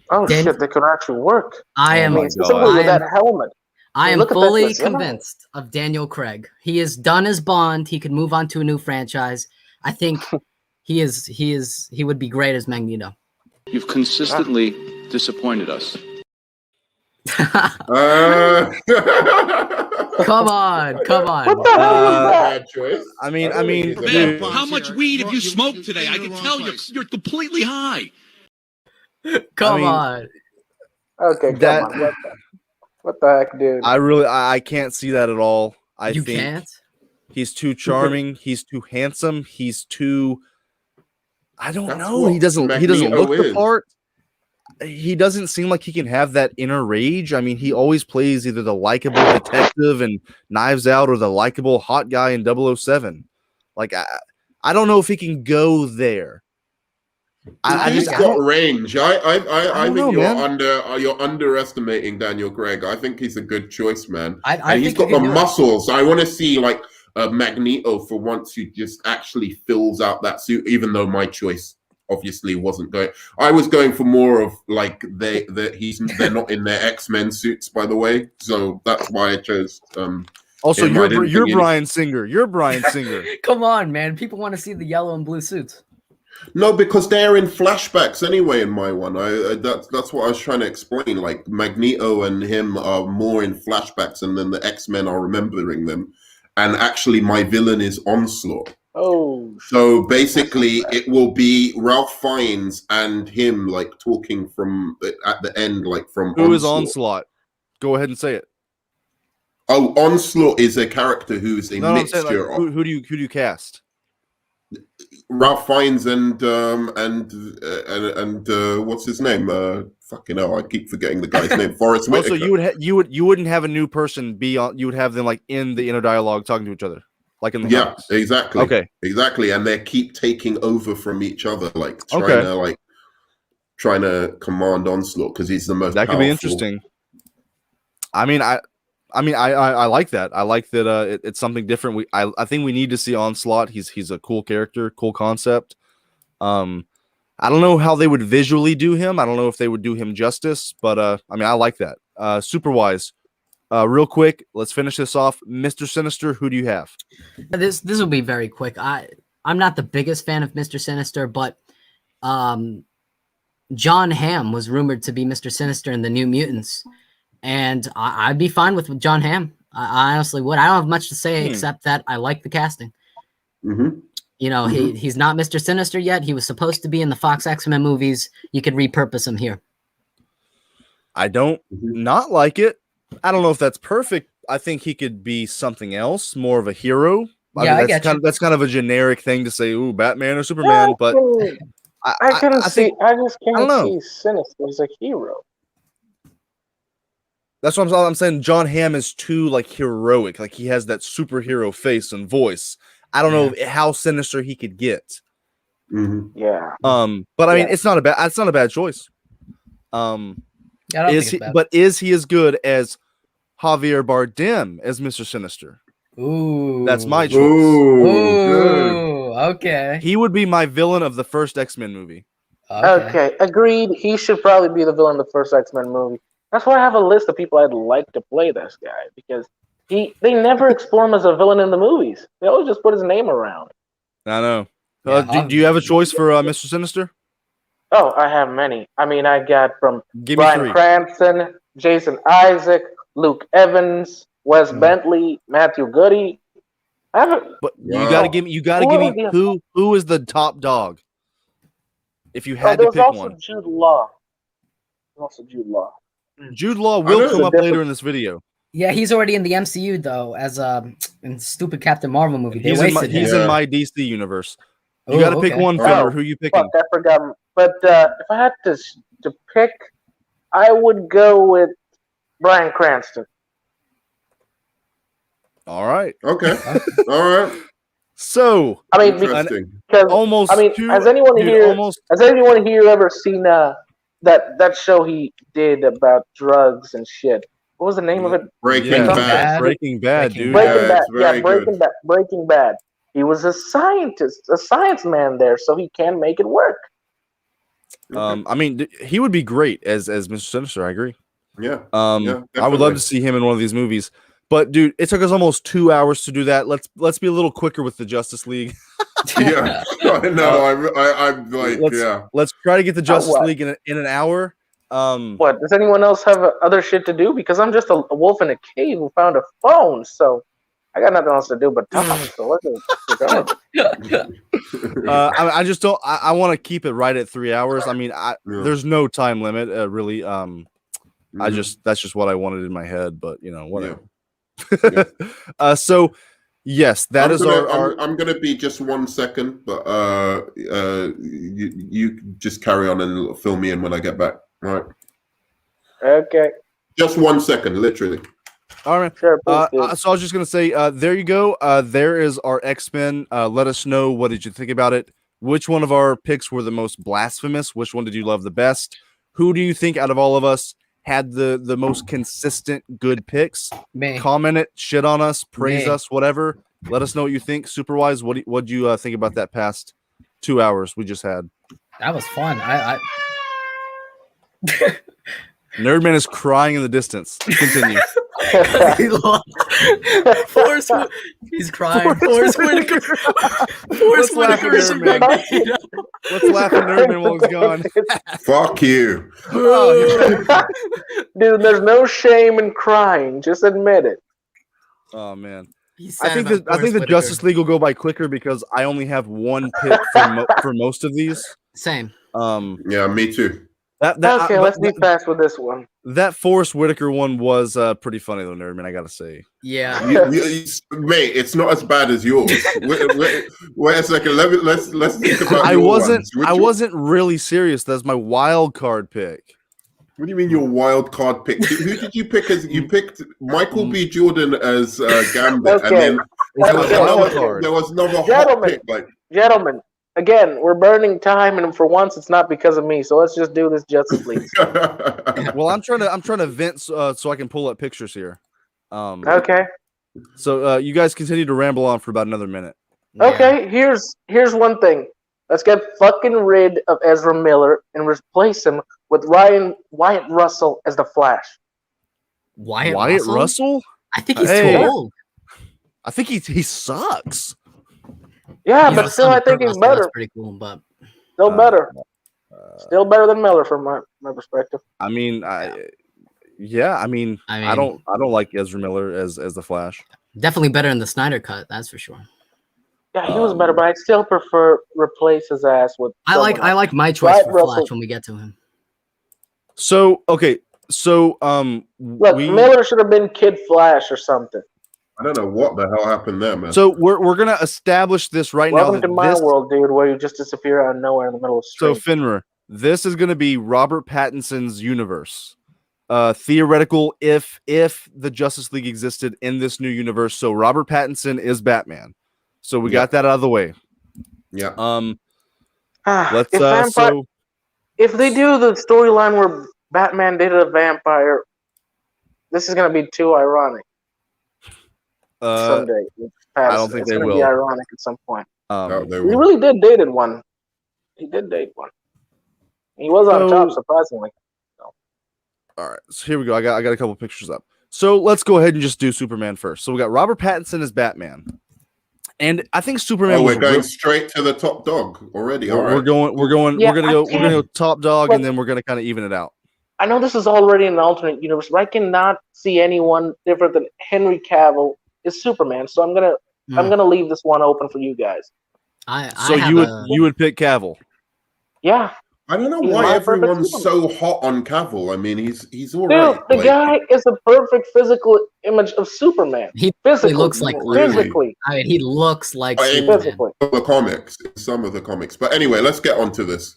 Oh shit! They could actually work. I am. Specifically with that helmet. I am fully convinced of Daniel Craig. He is done as Bond. He could move on to a new franchise. I think he would be great as Magneto. You've consistently disappointed us. Come on. What the hell was that? Choice. I mean, Man, how much weed have you smoked today? I can tell you're completely high. Come on. Okay, come on. What the heck, dude? I can't see that at all. You can't? He's too charming. He's too handsome. He's too. I don't know. He doesn't look the part. He doesn't seem like he can have that inner rage. I mean, he always plays either the likable detective in Knives Out or the likable hot guy in 007. Like, I don't know if he can go there. He's got range. I think you're underestimating Daniel Craig. I think he's a good choice, man. And he's got the muscles. I want to see like a Magneto for once who just actually fills out that suit. Even though my choice obviously wasn't going. I was going for more of like they're not in their X-Men suits, by the way. So that's why I chose. Also, you're Bryan Singer. You're Bryan Singer. Come on, man. People want to see the yellow and blue suits. No, because they're in flashbacks anyway. In my one, that's what I was trying to explain. Like Magneto and him are more in flashbacks, and then the X-Men are remembering them. And actually, my villain is Onslaught. Oh. So basically, it will be Ralph Fiennes and him like talking from at the end, like from. Who is Onslaught? Go ahead and say it. Oh, Onslaught is a character who is a mixture. Like, who do you cast? Ralph Fiennes and what's his name? Fucking hell, I keep forgetting the guy's name. Forrest Whitaker. So you wouldn't have a new person be on. You would have them like in the inner dialogue talking to each other, like in the comics. Exactly. Okay, exactly, and they keep taking over from each other, like trying to command Onslaught because he's the most. That could be interesting. I mean, I like that. I like that. It's something different. I think we need to see Onslaught. He's a cool character, cool concept. I don't know how they would visually do him. I don't know if they would do him justice, but I mean, I like that. Superwise, real quick, let's finish this off. Mr. Sinister, who do you have? This will be very quick. I'm not the biggest fan of Mr. Sinister, but John Hamm was rumored to be Mr. Sinister in the New Mutants. And I'd be fine with John Hamm. I honestly would. I don't have much to say except that I like the casting. Mm-hmm. You know, he's not Mr. Sinister yet. He was supposed to be in the Fox X-Men movies. You could repurpose him here. I don't not like it. I don't know if that's perfect. I think he could be something else, more of a hero. That's kind of a generic thing to say. Ooh, Batman or Superman, but I just can't don't know. see Sinister as a hero. That's what I'm saying. John Hamm is too like heroic. Like he has that superhero face and voice. I don't know how sinister he could get. Yeah. But I mean, it's not a bad choice. Is he as good as Javier Bardem as Mr. Sinister? Ooh, that's my choice. Ooh, okay. He would be my villain of the first X-Men movie. Okay, agreed. He should probably be the villain of the first X-Men movie. That's why I have a list of people I'd like to play this guy, because they never explore him as a villain in the movies. They always just put his name around. I know. Do you have a choice for Mr. Sinister? Oh, I have many. I mean, I got from Give me Bryan three. Cranston, Jason Isaac, Luke Evans, Wes Bentley, Matthew Goody. But you gotta give me who is the top dog? If you had to pick one. Jude Law. Also Jude Law. Jude Law will come up later in this video. Yeah, he's already in the MCU though, as in stupid Captain Marvel movie. They wasted him. He's in my DC universe. You got to pick one, Fender. Who you picking? Fuck, I forgot. But if I had to pick, I would go with Bryan Cranston. All right. Okay. All right. So I mean, because almost. I mean, has anyone here ever seen that show he did about drugs and shit? What was the name of it? Breaking Bad. Breaking Bad, dude. Breaking Bad. Yeah, Breaking Bad. He was a scientist, a science man there, so he can make it work. I mean, he would be great as Mr. Sinister. I agree. Yeah. I would love to see him in one of these movies. But dude, it took us almost 2 hours to do that. Let's be a little quicker with the Justice League. Yeah, I know. I'm like, Let's try to get the Justice League in an hour. What, does anyone else have other shit to do? Because I'm just a wolf in a cave who found a phone, so I got nothing else to do but talk. So let's go. I just don't. I want to keep it right at 3 hours. I mean, there's no time limit, really. That's just what I wanted in my head, but you know, whatever. So yes, I'm gonna be just 1 second, but you just carry on and fill me in when I get back. All right. Okay. Just 1 second, literally. All right. Sure, so I was just gonna say, there you go. There is our X-Men. Let us know, what did you think about it? Which one of our picks were the most blasphemous? Which one did you love the best? Who do you think out of all of us had the most consistent good picks? Me. Comment it, shit on us, praise us, whatever. Let us know what you think. Superwise, what'd you think about that past 2 hours we just had? That was fun. Nerdman is crying in the distance. Continue. He's crying. Forrest Whitaker. Forrest Whitaker is Magneto. Let's laugh at Nerdman while he's gone. Fuck you. Dude, there's no shame in crying. Just admit it. Oh man. I think the Justice League will go by quicker because I only have one pick for most of these. Same. Yeah, me too. Let's be fast with this one. That Forrest Whitaker one was pretty funny though, Nerdman. I gotta say. Yeah. Mate, it's not as bad as yours. Wait a second. Let's think about. I wasn't really serious. That's my wild card pick. What do you mean your wild card pick? Who did you pick as? You picked Michael B. Jordan as Gambit, and then there was another hot pick. Gentlemen, again, we're burning time, and for once, it's not because of me. So let's just do this Justice League. Well, I'm trying to vent so I can pull up pictures here. Okay. So you guys continue to ramble on for about another minute. Okay. Here's one thing. Let's get fucking rid of Ezra Miller and replace him with Wyatt Russell as the Flash. Wyatt Russell? I think he's too old. I think he sucks. Yeah, but still, I think he's better. That's pretty cool, but still better. Still better than Miller from my perspective. I mean, I don't like Ezra Miller as the Flash. Definitely better in the Snyder cut, that's for sure. Yeah, he was better, but I'd still prefer replace his ass with. I like my choice for Flash when we get to him. So okay, look, Miller should have been Kid Flash or something. I don't know what the hell happened there, man. So we're gonna establish this right now. Welcome to my world, dude, where you just disappear out of nowhere in the middle of the So street. Finra, this is gonna be Robert Pattinson's universe. Theoretical if the Justice League existed in this new universe. So Robert Pattinson is Batman. So we got that out of the way. Yeah. Let's if they do the storyline where Batman dated a vampire, this is gonna be too ironic. Someday. I don't think it's they gonna will. be ironic at some point. No, they He will. really did date one. He did date one. He was on top, surprisingly. All right, so here we go. I got a couple pictures up. So let's go ahead and just do Superman first. So we got Robert Pattinson as Batman, and I think Superman. Oh, we're going straight to the top dog already. All right. We're gonna go top dog, and then we're gonna kind of even it out. I know this is already an alternate universe, but I cannot see anyone different than Henry Cavill is Superman. So I'm gonna leave this one open for you guys. You would pick Cavill. Yeah. I don't know why everyone's so hot on Cavill. I mean, he's all Dude, right. the guy is a perfect physical image of Superman. He physically looks like physically. I mean, he looks like physically. The comics, some of the comics. But anyway, let's get on to this.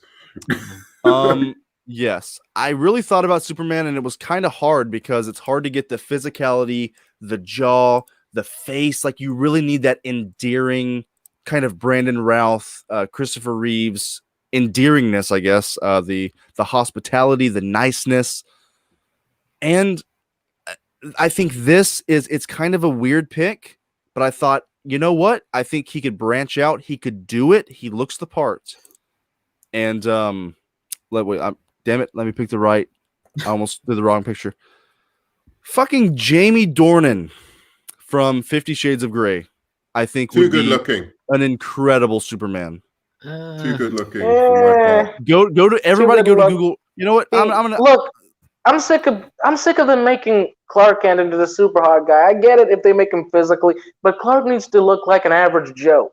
Yes, I really thought about Superman, and it was kind of hard because it's hard to get the physicality, the jaw, the face. Like you really need that endearing kind of Brandon Routh, Christopher Reeves endearingness, I guess. The hospitality, the niceness, and I think it's kind of a weird pick. But I thought, you know what? I think he could branch out. He could do it. He looks the part. And damn it, let me pick the right. I almost did the wrong picture. Fucking Jamie Dornan from 50 Shades of Grey. I think too good looking. An incredible Superman. Too good looking for my part. Go to everybody go to Google. You know what? I'm gonna look. I'm sick of them making Clark Kent into the super hot guy. I get it if they make him physically, but Clark needs to look like an average Joe.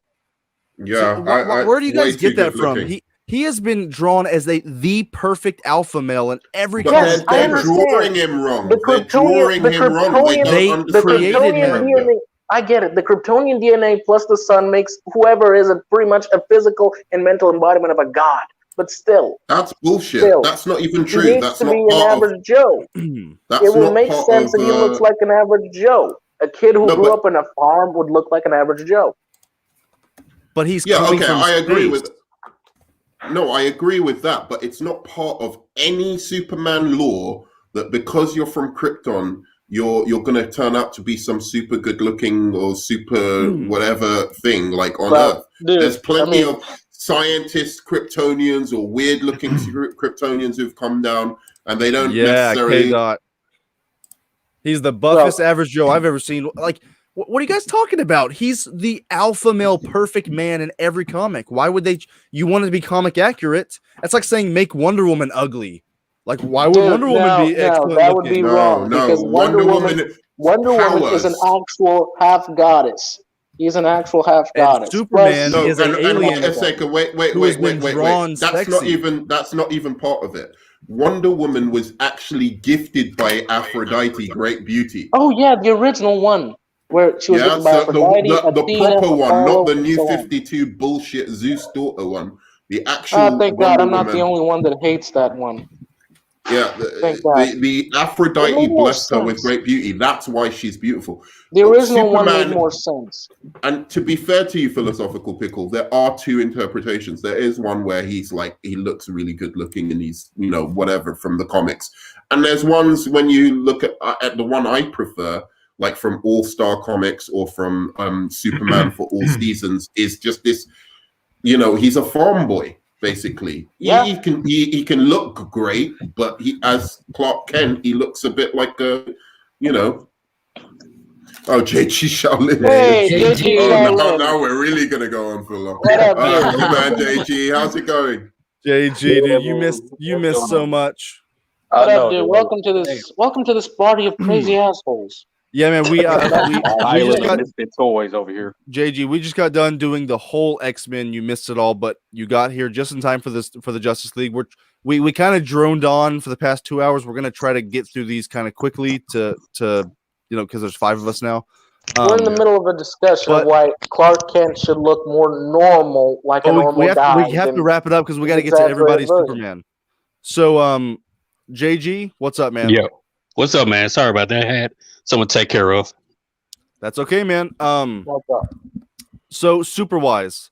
Yeah. Where do you guys get that from? He has been drawn as the perfect alpha male in every. But they're drawing him wrong. They're drawing him wrong. They created him. DNA, I get it. The Kryptonian DNA plus the sun makes whoever is pretty much a physical and mental embodiment of a god. But still, that's bullshit. That's not even true. He needs that's to not be an average Joe. It will make sense that he looks like an average Joe. A kid who grew up in a farm would look like an average Joe. But he's I agree with. No, I agree with that, but it's not part of any Superman lore that because you're from Krypton, you're going to turn out to be some super good looking or super whatever thing like on Earth. Dude, there's plenty of scientist Kryptonians or weird looking Kryptonians who've come down and they don't necessarily. K-Dot. He's the buffest average Joe I've ever seen. Like, what are you guys talking about? He's the alpha male perfect man in every comic. Why would you want to be comic accurate? That's like saying make Wonder Woman ugly. Like, why would Wonder Woman be excellent? That would be wrong because Wonder Woman is an actual half goddess. He's an actual half goddess. Superman is an alien. Wait. That's not even part of it. Wonder Woman was actually gifted by Aphrodite, great beauty. Oh yeah, the original one. Where she was gifted by Aphrodite, the proper one, not the new 52 bullshit Zeus daughter one. The actual. Thank God, I'm not the only one that hates that one. Yeah, the Aphrodite blessed her with great beauty. That's why she's beautiful. The original one made more sense. And to be fair to you, Philosophical Pickle, there are two interpretations. There is one where he looks really good looking and he's, whatever from the comics. And there's ones when you look at the one I prefer, like from All Star Comics or from Superman for All Seasons, is just this, he's a farm boy. Basically, he can look great, but as Clark Kent, he looks a bit like a, Oh, JG Shaolin. Hey, JG Shaolin. Now we're really gonna go on for long. Man, JG, how's it going? JG, dude, you missed so much. What up, dude? Welcome to this party of crazy assholes. Yeah, man, we just got toys over here. JG, we just got done doing the whole X-Men. You missed it all, but you got here just in time for the Justice League. We kind of droned on for the past 2 hours. We're gonna try to get through these kind of quickly to because there's 5 of us now. We're in the middle of a discussion of why Clark Kent should look more normal, like a normal guy. We have to wrap it up because we got to get to everybody's Superman. So, JG, what's up, man? Yo, what's up, man? Sorry about that. I had someone to take care of. That's okay, man. What's up? So Superwise,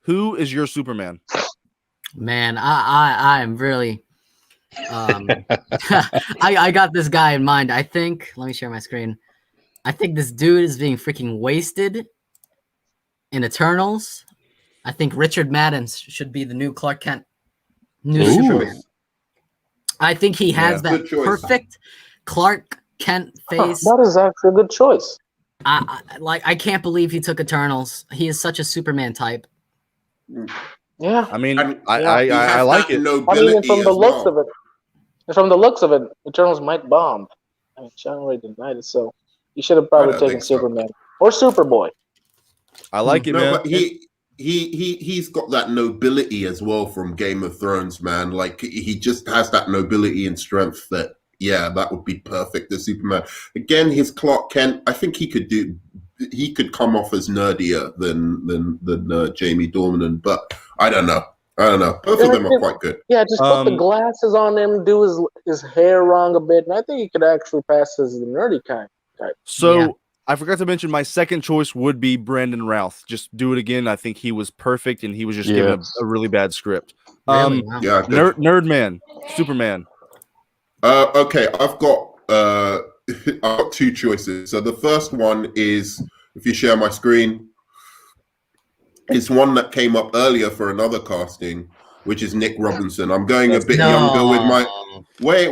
who is your Superman? Man, I am really I got this guy in mind. I think, let me share my screen. I think this dude is being freaking wasted in Eternals. I think Richard Madden should be the new Clark Kent, new Superman. I think he has that perfect Clark Kent face. That is actually a good choice. I can't believe he took Eternals. He is such a Superman type. Yeah, I mean, I like it. I mean, from the looks of it, Eternals might bomb. I mean, Sean already denied it, so he should have probably taken Superman or Superboy. I like it, man. But he's got that nobility as well from Game of Thrones, man. Like he just has that nobility and strength that, yeah, that would be perfect as Superman. Again, his Clark Kent, I think he could come off as nerdier than Jamie Dornan, but I don't know. Both of them are quite good. Yeah, just put the glasses on him, do his hair wrong a bit, and I think he could actually pass as the nerdy kind type. So I forgot to mention my second choice would be Brandon Routh. Just do it again. I think he was perfect, and he was just given a really bad script. Really? Yeah, Nerdman, Superman. Okay, I've got two choices. So the first one is, if you share my screen, it's one that came up earlier for another casting, which is Nick Robinson. I'm going a bit younger with my. Wait.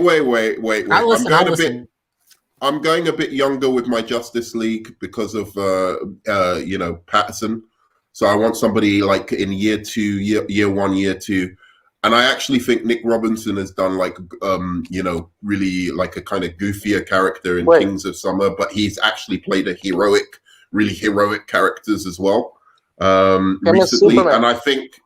I'm going a bit younger with my Justice League because of Pattinson. So I want somebody like in year 2, year 1, year 2. And I actually think Nick Robinson has done really like a kind of goofier character in Kings of Summer, but he's actually played really heroic characters as well recently. And I think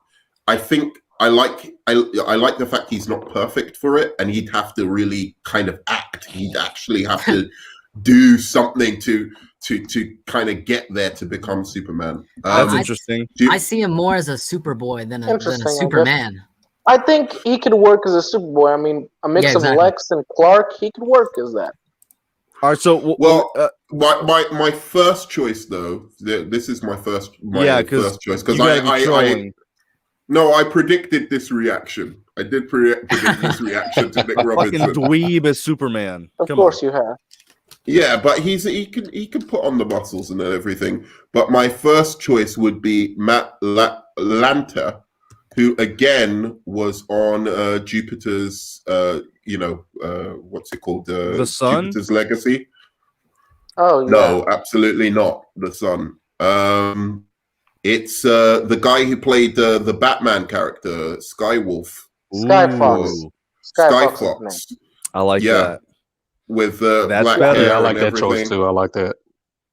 I like the fact he's not perfect for it, and he'd have to really kind of act. He'd actually have to do something to kind of get there to become Superman. That's interesting. I see him more as a Superboy than a Superman. I think he could work as a Superboy. I mean, a mix of Lex and Clark, he could work as that. All right, so my first choice though, this is my first choice because I predicted this reaction. I did predict this reaction to Nick Robinson. Fucking dweeb as Superman. Of course you have. Yeah, but he can put on the muscles and everything. But my first choice would be Matt Lanter, who again was on Jupiter's, what's it called? The Sun? Jupiter's Legacy. Oh, yeah. No, absolutely not. The Sun. It's the guy who played the Batman character, Skywolf. Skyfox. Skyfox. I like that. With that's black better. hair. Yeah, I like and that choice everything. too. I like that.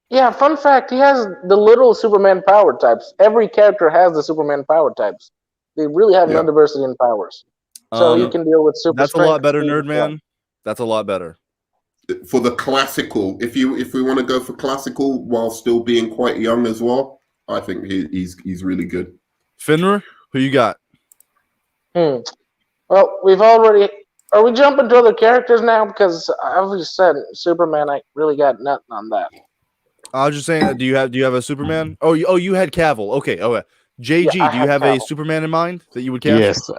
Yeah, fun fact, he has the little Superman power types. Every character has the Superman power types. They really have no diversity in powers. So you can deal with super That's strength. a lot better, Nerdman. That's a lot better. For the classical, if we want to go for classical while still being quite young as well, I think he's really good. Finra, who you got? Well, we've already. Are we jumping to other characters now? Because I've just said Superman. I really got nothing on that. I was just saying. Do you have a Superman? Oh, you had Cavill. Okay. JG, Yeah, do you have a Superman in mind that you would cast? Yes.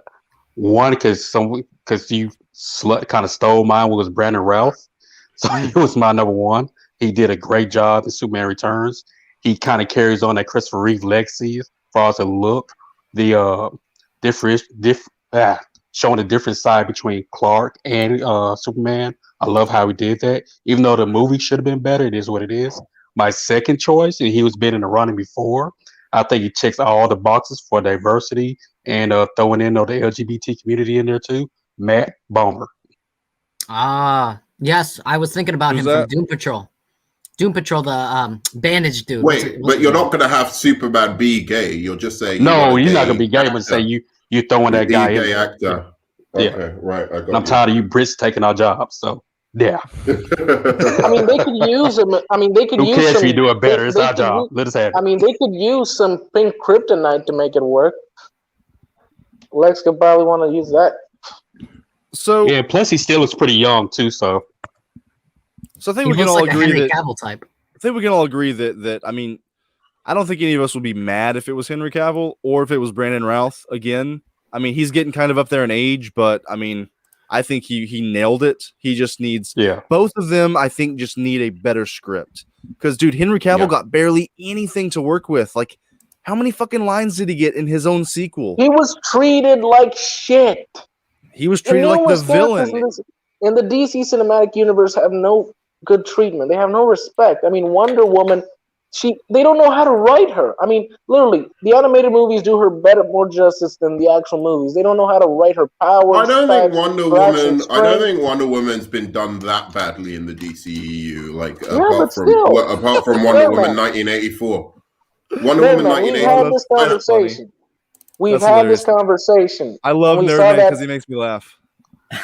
One, because you kind of stole mine, was Brandon Routh. So he was my number one. He did a great job in Superman Returns. He kind of carries on that Christopher Reeve legacy as far as the look, the showing the different side between Clark and Superman. I love how he did that. Even though the movie should have been better, it is what it is. My second choice, and he was been in the running before. I think he checks all the boxes for diversity and throwing in the LGBT community in there too. Matt Bomer. Yes, I was thinking about him from Doom Patrol. Doom Patrol, the bandage dude. Wait, but you're not going to have Superman be gay. You're just saying. No, he's not going to be gay, but say you throwing that guy in. Actor. Yeah. Okay, right. I got I'm tired of you Brits taking our jobs. So Yeah. I mean, they could use him. I mean, they could Who use cares some. if you do it better? It's they our could job. use- Let us have I it. mean, they could use some pink kryptonite to make it work. Lex could probably want to use that. So Yeah, plus he still looks pretty young too, so I think He we can looks all like a agree Henry that Cavill type. I think we can all agree that I mean, I don't think any of us would be mad if it was Henry Cavill or if it was Brandon Routh again. I mean, he's getting kind of up there in age, but I mean, I think he nailed it. He just needs both of them. I think just need a better script because, dude, Henry Cavill got barely anything to work with. Like, how many fucking lines did he get in his own sequel? He was treated like shit. He was treated like the villain. In the DC cinematic universe have no good treatment. They have no respect. I mean, Wonder Woman, they don't know how to write her. I mean, literally, the animated movies do her more justice than the actual movies. They don't know how to write her powers. I don't think Wonder Woman's been done that badly in the DCEU. Like apart from Wonder Woman 1984. Wonder Woman 1984. We've had this conversation. I love Nerdman because he makes me laugh.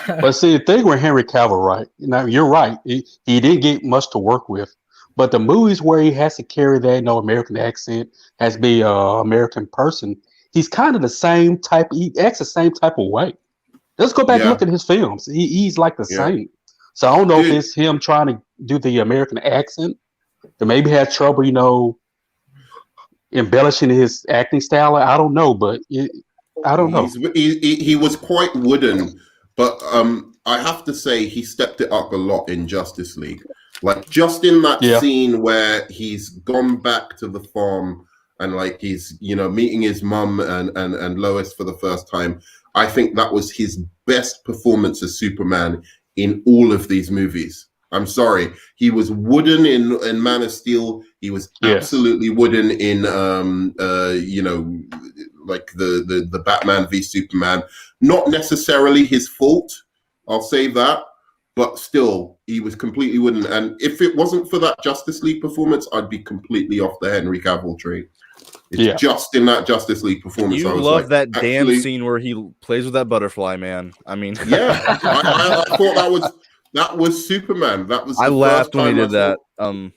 But see, the thing with Henry Cavill, right? Now you're right. He didn't get much to work with. But the movies where he has to carry that American accent, has to be an American person, he's kind of the same type. He acts the same type of way. Let's go back and look at his films. He's like the same. So I don't know if it's him trying to do the American accent, or maybe had trouble, embellishing his acting style. I don't know, but I don't know. He was quite wooden, but I have to say he stepped it up a lot in Justice League. Like just in that scene where he's gone back to the farm and like he's meeting his mum and Lois for the first time. I think that was his best performance as Superman in all of these movies. I'm sorry, he was wooden in Man of Steel. He was absolutely wooden in like the Batman v Superman. Not necessarily his fault. I'll say that. But still, he was completely wooden. And if it wasn't for that Justice League performance, I'd be completely off the Henry Cavill train. It's just in that Justice League performance. You love that damn scene where he plays with that butterfly, man. I mean, I thought that was Superman. That was. I laughed when he did that. I mean,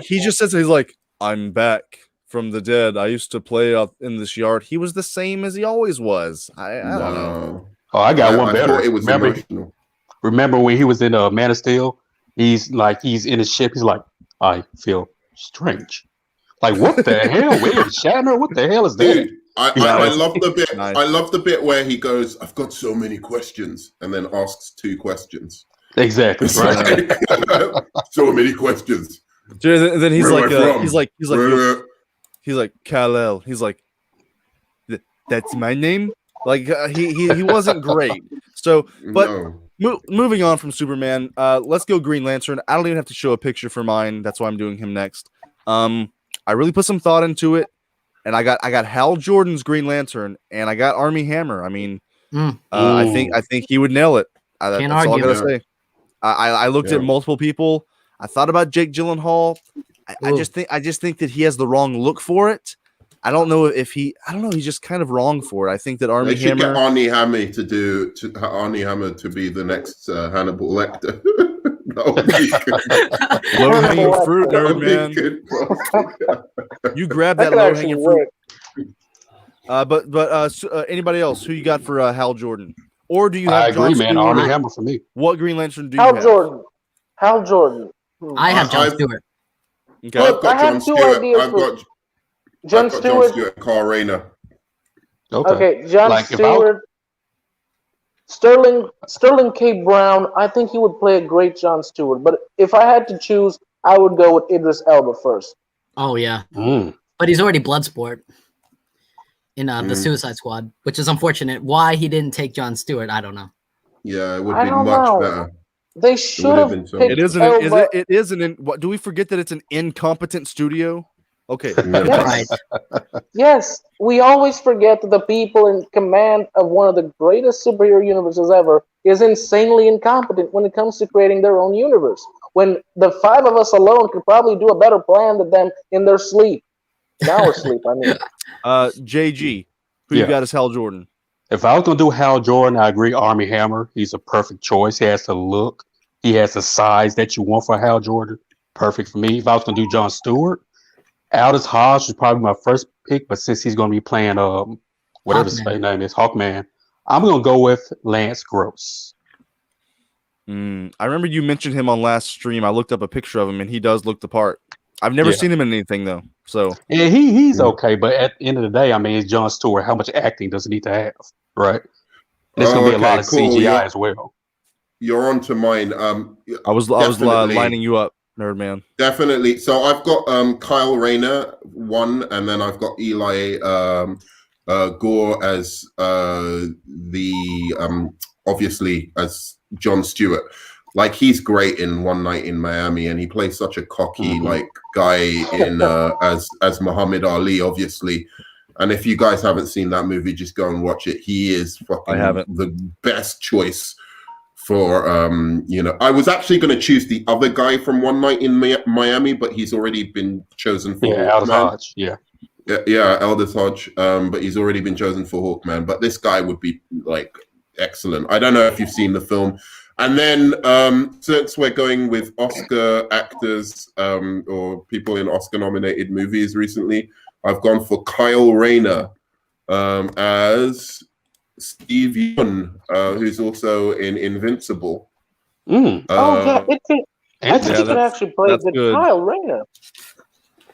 he just says he's like, "I'm back from the dead. I used to play out in this yard." He was the same as he always was. I don't know. Oh, I got one better. It was emotional. Remember when he was in Man of Steel? He's in his ship. He's like, I feel strange. Like, what the hell? Where is Shatner? What the hell is that? Dude, I love the bit. Nice. I love the bit where he goes, "I've got so many questions," and then asks 2 questions. Exactly. Right. So many questions. Dude, and then he's like Kal-El. He's like, that's my name. Like he wasn't great. So, but. No. Moving on from Superman, let's go Green Lantern. I don't even have to show a picture for mine. That's why I'm doing him next. I really put some thought into it, and I got Hal Jordan's Green Lantern, and I got Armie Hammer. I mean, I think he would nail it. That's all I gotta say. I looked at multiple people. I thought about Jake Gyllenhaal. I just think that he has the wrong look for it. I don't know. He's just kind of wrong for it. I think that Armie Hammer. Get Armie Hammer Armie Hammer to be the next Hannibal Lecter. Low hanging fruit, nerd man. You grab that low hanging fruit. But anybody else? Who you got for Hal Jordan? Or do you have? I agree, man. Armie Hammer for me. What Green Lantern do you have? Hal Jordan. I have John Stewart. Okay. Look, I have 2 ideas. John Stewart and Carl Rayner. Okay, John Stewart. Sterling K. Brown. I think he would play a great John Stewart. But if I had to choose, I would go with Idris Elba first. Oh yeah, but he's already Bloodsport in the Suicide Squad, which is unfortunate. Why he didn't take John Stewart, I don't know. Yeah, it would be much better. They should have. It isn't. What do we forget that it's an incompetent studio? Okay. Yes. Yes, we always forget that the people in command of one of the greatest superhero universes ever is insanely incompetent when it comes to creating their own universe. When the 5 of us alone could probably do a better plan than them in their sleep. In our sleep, I mean. JG, who you got as Hal Jordan? If I was gonna do Hal Jordan, I agree. Armie Hammer, he's a perfect choice. He has the look. He has the size that you want for Hal Jordan. Perfect for me. If I was gonna do Jon Stewart, Aldous Hodge was probably my first pick, but since he's gonna be playing whatever his name is, Hawkman, I'm gonna go with Lance Gross. I remember you mentioned him on last stream. I looked up a picture of him, and he does look the part. I've never seen him in anything though, so yeah, he's okay. But at the end of the day, I mean, it's Jon Stewart. How much acting does he need to have, right? And it's gonna be a lot of CGI as well. You're on to mine. I was lining you up, nerd man. Definitely. So I've got Kyle Rayner 1, and then I've got Eli Gore as the obviously as Jon Stewart. Like, he's great in One Night in Miami, and he plays such a cocky like guy in as Muhammad Ali, obviously. And if you guys haven't seen that movie, just go and watch it. He is fucking the best choice for I was actually going to choose the other guy from One Night in Miami, but he's already been chosen for Aldous Hodge. Aldous Hodge. But he's already been chosen for Hawkman. But this guy would be like excellent. I don't know if you've seen the film. And then since we're going with Oscar actors or people in Oscar-nominated movies recently, I've gone for Kyle Rayner as Steve Yeun, who's also in Invincible. I think he could actually play good Kyle Rayner.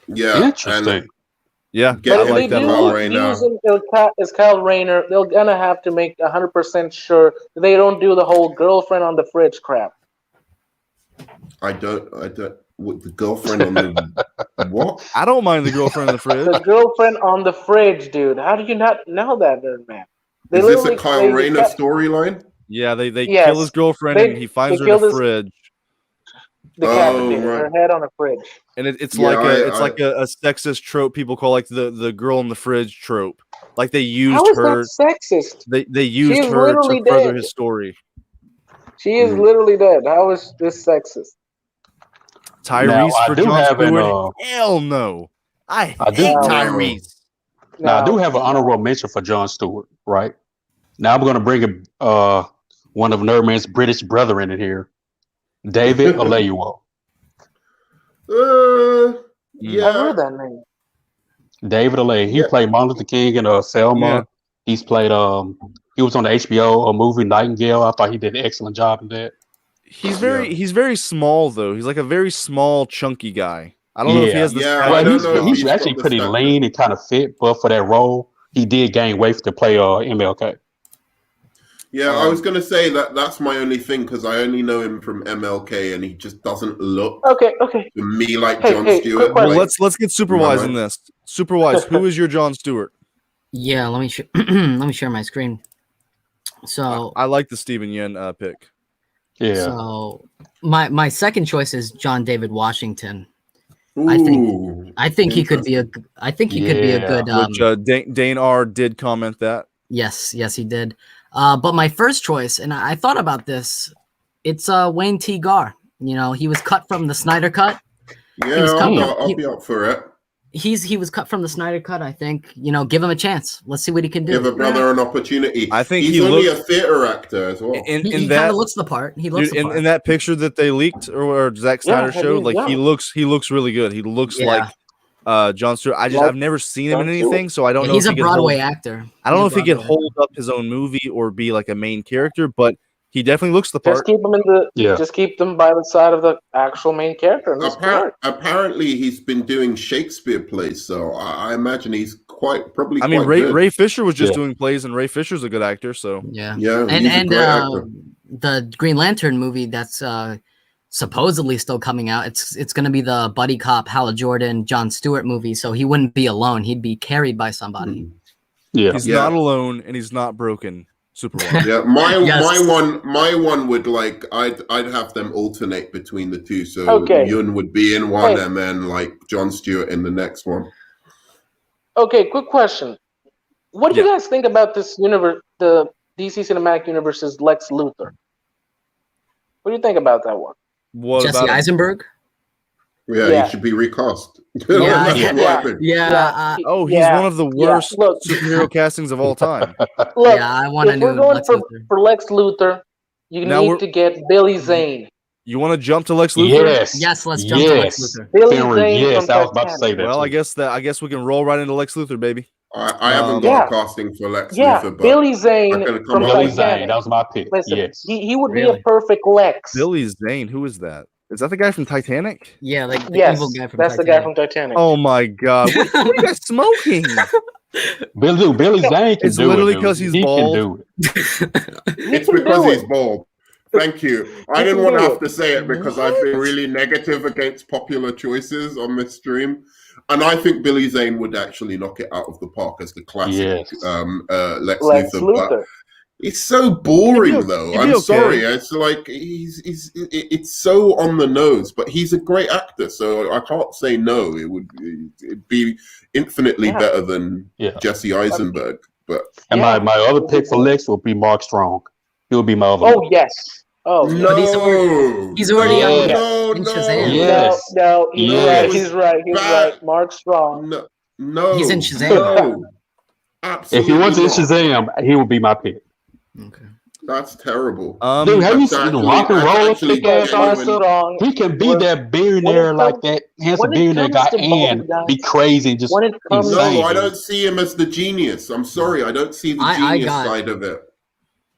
Yeah, interesting. Yeah, I like that Kyle Rayner. As Kyle Rayner, they're gonna have to make 100% sure they don't do the whole girlfriend on the fridge crap. I don't. With the girlfriend on the what? I don't mind the girlfriend on the fridge. The girlfriend on the fridge, dude. How do you not know that, nerd man? Is this a Kyle Rayner storyline? Yeah, they kill his girlfriend and he finds her in the fridge. Decapitated, her head on a fridge. And it's like a sexist trope people call like the girl in the fridge trope. Like they used her. That sexist? They used her to further his story. She is literally dead. How is this sexist? Tyrese for Jon Stewart? Hell no. I hate Tyrese. Now I do have an honorable mention for Jon Stewart, right? Now I'm going to bring one of Nerdman's British brethren in here, David Oyelowo. Yeah, I heard that name. David Oyelowo. He played Martin Luther King in Selma. Yeah. He's played. He was on the HBO movie Nightingale. I thought he did an excellent job in that. He's very small though. He's like a very small, chunky guy. I don't know if he has the. He's actually pretty lean and kind of fit, but for that role, he did gain weight to play MLK. Yeah, I was gonna say that's my only thing because I only know him from MLK, and he just doesn't look to me like Jon Stewart. Well, let's get Superwise in this. Superwise, who is your Jon Stewart? Yeah, let me let me share my screen. So I like the Steven Yeun pick. Yeah. So my second choice is John David Washington. Ooh, I think he could be a good. Which Dane R did comment that. Yes, he did. But my first choice, and I thought about this, it's Wayne T. Garr. You know, he was cut from the Snyder Cut. Yeah, I'll be up for it. He was cut from the Snyder Cut. I think, you know, give him a chance. Let's see what he can do. Give a brother an opportunity. I think he's only a theater actor as well. He kind of looks the part. He looks the part. In that picture that they leaked or Zack Snyder showed, like he looks really good. He looks like Jon Stewart. I've never seen him in anything, so I don't know. He's a Broadway actor. I don't know if he could hold up his own movie or be like a main character, but he definitely looks the part. Just keep them by the side of the actual main character. Apparently, he's been doing Shakespeare plays, so I imagine he's probably. I mean, Ray Fisher was just doing plays, and Ray Fisher's a good actor. So and the Green Lantern movie that's supposedly still coming out. It's going to be the buddy cop Hal Jordan, Jon Stewart movie. So he wouldn't be alone; he'd be carried by somebody. Yeah, he's not alone, and he's not broken. Superman. Yeah, my one would like I'd have them alternate between the two. So Yeun would be in one, and then like Jon Stewart in the next one. Okay, quick question. What do you guys think about this universe, the DC Cinematic Universe's Lex Luthor? What do you think about that one? Jesse Eisenberg? Yeah, he should be recast. He's one of the worst superhero castings of all time. Look, I want to know for Lex Luthor, you need to get Billy Zane. You want to jump to Lex Luthor? Yes, let's jump to Lex Luthor. Billy Henry, Zane yes, from I was about to say Titanic. that. Well, too. I guess we can roll right into Lex Luthor, baby. I haven't Yeah. got a casting for Lex Yeah, Luthor, but Billy I'm Zane gonna come from up Billy with Titanic. Zane, that was my pick. Listen, Yes. he would be Really? a perfect Lex. Billy Zane, who is that? Is that the guy from Titanic? Yeah, like the Yes, evil guy from that's Titanic. the guy from Titanic. Oh my god, what are you guys smoking? Billy Zane can It's do literally it. because Dude. he's He bald. can do it. It's can because do he's it. bald. Thank you. I He didn't can want to do have it. to say it because I've been really negative against popular choices on this stream. And I think Billy Zane would actually knock it out of the park as the classic Yes. Lex Lex Luthor. But Luthor. it's so boring, He'd be though. okay. I'm sorry. It's like it's so on the nose, but he's a great actor, so I can't say no. It'd be infinitely better than Jesse Eisenberg. But And my other pick for Lex will be Mark Strong. He'll be my other one. Oh yes. Oh no, he's already no, in no, Shazam. Yes. No, he's Yes. right. He's right. He's Bad. right. Mark Strong. No, He's in Shazam. No, If absolutely he was in not. Shazam, he would be my pick. Okay. That's terrible. Dude, have you That's seen actually- Rock and that's Roll actually kick ass genuine. awesome? Strong. He can be When- that billionaire like that handsome when it billionaire comes guy to bald and guys- be crazy and just when it comes- insane. No, I dude. don't see him as the genius. I'm sorry, I don't see the genius side of it.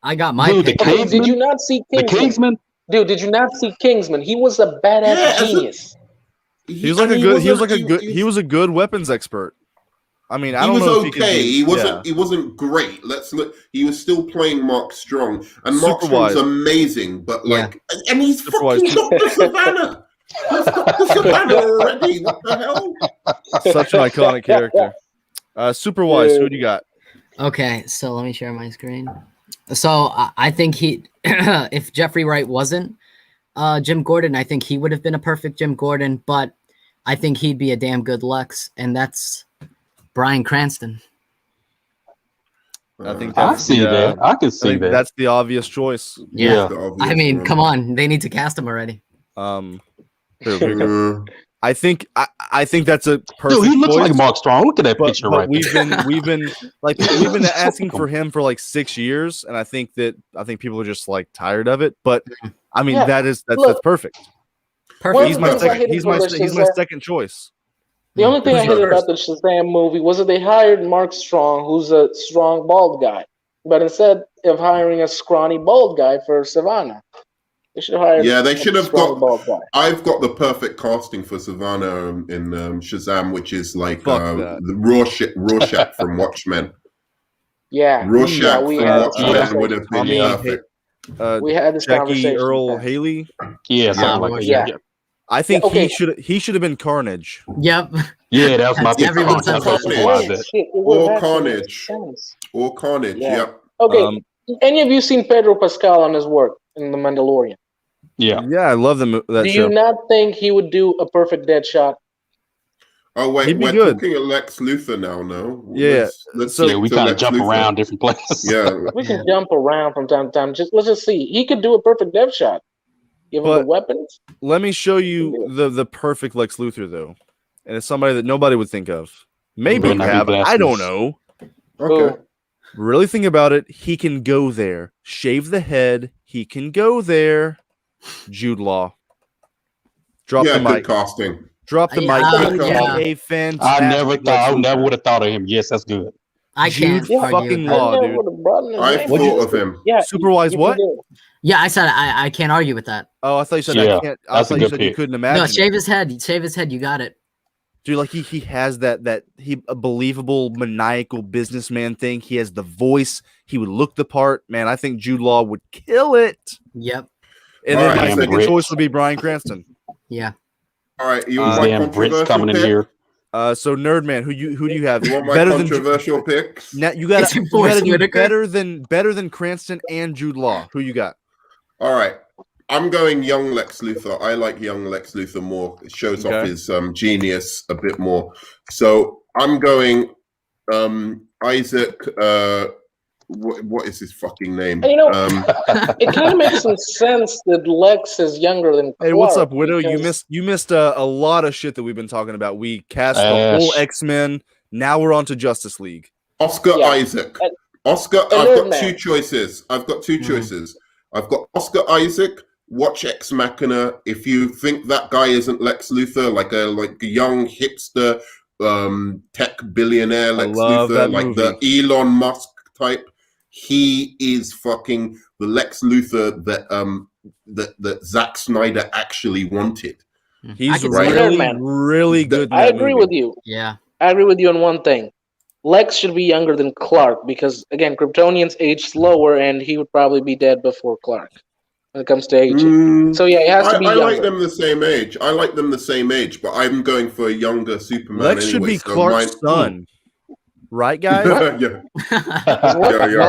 I got my Dude, the pick. Okay, did you not see The Kingsman? Kingsman? Dude, did you not see Kingsman? He was a badass Yeah, genius. He was like he was a good weapons expert. I mean, I He don't was know if okay. he He wasn't great. Let's look. He was still playing Mark Strong, and Mark Superwise. Strong's amazing. But like, and he's Superwise. fucking Dr. Savannah. He's Dr. Savannah already. What the hell? Such an iconic character. Superwise, who do you got? Okay, so let me share my screen. So I think if Jeffrey Wright wasn't Jim Gordon, I think he would have been a perfect Jim Gordon, but I think he'd be a damn good Lex, and that's Bryan Cranston. I think I that's see that. I can see that. That's the obvious choice. Yeah. The obvious I mean, one. come on, they need to cast him already. I think that's a perfect Dude, he looks choice, like Mark Strong. Look at that picture but right we've there. been asking for him for like 6 years, and I think people are just like tired of it. But I mean, Yeah. that's Look, perfect. Perfect. He's my second. He's my second choice. The only thing I hated Sure. about the Shazam movie was that they hired Mark Strong, who's a strong bald guy, but instead of hiring a scrawny bald guy for Savannah, they should have hired. Yeah, they should have scrawny bald guy. I've got the perfect casting for Savannah in Shazam, which is like Fuck that. the Rorschach from Watchmen. Yeah, Rorschach we from had Watchmen would have been Tommy, perfect. we had this Jackie conversation. Earl Haley. Yeah, something like that. Yeah. Yeah. I think Yeah, okay. he should have been Carnage. Yep. Yeah, that was my That's pick. everyone's That's Carnage. also why I said. Shit, it Or would have Carnage. actually made sense. Or Carnage, Yeah. yep. Okay, any of you seen Pedro Pascal on his work in The Mandalorian? Yeah. Yeah, I love that Do show. you not think he would do a perfect Deadshot? Oh wait, He'd be we're good. talking at Lex Luthor now. No, Yeah. Let's So stick We to kind of Lex jump Luthor. around different places. Yeah, We can jump around from time to time. Let's just see. He could do a perfect Deadshot. Give him the But- weapons. Let me show you the perfect Lex Luthor though, and it's somebody that nobody would think of. Maybe Better you not be have. I don't blasphemous. know. okay. Really think about it. He can go there. Shave the head. He can go there. Jude Law. Drop Yeah, the good mic. casting. Drop the Yeah, mic. yeah. A fantastic. I never Lex would Luthor. have thought of him. Yes, that's good. I Jude can't argue fucking with that. Law, I never dude. would have brought him. I thought of him. Yeah, Superwise you what? can do it. Yeah, I said I can't argue with that. Oh, I thought you said Yeah, I can't. I that's a thought you good said you pick. couldn't imagine. No, it. shave his head. Shave his head. You got it. Dude, like he has that a believable maniacal businessman thing. He has the voice. He would look the part. Man, I think Jude Law would kill it. Yep. And All then right, my damn second Brits. choice would be Bryan Cranston. Yeah. All right, you Uh, want my Damn Brits controversial coming in pick? here. So Nerdman, who do you have? You want my better than controversial picks? now, you It's got your Forrest to do Whitaker. better than Cranston and Jude Law. Who you got? All right. I'm going young Lex Luthor. I like young Lex Luthor more. It shows off Okay. his genius a bit more. So I'm going Isaac. What is his fucking name? And you know, it kind of makes some sense that Lex is younger than Clark. Hey, what's up, Widow? because- You missed a lot of shit that we've been talking about. We cast the Ash. whole X-Men. Now we're on to Justice League. Oscar Yeah. Isaac. And- Oscar. and I've got Nerdman. two choices. I've got two Mm-hmm. choices. I've got Oscar Isaac watch Ex Machina. If you think that guy isn't Lex Luthor, like a young hipster tech billionaire Lex Luthor, like the Elon Musk type, he is fucking the Lex Luthor that Zack Snyder actually wanted. He's really good. I agree with you. Yeah, I agree with you on one thing. Lex should be younger than Clark because, again, Kryptonians age slower, and he would probably be dead before Clark when it comes to aging. So yeah, it has to be younger. I like them the same age. I like them the same age, but I'm going for a younger Superman. Lex should be Clark's son, right, guys? yeah.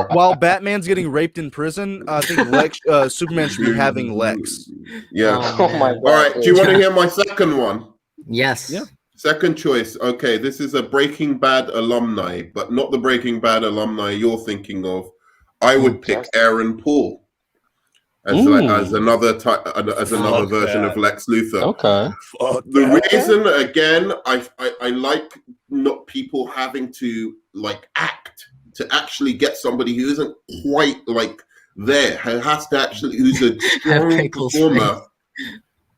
While Batman's getting raped in prison, I think Superman should be having Lex. Yeah. Oh my God. All right. Do you want to hear my second one? Yes. Yeah. Second choice. Okay, this is a Breaking Bad alumni, but not the Breaking Bad alumni you're thinking of. I would pick Aaron Paul as another version of Lex Luthor. Okay. The reason, again, I like not people having to like act to actually get somebody who isn't quite like there, who has to actually, who's a strong performer.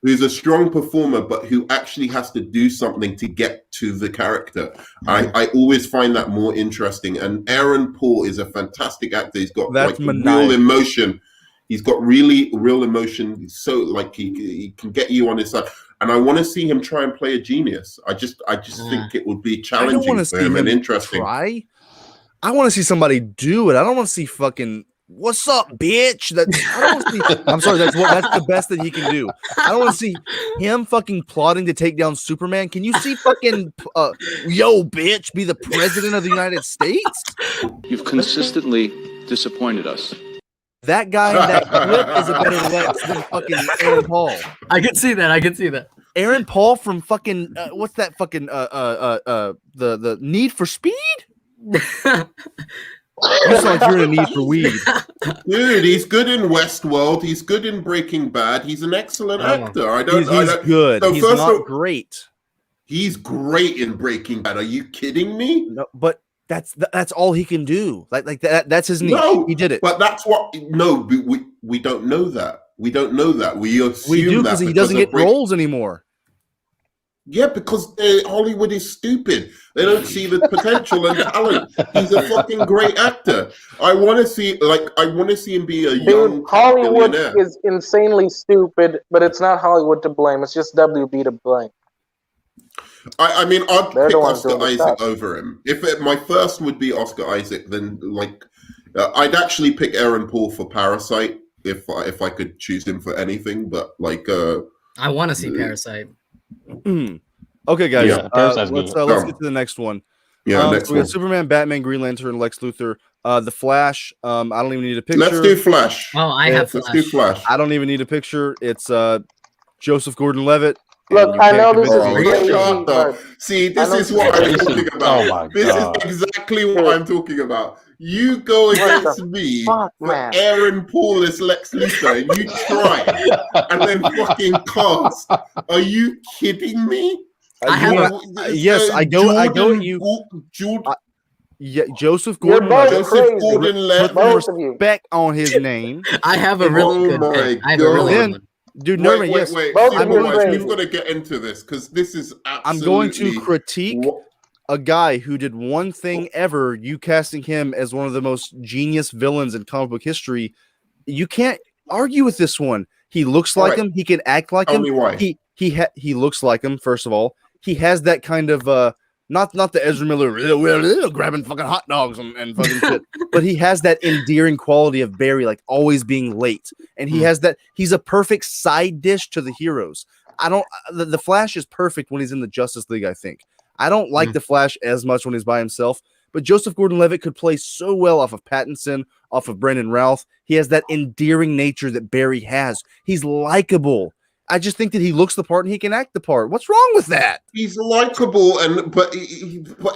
Who's a strong performer, but who actually has to do something to get to the character. I always find that more interesting. And Aaron Paul is a fantastic actor. He's got real emotion. He's got real emotion. He's so like he can get you on his side. And I want to see him try and play a genius. I just think it would be challenging for him and interesting. I want to see somebody do it. I don't want to see fucking "What's up, bitch?" I'm sorry. That's the best that he can do. I don't want to see him fucking plotting to take down Superman. Can you see fucking "Yo, bitch" be the president of the United States? You've consistently disappointed us. That guy in that clip is a better Lex than fucking Aaron Paul. I can see that. Aaron Paul from fucking what's that fucking the Need for Speed? You sound like you're in a need for weed. Dude, he's good in Westworld. He's good in Breaking Bad. He's an excellent actor. He's good. So he's not great. He's great in Breaking Bad. Are you kidding me? No, but that's all he can do. Like that's his niche. No, he did it. But that's what. No, we don't know that. We don't know that. We assume we do because he doesn't get roles anymore. Yeah, because Hollywood is stupid. They don't see the potential and talent. He's a fucking great actor. I want to see him be a young Hollywood billionaire. is insanely stupid, but it's not Hollywood to blame. It's just WB to blame. I mean, I'd pick Oscar Isaac over him. My first would be Oscar Isaac, then I'd actually pick Aaron Paul for Parasite if I could choose him for anything. But I want to see Parasite. Okay, guys. Yeah, let's get to the next one. Yeah, so we got Superman, Batman, Green Lantern, Lex Luthor, the Flash. I don't even need a picture. Let's do Flash. Oh, I have Flash. Let's do Flash. I don't even need a picture. It's Joseph Gordon-Levitt. Look, I know this is See, this is what I'm talking about. Oh my this God. is exactly what I'm talking about. You go against me for Aaron Paul as Lex Luthor, and you try, and then fucking cast. Are you kidding me? Yes, I go at you. Joseph Gordon. Gordon-Levitt. Put respect on his name. I have a really good pick. I have a really good one. Dude, wait. We've got to get into this because this is absolutely. I'm going to critique a guy who did one thing ever. You casting him as one of the most genius villains in comic book history. You can't argue with this one. He looks like him. He can act like him. Why. He looks like him. First of all, he has that kind of not the Ezra Miller grabbing fucking hot dogs and fucking shit, but he has that endearing quality of Barry, like always being late, and he has that. He's a perfect side dish to the heroes. The Flash is perfect when he's in the Justice League. I think I don't like the Flash as much when he's by himself, but Joseph Gordon-Levitt could play so well off of Pattinson, off of Brendan Routh. He has that endearing nature that Barry has. He's likable. I just think that he looks the part and he can act the part. What's wrong with that? He's likable, but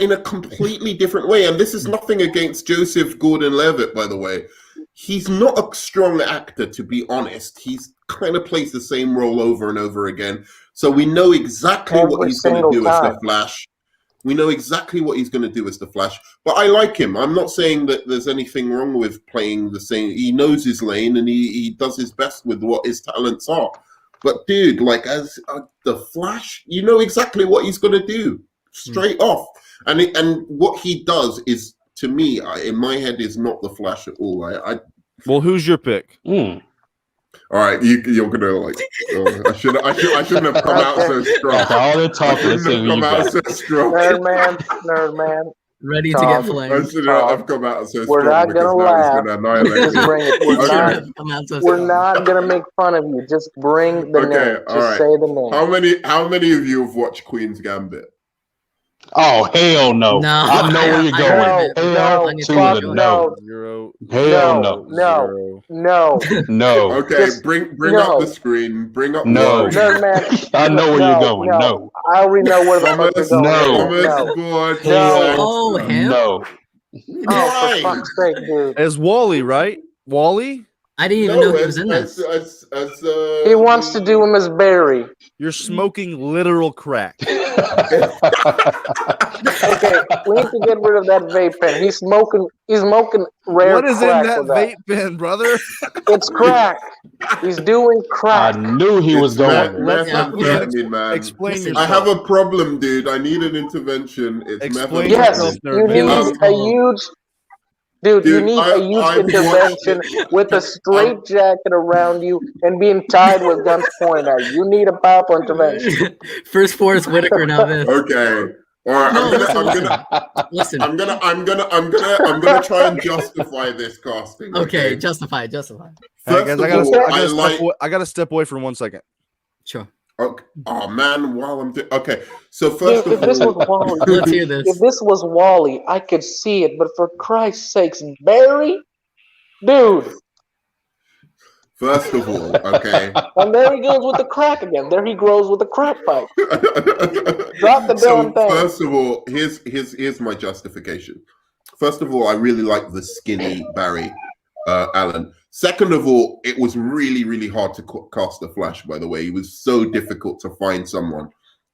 in a completely different way. And this is nothing against Joseph Gordon-Levitt, by the way. He's not a strong actor, to be honest. He's kind of plays the same role over and over again. So we know exactly what he's going to do as the Flash. We know exactly what he's going to do as the Flash. But I like him. I'm not saying that there's anything wrong with playing the same. He knows his lane and he does his best with what his talents are. But dude, like as the Flash, you know exactly what he's going to do straight off. And what he does is, to me, in my head, is not the Flash at all. Well, who's your pick? All right, you're gonna like. I shouldn't have come out so strong. All the talk. Let's see come out so strong. Nerd man. Ready to get flamed. I should have come out so strong. We're not gonna laugh. Just bring it. We're not gonna make fun of you. Just bring the name. Just say the name. How many of you have watched Queen's Gambit? Oh hell no! I know where you're going. No. Okay, bring up the screen. Bring up. No. I know where you're going. No. I already know where the fuck you're going. Oh, him? No. Oh, for fuck's sake, dude. As Wally, right? Wally? I didn't even know he was in this. He wants to do him as Barry. You're smoking literal crack. Okay, we need to get rid of that vape pen. He's smoking rare crack. What is in that vape pen, brother? It's crack. He's doing crack. I knew he was going. Man. Explain. I have a problem, dude. I need an intervention. It's explain. Yes, you need a huge. Dude, you need a huge intervention with a straight jacket around you and being tied with guns pointed at you. You need a powerful intervention. First Forrest Whitaker, now this. Okay. All right. Listen. I'm gonna try and justify this casting. Okay, justify it. Hey, guys, I gotta step away for 1 second. Sure. Okay. Oh man, while I'm okay. So first if this was Wally, let's hear this. If this was Wally, I could see it, but for Christ's sakes, Barry, dude. First of all, okay. And there he goes with the crack again. There he grows with the crack pipe. Drop the damn thing. First of all, here's my justification. First of all, I really like the skinny Barry Allen. Second of all, it was really, really hard to cast the Flash, by the way. It was so difficult to find someone.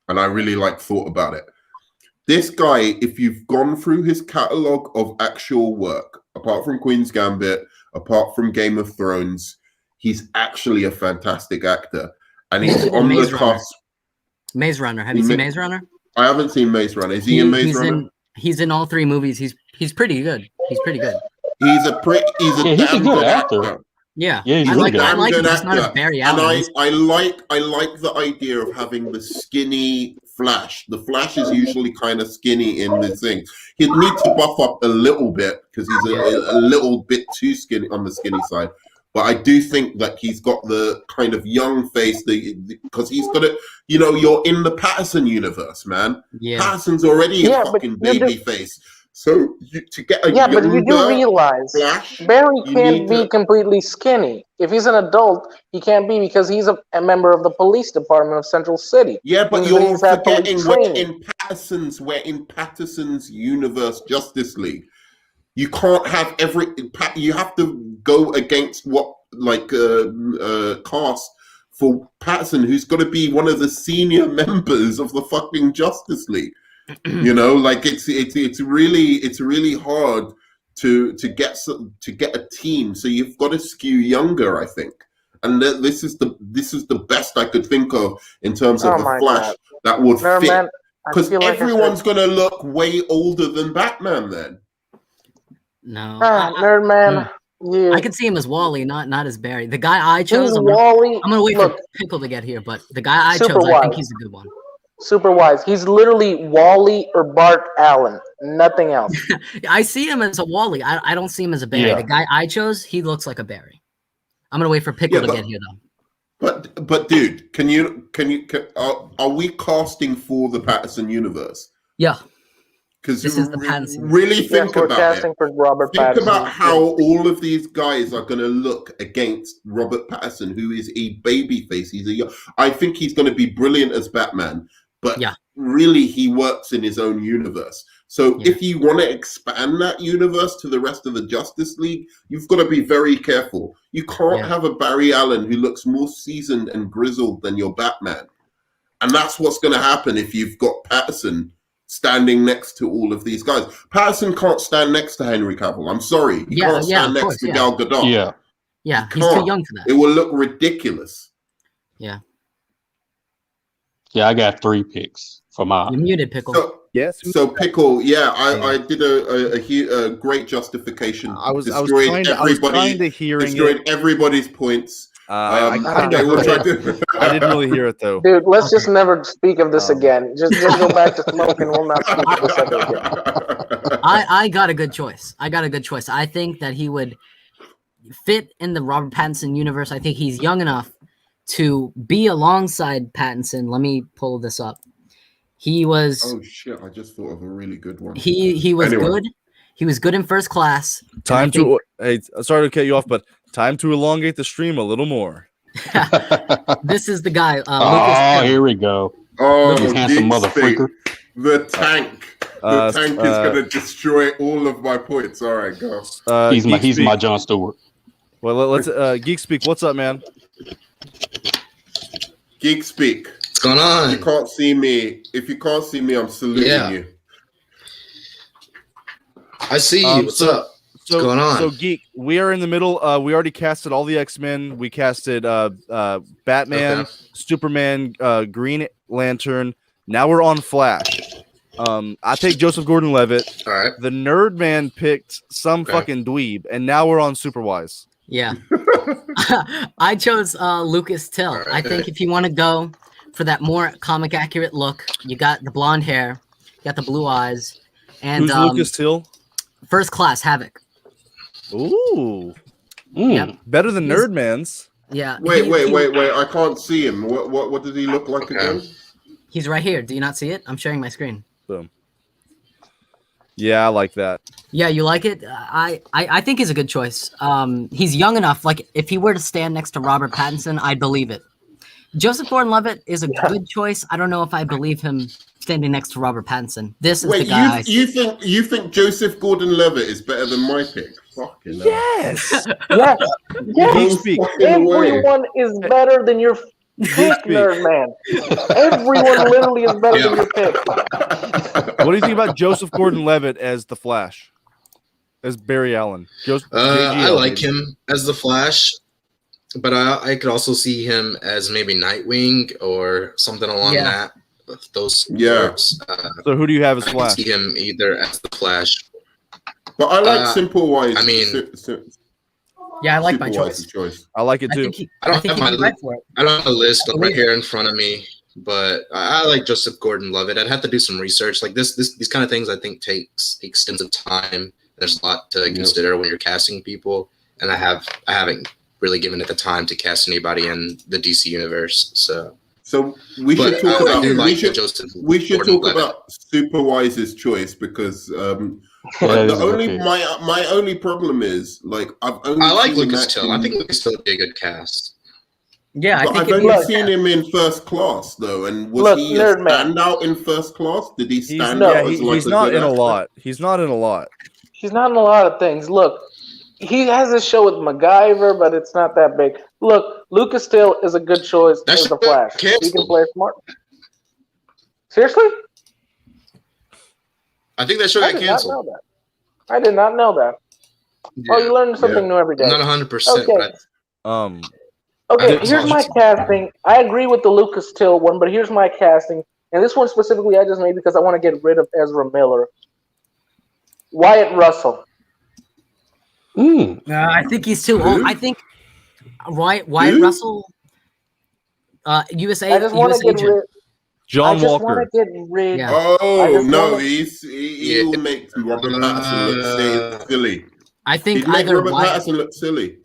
And I really thought about it. This guy, if you've gone through his catalog of actual work, apart from Queen's Gambit, apart from Game of Thrones, he's actually a fantastic actor. And he's on the cusp. Maze Runner. Have you seen Maze Runner? I haven't seen Maze Runner. Is he in Maze Runner? He's in all 3 movies. He's pretty good. He's pretty good. He's a damn good actor. Yeah, he's I really like good. him. He's not a Barry Allen. And I like the idea of having the skinny Flash. The Flash is usually kind of skinny in the thing. He'd need to buff up a little bit because he's a little bit too skinny on the skinny side. But I do think that he's got the kind of young face because he's got it. You know, you're in the Pattinson universe, man. Yeah. Pattinson's already a fucking baby face. So to get a but you do realize Flash, Barry can't be completely skinny. If he's an adult, he can't be because he's a member of the police department of Central City. Yeah, but you're forgetting we're in Pattinson's universe, Justice League. You can't have you have to go against what cast for Pattinson, who's got to be one of the senior members of the fucking Justice League. You know, it's really hard to get a team. So you've got to skew younger, I think. And this is the best I could think of in terms of the Flash that would fit. Because everyone's gonna look way older than Batman then. No, Nerd Man. Yeah. I could see him as Wally, not as Barry. The guy I chose, I'm gonna wait for Pickle to get here, but the guy I chose, I think he's a good one. Super wise. He's literally Wally or Bart Allen. Nothing else. I see him as a Wally. I don't see him as a Barry. Yeah. The guy I chose, he looks like a Barry. I'm gonna wait for Pickle to get here though. But dude, are we casting for the Pattinson universe? Yeah. Because really think about it. For Robert think Pattinson. about how all of these guys are going to look against Robert Pattinson, who is a babyface. I think he's going to be brilliant as Batman, but really he works in his own universe. So if you want to expand that universe to the rest of the Justice League, you've got to be very careful. You can't have a Barry Allen who looks more seasoned and grizzled than your Batman. And that's what's going to happen if you've got Pattinson standing next to all of these guys. Pattinson can't stand next to Henry Cavill. I'm sorry. He can't stand next to Gal Gadot. Yeah, he's too young for that. It will look ridiculous. Yeah. Yeah, I got 3 picks for my. You muted, Pickle. So, Yes. So Pickle, I did a great justification. I was trying to hearing destroyed everybody's points. I didn't really hear it though. Dude, let's just never speak of this again. Just go back to smoking. We'll not speak of this ever again. I got a good choice. I think that he would fit in the Robert Pattinson universe. I think he's young enough to be alongside Pattinson. Let me pull this up. He was. Oh shit! I just thought of a really good one. He was good. He was good in First Class. Hey, sorry to cut you off, but time to elongate the stream a little more. This is the guy. Oh, here we go. Oh, this handsome motherfucker. The tank. The tank is gonna destroy all of my points. All right, go. He's my Jon Stewart. Well, let's Geek Speak. What's up, man? Geek Speak. What's going on? You can't see me. If you can't see me, I'm saluting you. I see you. What's up? What's going on? So, Geek, we are in the middle. We already casted all the X-Men. We casted Batman, Superman, Green Lantern. Now we're on Flash. I take Joseph Gordon-Levitt. All right. The Nerd Man picked some fucking dweeb, and now we're on Superwise. Yeah. I chose Lucas Till. Right. I think if you want to go for that more comic accurate look, you got the blonde hair, you got the blue eyes, and who's Lucas Till? First Class Havoc. Ooh. Yep. Better than Nerd Man's. Yeah. Wait. I can't see him. What does he look like again? He's right here. Do you not see it? I'm sharing my screen. Boom. Yeah, I like that. Yeah, you like it? I think he's a good choice. He's young enough. Like, if he were to stand next to Robert Pattinson, I'd believe it. Joseph Gordon-Levitt is a good choice. I don't know if I believe him standing next to Robert Pattinson. This is the guy. You think Joseph Gordon-Levitt is better than my pick? Fucking yes. Yes. Everyone is better than your pick, Nerd Man. Everyone literally is better than your pick. What do you think about Joseph Gordon-Levitt as the Flash? As Barry Allen? I like him as the Flash, but I could also see him as maybe Nightwing or something along those words. So who do you have as Flash? I see him either as the Flash. But I like Simple Wise. I mean, I like my choice. I like it too. I don't have a list right here in front of me, but I like Joseph Gordon-Levitt. I'd have to do some research. Like these kind of things, I think takes extensive time. There's a lot to consider when you're casting people, and I haven't really given it the time to cast anybody in the DC universe. So we should talk about Gordon-Levitt. Superwise's choice because my only problem is like I like Lucas Till. I think Lucas Till would be a good cast. Yeah, I've only seen him in First Class though, and was he a standout in First Class? Did he stand out? He's not in a lot. He's not in a lot. He's not in a lot of things. Look, he has a show with MacGyver, but it's not that big. Look, Lucas Till is a good choice as the Flash. He can play smart. Seriously? I think that show got canceled. I did not know that. Yeah, you learn something new every day. Not 100%. Okay. Okay, here's my casting. I agree with the Lucas Till one, but here's my casting. And this one specifically I just made because I want to get rid of Ezra Miller. Wyatt Russell. I think he's too old. I think Wyatt Russell, USA. I just want to get rid. John Walker. I just want to get rid. Yeah. Oh no, he will make Robert Pattinson look silly. I think either Robert Pattinson look silly.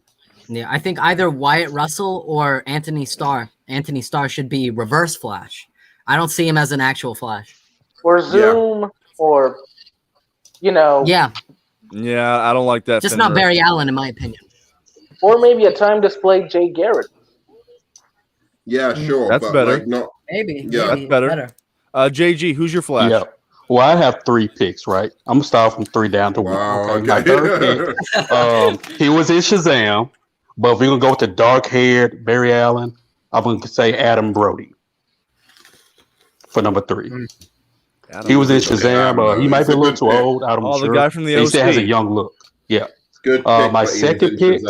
Yeah, I think either Wyatt Russell or Anthony Starr. Anthony Starr should be Reverse Flash. I don't see him as an actual Flash. Or Zoom, or Yeah, I don't like that. Just not Barry Allen, in my opinion. Or maybe a time display Jay Garrett. Yeah, sure. That's better. Like, maybe. That's better. JG, who's your Flash? Yeah. Well, I have 3 picks, right? I'm gonna start from 3 down to 1. Okay. My third pick, he was in Shazam, but if we're gonna go with the dark-haired Barry Allen, I'm gonna say Adam Brody for number 3. He was in Shazam. He might be a little too old. I'm Oh, sure. the guy from the He still has a OC. young look. Yeah. Good. My second pick.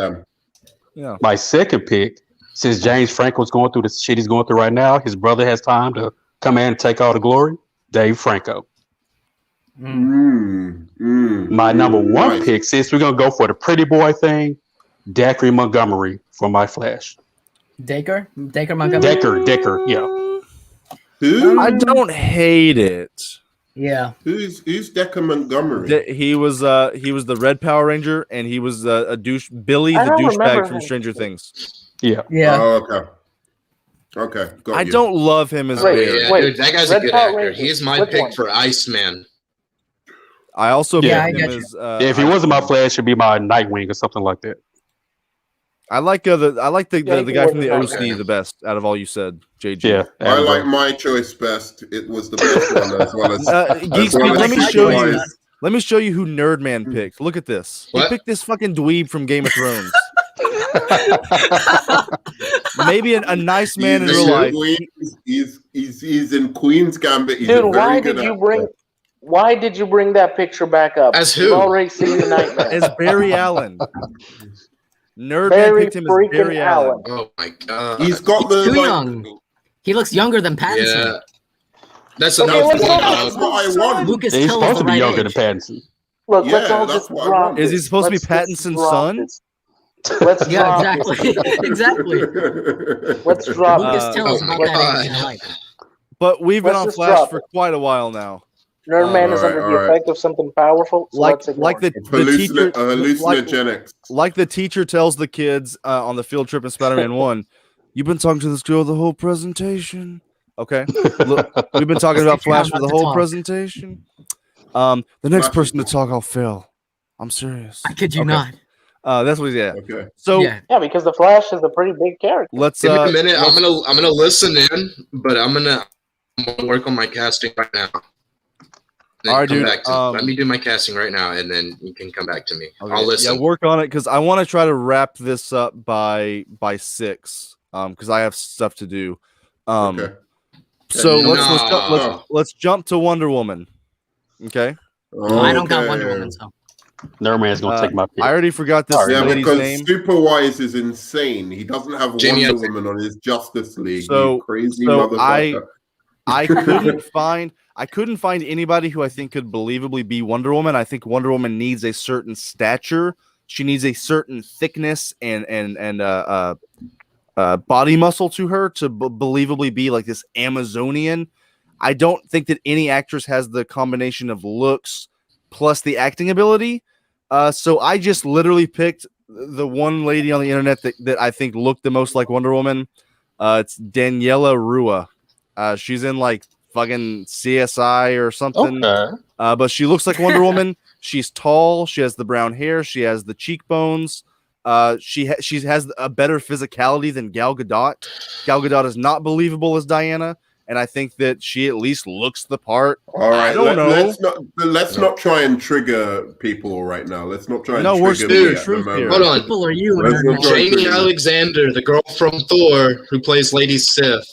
Yeah. My second pick, since James Franco's going through the shit he's going through right now, his brother has time to come in and take all the glory. Dave Franco. My number one pick, since we're gonna go for the pretty boy thing, Dacre Montgomery for my Flash. Dacre Montgomery. Decker. Yeah. Who? I don't hate it. Yeah. Who's Decker Montgomery? He was the Red Power Ranger, and he was a douche, Billy the douchebag from Stranger Things. Yeah. Oh, okay. Got I you. don't love him as Wait, Barry. yeah, dude, that guy's a good actor. He's my pick for Iceman. I also picked him get as. If he wasn't my Flash, it'd be my Nightwing or something like that. I like the guy from the OC the best out of all you said, JG. Yeah. I like my choice best. It was the best one as well as. Geeks, as well let as me show you. Superwise. Let me show you who Nerdman picked. Look at this. He picked this fucking dweeb from Game of Thrones. Maybe a nice man in real life. He's in Queen's Gambit. He's Dude, why did you bring that picture back up? As who? You've already seen the nightmare. As Barry Allen. Nerdman Barry picked him as freaking Barry Allen. Oh my god. He's got the Too young. He looks younger than Pattinson. Yeah. That's Okay, enough. That's what I want. Lucas He's Till supposed is to the be right younger age. than Pattinson. Look, Yeah, let's all that's just what I drop want. Is he this. supposed to be Let's just Pattinson's drop son? this. Let's Yeah, drop exactly. exactly. Let's drop Lucas this. Till is oh not my that age. God. I like it. But we've been Let's on just Flash drop for it. quite a while now. Nerdman is Alright, under the alright. effect of something powerful, so let's ignore Like it. the teacher, Hallucinogenics. like the teacher tells the kids on the field trip in Spider-Man 1, you've been talking to this girl the whole presentation. Okay. Look, we've been talking about Flash for the whole presentation. The next person to talk, I'll fail. I'm serious. I kid you Okay. not. That's what he's Okay. So Yeah. Yeah, because the Flash is a pretty big character. let's Give me a minute. I'm gonna listen in, but I'm gonna work on my casting right now. Then All right, come dude, back to let me do my casting right now, and then you can come back to me. okay, I'll listen. Yeah, work on it because I want to try to wrap this up by 6. Because I have stuff to do. Okay. So No. let's jump to Wonder Woman. Okay. I don't got Wonder Woman, so. Nerdman's gonna take my pick. I already forgot this Yeah, lady's because name. Superwise is insane. He doesn't have Jamie Wonder Hudson. Woman on his Justice League. So- you crazy so motherfucker. I couldn't find anybody who I think could believably be Wonder Woman. I think Wonder Woman needs a certain stature. She needs a certain thickness and body muscle to her to believably be like this Amazonian. I don't think that any actress has the combination of looks plus the acting ability. So I just literally picked the one lady on the internet that I think looked the most like Wonder Woman. It's Daniela Rua. She's in like fucking CSI or something. Okay. But she looks like Wonder Woman. She's tall. She has the brown hair. She has the cheekbones. She has a better physicality than Gal Gadot. Gal Gadot is not believable as Diana, and I think that she at least looks the part. All right, I don't know. Let's not try and trigger people right now. Let's not try and No, we're trigger speaking me at truth the here. moment. Hold on. People are you, Let's Nerdman. not try and Jamie trigger me. Alexander, the girl from Thor, who plays Lady Sif.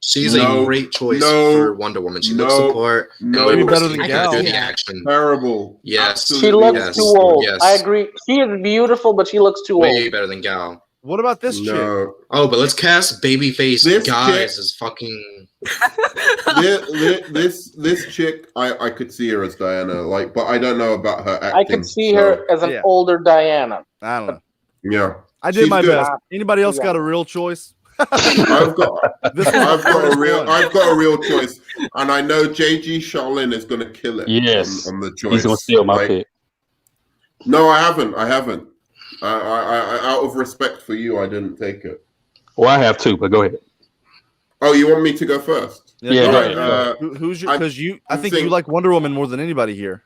She's No, a great choice no, for Wonder Woman. She looks no, the part. no. and Way of better course, than she Gal. can do the action. Terrible. Yes. She Absolutely looks yes, too old. yes. I agree. She is beautiful, but she looks too Way old. better than Gal. What about this chick? No. Oh, but let's cast babyface This guys chick- as fucking. This chick, I could see her as Diana, but I don't know about her acting. I could see her as an Yeah. older Diana. I don't know. Yeah, I did She's my good. best. Anybody else got a real choice? I've got This is I've the got a first real one. I've got a real choice, and I know JG Shaolin is going to kill it. Yes. on the choice. He's gonna steal my Like, pick. No, I haven't. I out of respect for you, I didn't take it. Well, I have two, but go ahead. Oh, you want me to go first? Yeah, go go ahead. ahead. Who's your? I'm- Because I I'm think you saying- like Wonder Woman more than anybody here.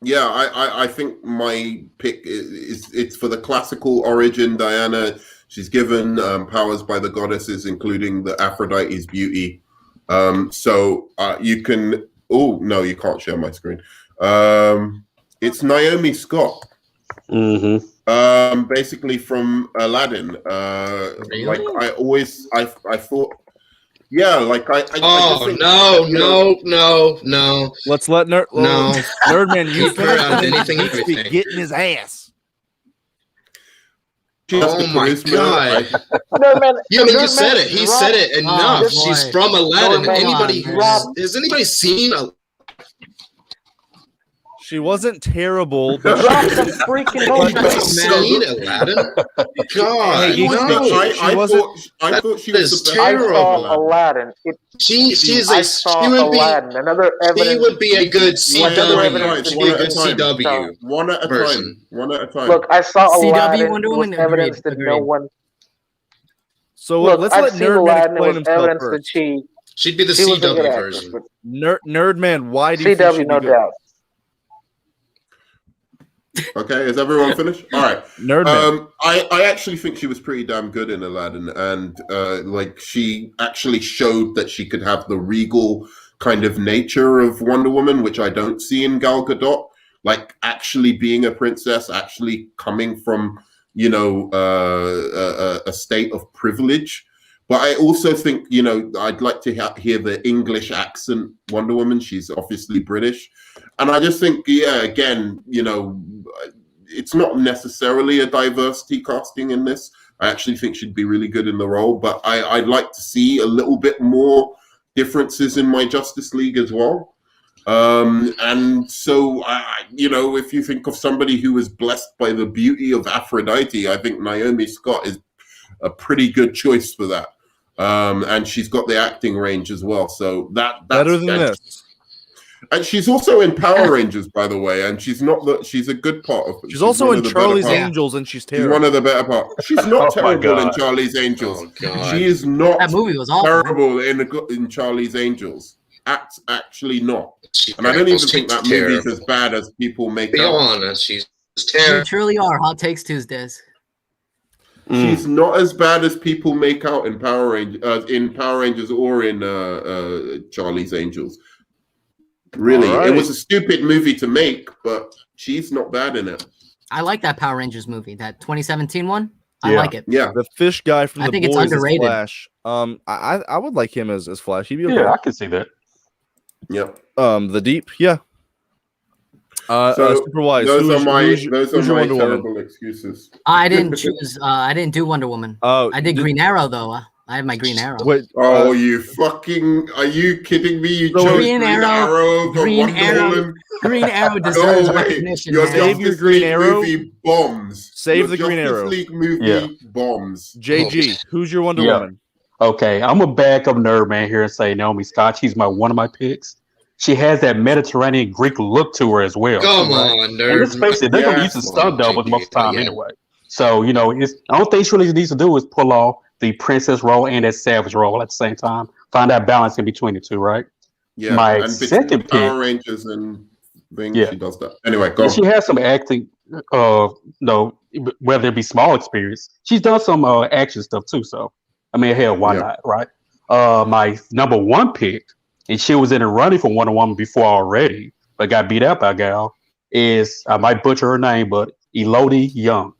Yeah, I think my pick is it's for the classical origin Diana. She's given powers by the goddesses, including the Aphrodite's beauty. So you can. Oh no, you can't share my screen. It's Naomi Scott. Mm-hmm. Basically from Aladdin. Really? Like I thought. Yeah, like I Oh just think, no. Let's let Nerdman, you Keep her finish, out and of then anything and Geeks be everything. getting his ass. she has the Oh my charisma. God. Nerdman, Yeah, I mean, you Nerdman said it. He dropped- said it enough. Oh, She's boy. from Aladdin. Nerdman Anybody dropped- has anybody seen She wasn't terrible, but Drop she the was. freaking anybody notebook. seen Aladdin? God, Hey, Geeks, no. I thought she was is the best I terrible. part of saw Aladdin. Aladdin. She Another evidence. would be a good evidence CW. She'd be a good one at a time. CW One at a version. time. One at a time. Look, I saw CW Aladdin. Wonder It was Woman? evidence Agreed, that no agreed. one. So Look, let's I've let seen Nerdman Aladdin. It explain was himself evidence that first. She'd be the she was a good CW actress. version. But Nerdman, why do you think CW, she'd no be good? doubt. Okay, is everyone finished? All right. Nerdman. I actually think she was pretty damn good in Aladdin, and like she actually showed that she could have the regal kind of nature of Wonder Woman, which I don't see in Gal Gadot. Like actually being a princess, actually coming from a state of privilege. But I also think I'd like to hear the English accent Wonder Woman. She's obviously British. And I just think, again, it's not necessarily a diversity casting in this. I actually think she'd be really good in the role, but I'd like to see a little bit more differences in my Justice League as well. And so, if you think of somebody who was blessed by the beauty of Aphrodite, I think Naomi Scott is a pretty good choice for that. And she's got the acting range as well. So that's better than this. And she's also in Power Rangers, by the way, and she's a good part of it. She's also in Charlie's Angels, and she's terrible. She's one of the better parts. She's not terrible in Charlie's Angels. Oh, God. She is not That movie was awful. terrible in Charlie's Angels. Actually not. And I don't even think that movie is as bad as people make Be out. honest, she's You terrible. truly are. Hot Takes Tuesdays. She's not as bad as people make out in Power Rangers or in Charlie's Angels. Really, All right. It was a stupid movie to make, but she's not bad in it. I like that Power Rangers movie, that 2017 one. I Yeah. like it. Yeah, The fish guy from I the think it's Boys is underrated. Flash. I would like him as Flash. He'd be okay. Yeah, I can see that. yeah. The Deep, yeah. So Superwise. those are my who's your Wonder Woman? terrible excuses. I didn't choose. I didn't do Wonder Woman. Oh, I did Green Arrow though. I have my Green Arrow. Wait, Oh, you fucking! Are you kidding me? You So chose Green Arrow- over Green Wonder Arrow- Woman. Green Arrow deserves No way. recognition. Your man. Save your Justice Green League Arrow. movie bombs. Save Your the Green Justice Arrow. League movie Yeah. bombs. JG, who's your Wonder Yeah. Woman? Okay, I'm a back up Nerdman here and say Naomi Scott. She's one of my picks. She has that Mediterranean Greek look to her as well. Come right? on, And nerd. let's face it, they're going to use the stunt doubles most of the time anyway. So, the only thing she really needs to do is pull off the princess role and that savage role at the same time. Find that balance in between the two, right? Yeah, My and between second Power pick- Rangers and things, Yeah. she does that. Anyway, go And on. she has some acting, whether it be small experience. She's done some action stuff too. So, hell, why Yeah. not, right? My number one pick, and she was in the running for Wonder Woman before already, but got beat out by a gal, is, I might butcher her name, but Elodie Young.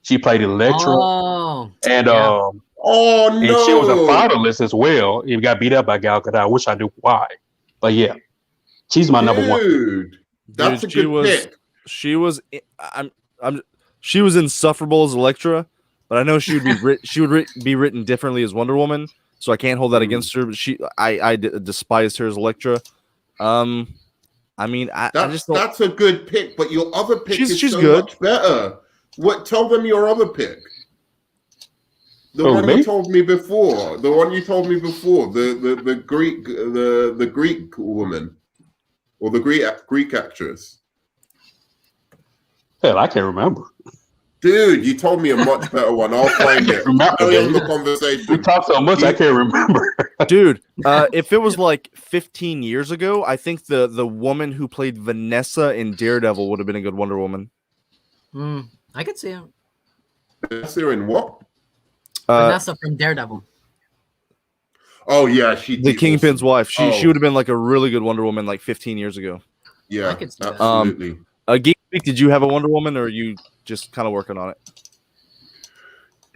She played Elektra, Oh, and yeah. Oh no! and she was a finalist as well. It got beat up by Gal Gadot. I wish I knew why, but yeah, she's my number one. Dude, that's Dude, a good pick. She was she was insufferable as Elektra, but I know she would be be written differently as Wonder Woman, so I can't hold that against her. But I despised her as Elektra. I just don't. That's a good pick, but your other pick She's is so good. much better. What? Tell them your other pick. The Oh, one me? you told me before. The one you told me before. The Greek woman, or the Greek actress. Hell, I can't remember. Dude, you told me a much better one. I'll find it. Remember, Carry on the we conversation. talked so much I can't remember. Dude, if it was like 15 years ago, I think the woman who played Vanessa in Daredevil would have been a good Wonder Woman. I could see him. Vanessa in what? Vanessa from Daredevil. Oh yeah, she. The Kingpin's wife. She Oh. would have been like a really good Wonder Woman like 15 years ago. Yeah, I could see that. absolutely. Geek Speak, did you have a Wonder Woman, or are you just kind of working on it?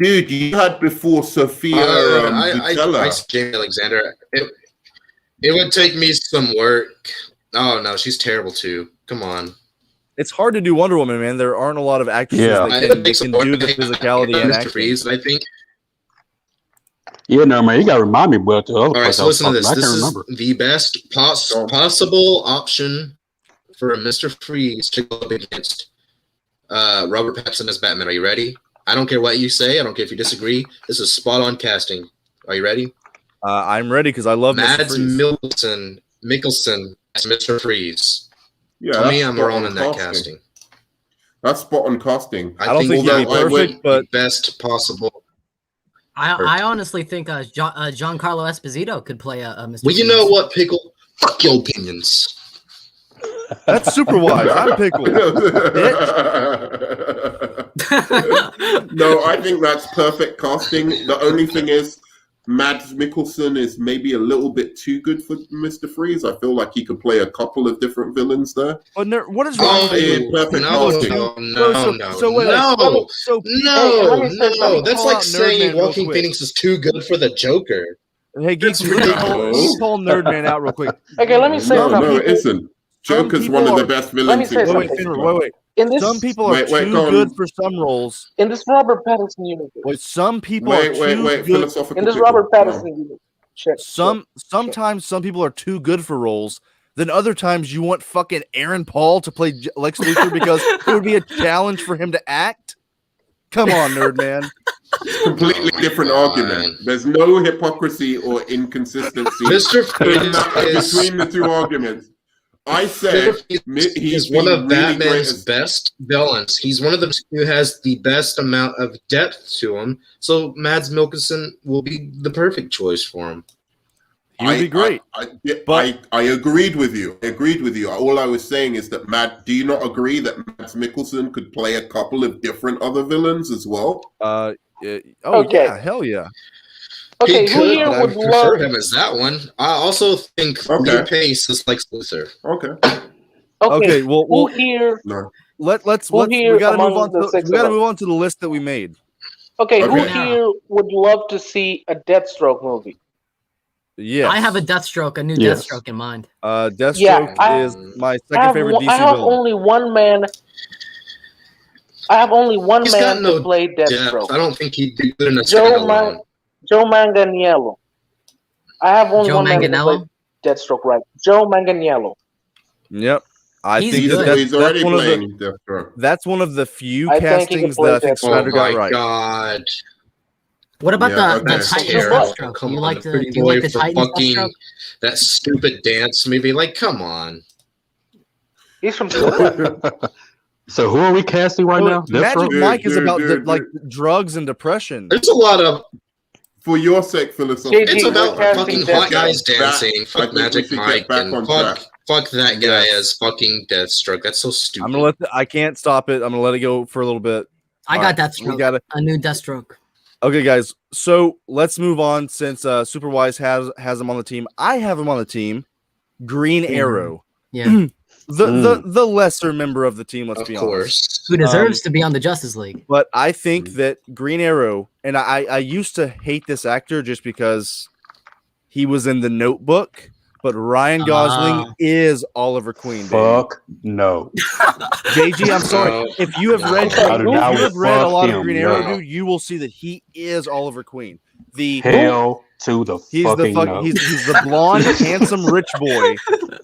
Dude, you had before Sophia I Jamie Alexander. It would take me some work. Oh no, she's terrible too. Come on. It's hard to do Wonder Woman, man. There aren't a lot of actresses that can do the physicality and acting. Freeze, I think. Yeah, no, man, you gotta remind me what the other. All right, so listen to this. This is remember. the best possible option for Mr. Freeze to go up against Robert Pattinson as Batman. Are you ready? I don't care what you say. I don't care if you disagree. This is spot on casting. Are you ready? I'm ready because I love Mads Mikkelsen as Mr. Freeze. Yeah, Tell me I'm wrong in that casting. That's spot on casting. I don't think he'll be perfect, but best possible. I honestly think Giancarlo Esposito could play a Mr. Well, you know what, Pickle? Fuck your opinions. That's super wise. I'm Pickle. No, I think that's perfect casting. The only thing is, Mads Mikkelsen is maybe a little bit too good for Mr. Freeze. I feel like he could play a couple of different villains there. But what is wrong with you? Perfect casting. No. That's like saying Joaquin Phoenix is too good for the Joker. Hey, Geeks, call Nerdman out real quick. Okay, let me say something. No, it isn't. Joker's one of the best villains. Wait. Some people are too good for some roles. In this Robert Pattinson universe. Wait, some people are too good. In this Robert Pattinson universe. Sometimes some people are too good for roles. Then other times you want fucking Aaron Paul to play Lex Luthor because it would be a challenge for him to act. Come on, Nerdman. Completely different argument. There's no hypocrisy or inconsistency between the two arguments. I said he's one of Batman's best villains. He's one of them who has the best amount of depth to him. So Mads Mikkelsen will be the perfect choice for him. He would be great. I agreed with you. All I was saying is that do you not agree that Mads Mikkelsen could play a couple of different other villains as well? Yeah, hell yeah. Okay, he could, but I would prefer him as that one. I also think Lee Pace is Lex Luthor. Okay. Well, who here? No. We gotta move on to the list that we made. Okay, who here would love to see a Deathstroke movie? Yeah, I have a Deathstroke, a new Deathstroke in mind. Deathstroke is my second favorite DC I have villain. only one man. I have only one man to play Deathstroke. I don't think he'd be good enough. Joe Manganiello. I have only one man to play Deathstroke, right? Joe Manganiello. Yep. I think he's already playing Deathstroke. That's one of the few castings that I think Snyder got right. Oh my god. What about the Titans Deathstroke? Do you like the Titans Deathstroke? That stupid dance movie? Like, come on. He's from So who are we casting right now? Magic Mike is about drugs and depression. There's a lot of. For your sake, philosophy. It's about fucking hot guys dancing. Fuck Magic Mike and fuck that guy as fucking Deathstroke. That's so stupid. I can't stop it. I'm gonna let it go for a little bit. I got Deathstroke. A new Deathstroke. Okay, guys. So let's move on since Superwise has him on the team. I have him on the team. Green Arrow. Yeah. The lesser member of the team, let's be honest. Who deserves to be on the Justice League. But I think that Green Arrow, and I used to hate this actor just because he was in The Notebook, but Ryan Gosling is Oliver Queen. Fuck no. JG, I'm sorry. If you have read a lot of Green Arrow, dude, you will see that he is Oliver Queen. Hell to the fucking no. He's the blonde, handsome, rich boy.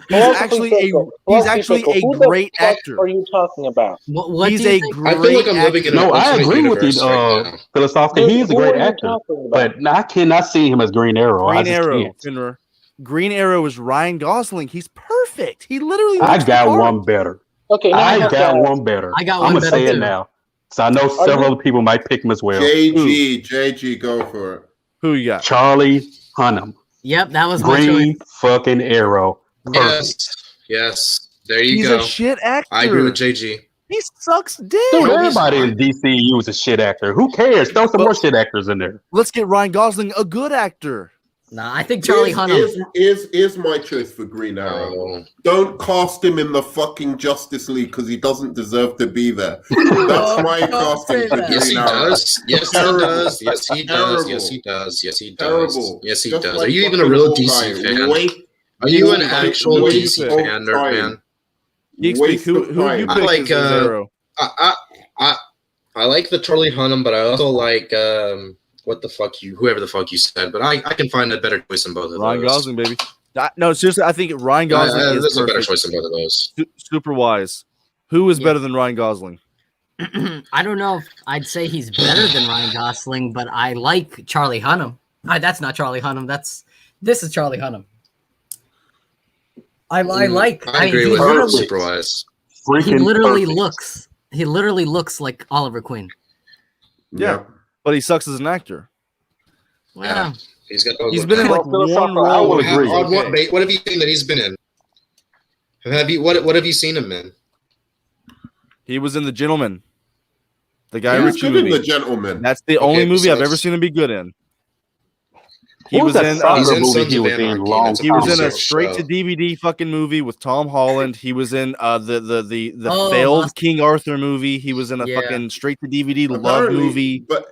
He's actually a great actor. What are you talking about? He's a great actor. I feel like I'm living in I agree with you, philosophically. He is a great actor, but I cannot see him as Green Arrow. Green Arrow is Ryan Gosling. He's perfect. He literally. I got one better. Okay, I got one better. I got one I'm better. gonna say it now, so I know several other people might pick him as well. JG, go for it. Who you got? Charlie Hunnam. Yep, that was my choice. Green fucking Arrow. Yes. There you go. He's a shit actor. I agree with JG. He sucks dick. Dude, everybody in DCU is a shit actor. Who cares? Throw some more shit actors in there. Let's get Ryan Gosling a good actor. Nah, I think Charlie Hunnam is my choice for Green Arrow. Don't cast him in the fucking Justice League because he doesn't deserve to be there. That's my casting for Green Arrow. Yes, he does. Yes, he does. Yes, he does. Terrible. Yes, he does. Yes, he does. Terrible. Yes, he Just does. like Are you even a fucking real Hawkeye. DC fan? Wait, Are you an wait, actual wait, DC wait, fan, nerd man? Geek who you I pick like as Arrow? I like the Charlie Hunnam, but I also like whoever the fuck you said. But I can find a better choice in both of Ryan those. Gosling, baby. No, seriously, I think Ryan Gosling is there's perfect. a better choice in both of those. Super wise. Who is better than Ryan Gosling? I don't know if I'd say he's better than Ryan Gosling, but I like Charlie Hunnam. That's not Charlie Hunnam. This is Charlie Hunnam. I agree with you, Superwise. He literally looks like Oliver Queen. Yeah, but he sucks as an actor. Wow. He's been in like one role. What have you seen that he's been in? What have you seen him in? He was in The Gentleman. The Guy He was Ritchie good in movie. The Gentleman. That's the only movie I've ever seen him be good in. He was in movie he was in long He was in time a ago. straight to DVD fucking movie with Tom Holland. He was in the failed Lost. King Arthur movie. He was in a fucking straight to DVD love Apparently, movie. But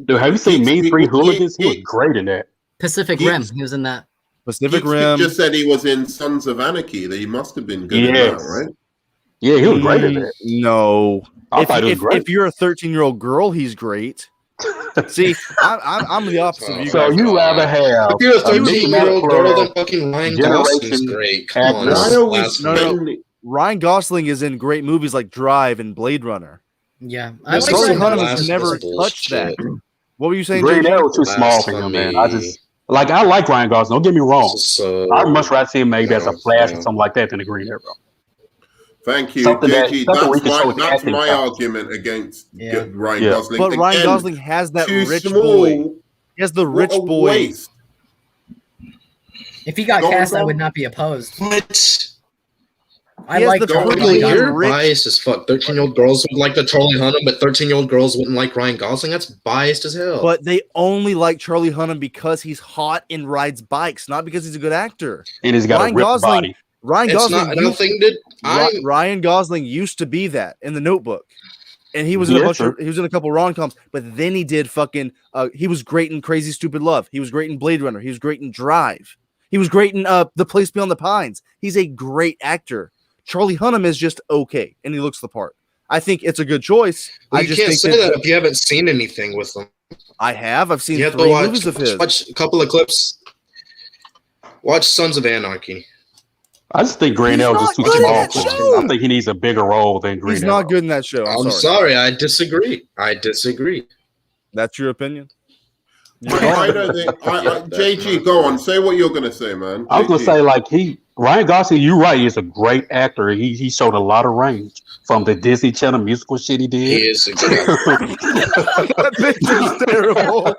Dude, have you seen Mean Three Hooligans? He was great in that. Pacific Rim. He was in that. Pacific Geek Rim. just said he was in Sons of Anarchy. That he must have been good in that, right? Yeah, he was great in that. No. I thought he was great. If you're a 13-year-old girl, he's great. See, I'm the opposite of you So guys. you rather have If you're a a Mickey 13-year-old Mouse girl, Club then fucking Ryan Gosling's great. Come on, actor. Why are we blasphemy. spending? Ryan Gosling is in great movies like Drive and Blade Runner. Yeah. I like Charlie Ryan Hunnam Gosling. has never That's touched that. What were you saying, Green JJ? Arrow too small for him, man. I like Ryan Gosling. Don't get me wrong. I'd much rather see him maybe as a Flash or something like that than a Green Arrow. Thank you, Something that- JG. something we can show with the That's acting my powers. argument against Yeah. Ryan Yeah. Gosling. But Ryan Again, Gosling has that too rich small. boy. He has the rich What a boy. waste. If he got Go on, cast, I go would on. not be opposed. What? I He has like the Charlie privilege. Hunnam. You're rich. biased as fuck. 13-year-old girls would like the Charlie Hunnam, but 13-year-old girls wouldn't like Ryan Gosling. That's biased as hell. But they only like Charlie Hunnam because he's hot and rides bikes, not because he's a good actor. And he's got Ryan a ripped Gosling- body. Ryan it's Gosling. not. I don't think that. Ryan Gosling used to be that in The Notebook, and he was in Yeah, a bunch sure. of, he was in a couple rom-coms. But then he did fucking. He was great in Crazy Stupid Love. He was great in Blade Runner. He was great in Drive. He was great in The Place Beyond the Pines. He's a great actor. Charlie Hunnam is just okay, and he looks the part. I think it's a good choice. Well, I you just can't think say that if you haven't seen anything with them. I have. I've seen You have to 3 watch, movies of his. watch a couple of clips. Watch Sons of Anarchy. I just think Green He's Arrow's not just too good in small that for him. show. I think he needs a bigger role than Green He's Arrow. not good in that show. I'm sorry. I disagree. That's your opinion. I don't think. JG, go on. Say what you're going to say, man. I was gonna say, like, Ryan Gosling, you're right, he's a great actor. He showed a lot of range from the Disney Channel musical shit he did. He is a good actor. That picture's terrible.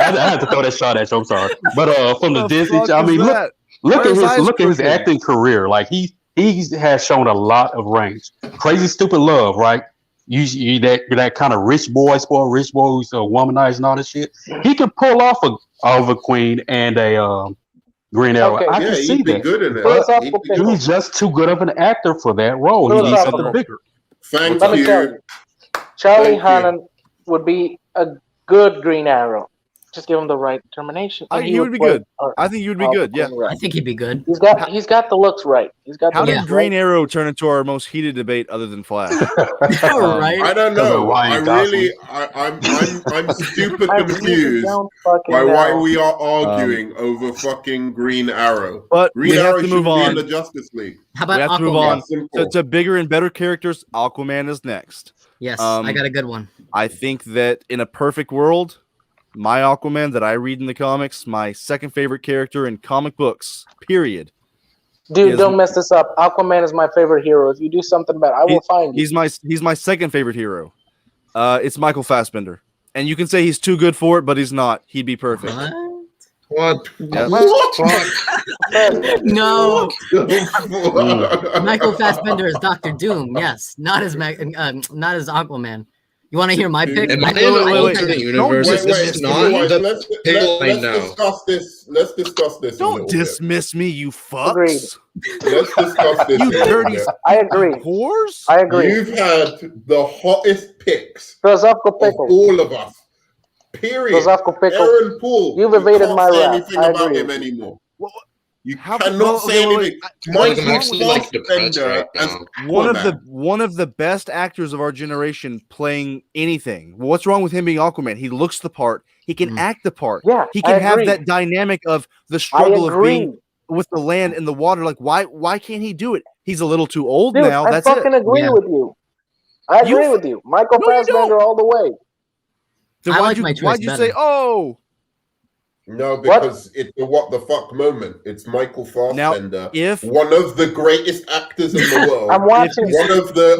I had to throw that shot at you, I'm sorry. But from the Disney fuck Channel, I mean, is look that? at Where's Ice look at his Cookie? acting career. Like he has shown a lot of range. Crazy Stupid Love, right? You that kind of rich boy who's womanized and all this shit. He can pull off a Oliver Queen and a Green Arrow. Okay. I can see he'd be that. good in it. Philosophical He'd be- He's just too good of an actor for that role. He needs Philosophical. something bigger. Thank Let me tell you. you, Charlie Thank you. Hunnam would be a good Green Arrow. Just give him the right determination. and He would be play good. our I think you would be Oliver good. Yeah. Queen right. I think he'd be good. He's got the looks right. He's got. How the did looks Green right. Arrow turn into our most heated debate other than Flash? Right? I don't know. Ryan I'm super I really confused don't fucking by why know. we are arguing over fucking Green Arrow. But Green we have Arrow to should move be on. in the Justice League. How We about have to move Aquaman? on Simple. to bigger and better characters. Aquaman is next. Yes, Um, I got a good one. I think that in a perfect world, my Aquaman that I read in the comics, my second favorite character in comic books, period. Dude, Is- don't mess this up. Aquaman is my favorite hero. If you do something bad, I will find you. He's my second favorite hero. It's Michael Fassbender. And you can say he's too good for it, but he's not. He'd be perfect. What? Yeah. No, Michael Fassbender is Doctor Doom. Yes, not as Aquaman. You want to hear my pick? Am I in wait, an wait. alternate universe? Don't This is not the let's pick I know. discuss this. Let's discuss this. Don't dismiss me, you fucks. Agreed. Let's discuss this. You a little dirty bit. I agree. whores. I agree. You've had the hottest picks Philosophical of pickle. all of us. Period. Philosophical pickle. Aaron Paul. You've you evaded can't my say wrath. anything I about agree. him anymore. You How- cannot say wait, anything. Like, I'm Michael actually like depressed Fassbender right as now. one of the best actors of our generation playing anything. What's wrong with him being Aquaman? He looks the part. He can act the part. Yeah, He I can have agree. that dynamic of the I struggle of agree. being with the land and the water. Like, why can't he do it? He's a little too old Dude, now. I That's fucking it. agree Yeah. with you. I agree with you. Michael No, you Fassbender all the way. Then I why'd like you, my choice why'd you better. say, oh? No, because it's a what the fuck moment. It's Michael Now, Fassbender, if one of the greatest actors in the world. I'm watching. one of the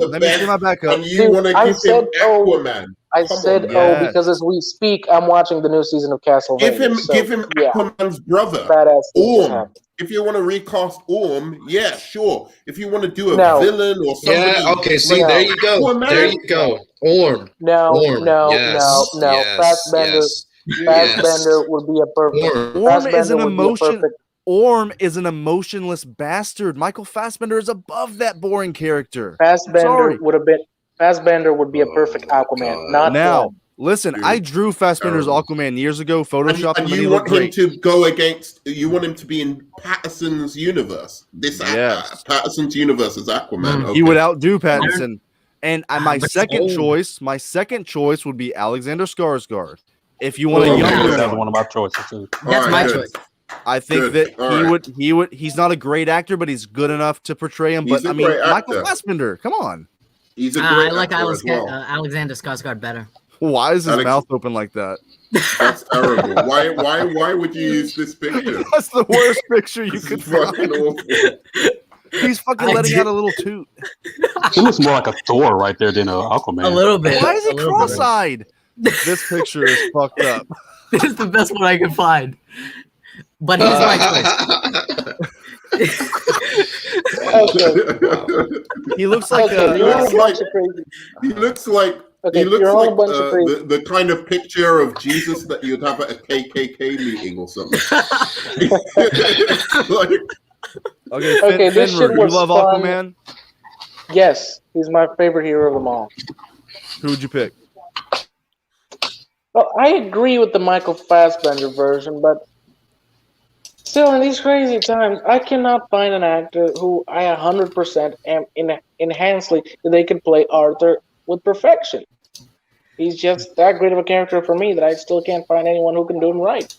let me see my best, backup. and you Dude, want to I give said, him oh, Aquaman. I Come said, on, man. oh, Yes. because as we speak, I'm watching the new season of Castlevania. Give him yeah, Aquaman's brother, badass. Orm. If you want to recast Orm, yeah, sure. If you want to do a No. villain or somebody, Yeah, okay, see, No. there you go. Aquaman. There you go. Orm. No, Orm. no, Yes. no, no. Yes. Fassbender, Yes. Fassbender Yes. would be a perfect. Orm. Orm is Fassbender an would be a emotion. perfect. Orm is an emotionless bastard. Michael Fassbender is above that boring character. Fassbender Sorry. would have been. Fassbender would be a perfect Aquaman. Not Now, Orm. listen, Dude, I drew Fassbender's terrible. Aquaman years ago, photoshopped him, and and he you looked want him great. to go against. You want him to be in Pattinson's universe. Yes. Pattinson's universe is Aquaman. Okay. He would outdo Pattinson. And my but second choice would be Alexander Skarsgård. If you want a Okay. younger Another one, one of my choices too. That's All right, my good. choice. I think Good. that All right. he would. He's not a great actor, but he's good enough to portray him. He's But a I mean, great Michael actor. Fassbender, come on. He's a I great like actor as well. Alexander Skarsgård better. Why is his Alex- mouth open like that? That's terrible. Why would you use this picture? That's the worst picture you This could is fucking find. awful. He's fucking letting out a little toot. He looks more like a Thor right there than Aquaman. A little bit. Why is he a little bit. cross-eyed? This picture is fucked up. This is the best one I could find. But here's my choice. He looks like Okay, you're all a bunch of crazy. He looks like Okay, he looks you're all like a bunch of crazy. the kind of picture of Jesus that you'd have at a KKK meeting or something. Like, okay. Okay, this Fenrir, shit you was love fun. Aquaman? Yes, he's my favorite hero of them all. Who would you pick? Well, I agree with the Michael Fassbender version, but still, in these crazy times, I cannot find an actor who I 100% am enhancedly that they could play Arthur with perfection. He's just that great of a character for me that I still can't find anyone who can do him right.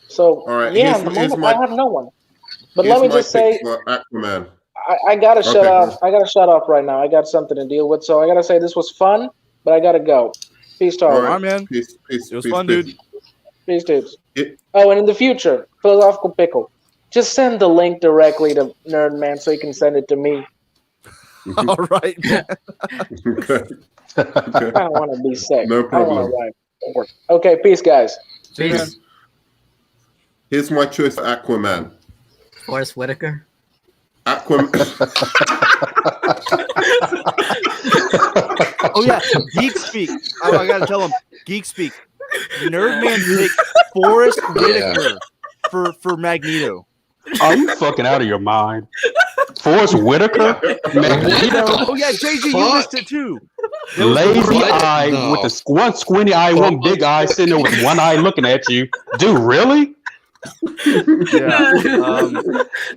So, all right, yeah, here's- at the here's moment, my- I have no one. But here's let me my just say, pick for Aquaman. I gotta shut Okay, off. I gotta shut off right now. I got something to deal with, so I gotta say this was fun, but I gotta go. Peace, All Tarwin. right, man. Peace, It was fun, dude. Peace, dudes. It- Oh, and in the future, Philosophical Pickle, just send the link directly to Nerdman so he can send it to me. All right. Okay. I don't want to be sick. No I don't problem. want to write. Okay, peace, guys. Peace. Here's my choice for Aquaman. Forrest Whitaker. Aquaman. Oh yeah, Geek Speak. I gotta tell him, Geek Speak. Nerdman picked Forrest Whitaker for Magneto. Are you fucking out of your mind? Forrest Whitaker? Magneto? Oh yeah, JG, you missed it too. Lazy What? eye No. with the one squinty eye, one big eye sitting there with one eye looking at you. Dude, really? Yeah.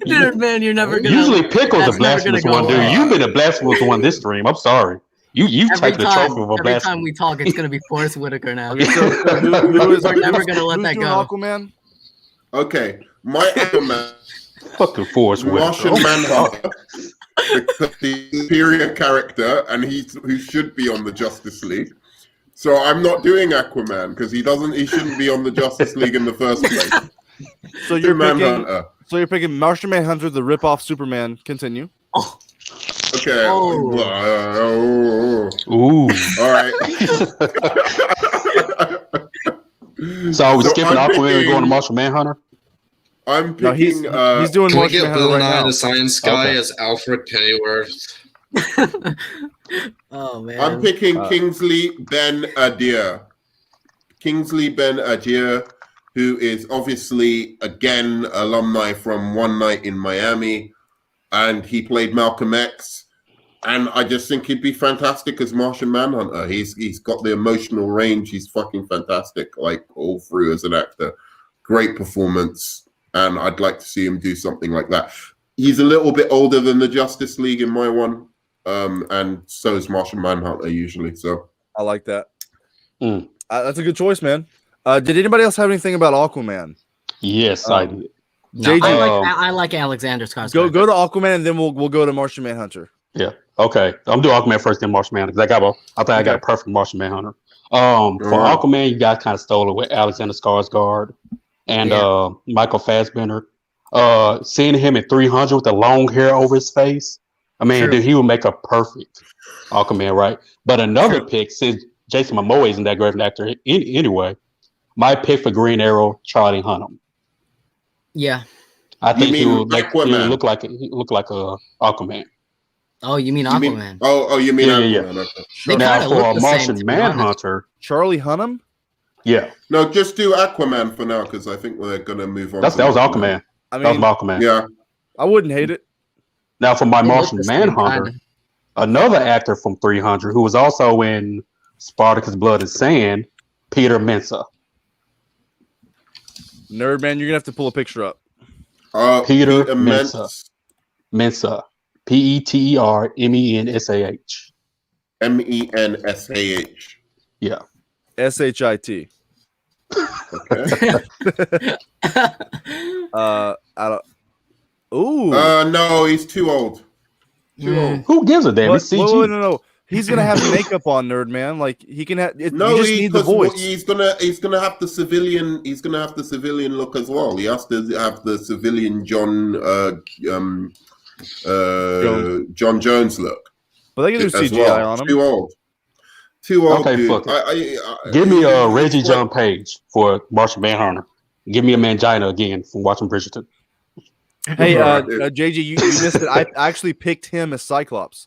Dude, man, you're never gonna. Usually Pickle's a that's never gonna blasphemous go one, dude. well. You've been a blasphemous one this stream. I'm sorry. You've Every taken the time, trophy of a every time blasphemy. we talk, it's gonna be Forrest Whitaker now. Okay, so who is We're never gonna let who's that doing go. Aquaman? Okay, my Aquaman, Fucking Forrest Whitaker. Martian Manhunter, the superior character, and who should be on the Justice League. So I'm not doing Aquaman because he shouldn't be on the Justice League in the first place. So you're Manhunter. picking Martian Manhunter, the rip-off Superman. Continue. Okay. Oh. Ooh. All right. So are we skipping I'm Aquaman and going to picking- Martian Manhunter? I'm No, picking. he's doing Can we Martian get Manhunter Bill right Nye now. the Science Guy Okay. as Alfred Pennyworth? Oh man. I'm picking Kingsley Ben Adir. Kingsley Ben Adir, who is obviously again alumni from One Night in Miami, and he played Malcolm X. And I just think he'd be fantastic as Martian Manhunter. He's got the emotional range. He's fucking fantastic, like all through as an actor. Great performance, and I'd like to see him do something like that. He's a little bit older than the Justice League in my one, and so is Martian Manhunter usually. So I like that. That's a good choice, man. Did anybody else have anything about Aquaman? Yes, I did. No, JJ, I like Alexander Skarsgård. Go to Aquaman, and then we'll go to Martian Manhunter. Yeah. Okay. I'm doing Aquaman first, then Martian Manhunter. I think I got a perfect Martian Manhunter. For Aquaman, you guys kind of stole it with Alexander Skarsgård and Michael Fassbender. Seeing him in 300 with the long hair over his face, I mean, dude, he would make a perfect Aquaman, right? But another pick, since Jason Momoa isn't that great an actor anyway, my pick for Green Arrow, Charlie Hunnam. Yeah. I think he would look like a Aquaman. Oh, you mean Aquaman? You mean Aquaman? Yeah. Sure. Now for a Martian Manhunter, Charlie Hunnam. Yeah. No, just do Aquaman for now because I think we're gonna move on. That was Aquaman. I mean, that was Aquaman. Yeah. I wouldn't hate it. Now for my Martian Manhunter, another actor from 300 who was also in Spartacus Blood and Sand, Peter Mensah. Nerd man, you're gonna have to pull a picture up. Peter Mensah. Mensah. PeterMenSah. MENSAH. Yeah. SHIT. Okay. I don't. Ooh. No, he's too old. Too old. Who gives a damn? It's CG. No. He's gonna have makeup on, nerd man. Like he can have. You just need the because voice. He's gonna have the civilian. He's gonna have the civilian look as well. He has to have the civilian John Jones look. But they can do CGI on him. Too old. Too old. Okay, dude. fuck it. Give me a Reggie John Page for Martian Manhunter. Give me a Mangina again from watching Bridgerton. Hey, JJ, you missed it. I actually picked him as Cyclops.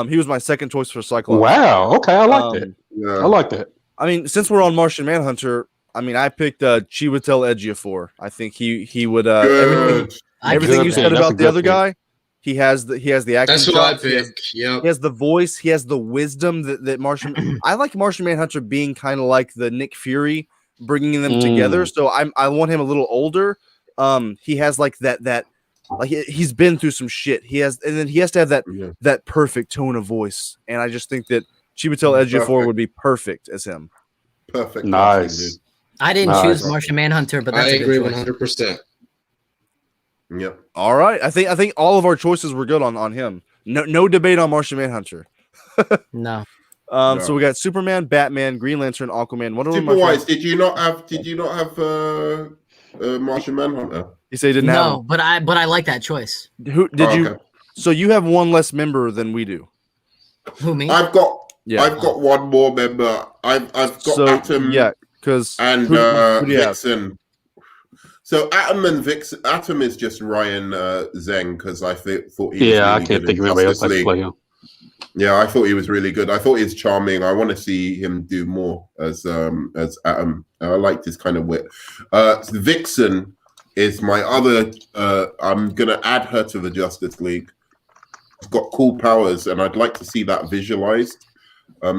He was my second choice for Cyclops. Wow. Okay, I like that. Yeah. I like that. I mean, since we're on Martian Manhunter, I mean, I picked Chiwetel Ejiofor. I think he would everything you said about the other guy. He has the acting. That's what I pick. Yeah. He has the voice. He has the wisdom that Martian. I like Martian Manhunter being kind of like the Nick Fury, bringing them together. So I want him a little older. He has like that. Like he's been through some shit. He has to have that perfect tone of voice. And I just think that Chiwetel Ejiofor would be perfect as him. Perfect. Nice. I didn't choose Martian Manhunter, but that's I agree 100%. Yep. All right. I think all of our choices were good on him. No debate on Martian Manhunter. No. So we got Superman, Batman, Green Lantern, Aquaman. What are Superwise? Did you not have Martian Manhunter? You say you didn't have. No, but I like that choice. Who did you? Okay. So you have one less member than we do. Who, me? I've got one more member. I've got Atom. Yeah, because and Vixen. So Atom and Vixen. Atom is just Ryan Zeng because I thought he was really I can't think of anybody else to play him. Yeah, I thought he was really good. I thought he was charming. I want to see him do more as Atom. I liked his kind of wit. Vixen is my other. I'm gonna add her to the Justice League. She's got cool powers, and I'd like to see that visualized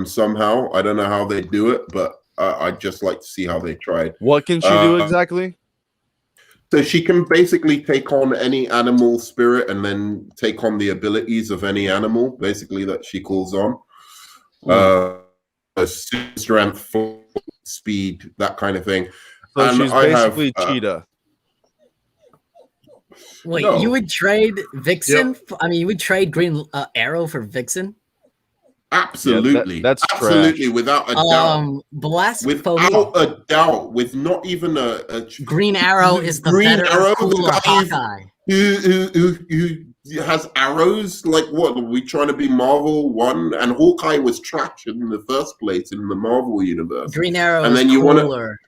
somehow. I don't know how they do it, but I'd just like to see how they tried. What can she do exactly? So she can basically take on any animal spirit and then take on the abilities of any animal, basically, that she calls on. Strength, speed, that kind of thing. So and she's basically Cheetah. Wait, no. You would trade Vixen? Yep. I mean, you would trade Green Arrow for Vixen? Absolutely. Yeah, that's absolutely trash. Without a doubt. Without a doubt, with not even a Green Arrow is the better, cooler Hawkeye. Who has arrows? Like what? Are we trying to be Marvel 1? And Hawkeye was trash in the first place in the Marvel universe. Green Arrow and then is you cooler.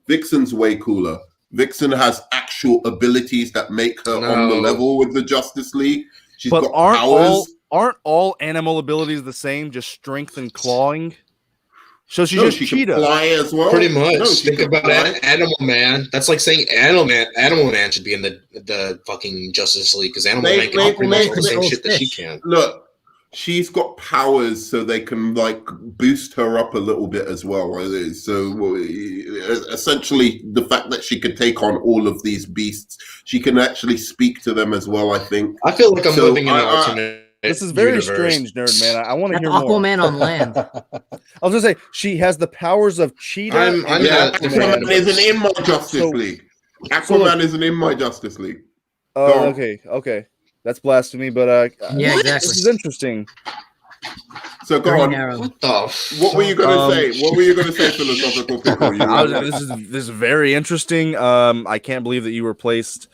Vixen's way cooler. Vixen has actual abilities that make her on the level with the Justice League. She's got powers. aren't all animal abilities the same? Just strength and clawing. So she's just she cheetah. can fly as well. Pretty much. No, she Think can about fly. Animal Man. That's like saying Animal Man should be in the fucking Justice League because Animal Man can do pretty much all the same shit that she can. Look, she's got powers, so they can like boost her up a little bit as well. So essentially, the fact that she could take on all of these beasts, she can actually speak to them as well. I think. I feel like I'm living in an alternate. This is very universe. strange, Nerd Man. I want to hear Aquaman more. on land. I was gonna say she has the powers of cheetah. Aquaman isn't in my Justice League. Aquaman isn't in my Justice League. Oh, okay. That's blasphemy, but yeah, exactly. This is interesting. So go on. What were you gonna say? What were you gonna say, philosophical pickle? This is very interesting. I can't believe that you replaced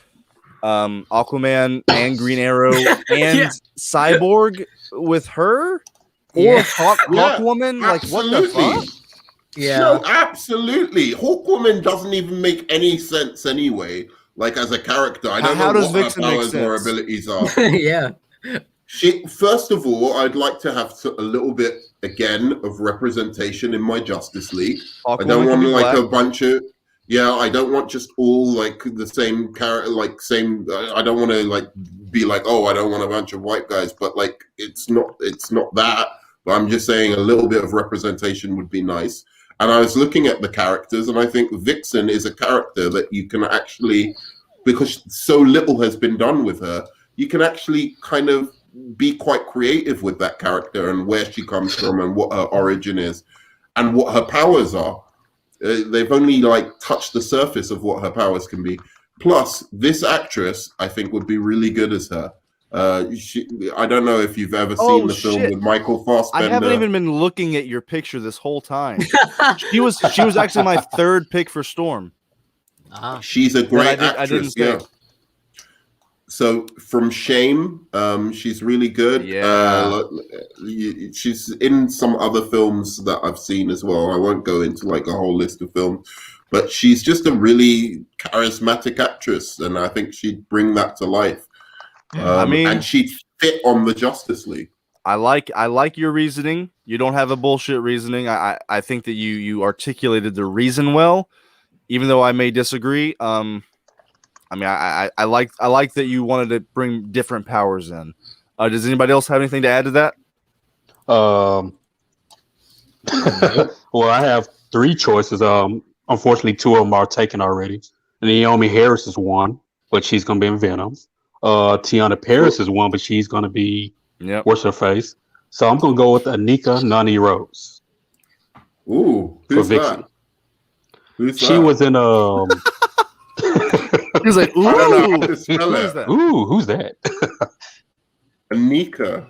Aquaman and Green Arrow and Cyborg with her or Hawkwoman. Like, what the fuck? Yeah, no, absolutely. Hawkwoman doesn't even make any sense anyway. Like as a character, I don't know what her powers or abilities are. Yeah. First of all, I'd like to have a little bit again of representation in my Justice League. I don't want like a bunch of I don't want just all like the same character, like same. I don't want to like be like, oh, I don't want a bunch of white guys, but like it's not that. But I'm just saying a little bit of representation would be nice. And I was looking at the characters, and I think Vixen is a character that you can actually, because so little has been done with her, you can actually kind of be quite creative with that character and where she comes from and what her origin is and what her powers are. They've only like touched the surface of what her powers can be. Plus, this actress, I think, would be really good as her. I don't know if you've ever seen the film with Michael Fassbender. I haven't even been looking at your picture this whole time. she was actually my third pick for Storm. She's a great actress. Yeah. So from Shame, she's really good. Yeah. She's in some other films that I've seen as well. I won't go into like a whole list of films, but she's just a really charismatic actress, and I think she'd bring that to life. And she'd fit on the Justice League. I like your reasoning. You don't have a bullshit reasoning. I think that you articulated the reason well, even though I may disagree. I like that you wanted to bring different powers in. Does anybody else have anything to add to that? Well, I have three choices. Unfortunately, two of them are taken already. Naomi Harris is one, but she's going to be in Venom. Tiana Paris is one, but she's going to be what's her face. So I'm going to go with Anika Nani Rose. Ooh, who's that? She was in He was like, ooh, I don't know how to spell who's it. that? Ooh, who's that? Anika.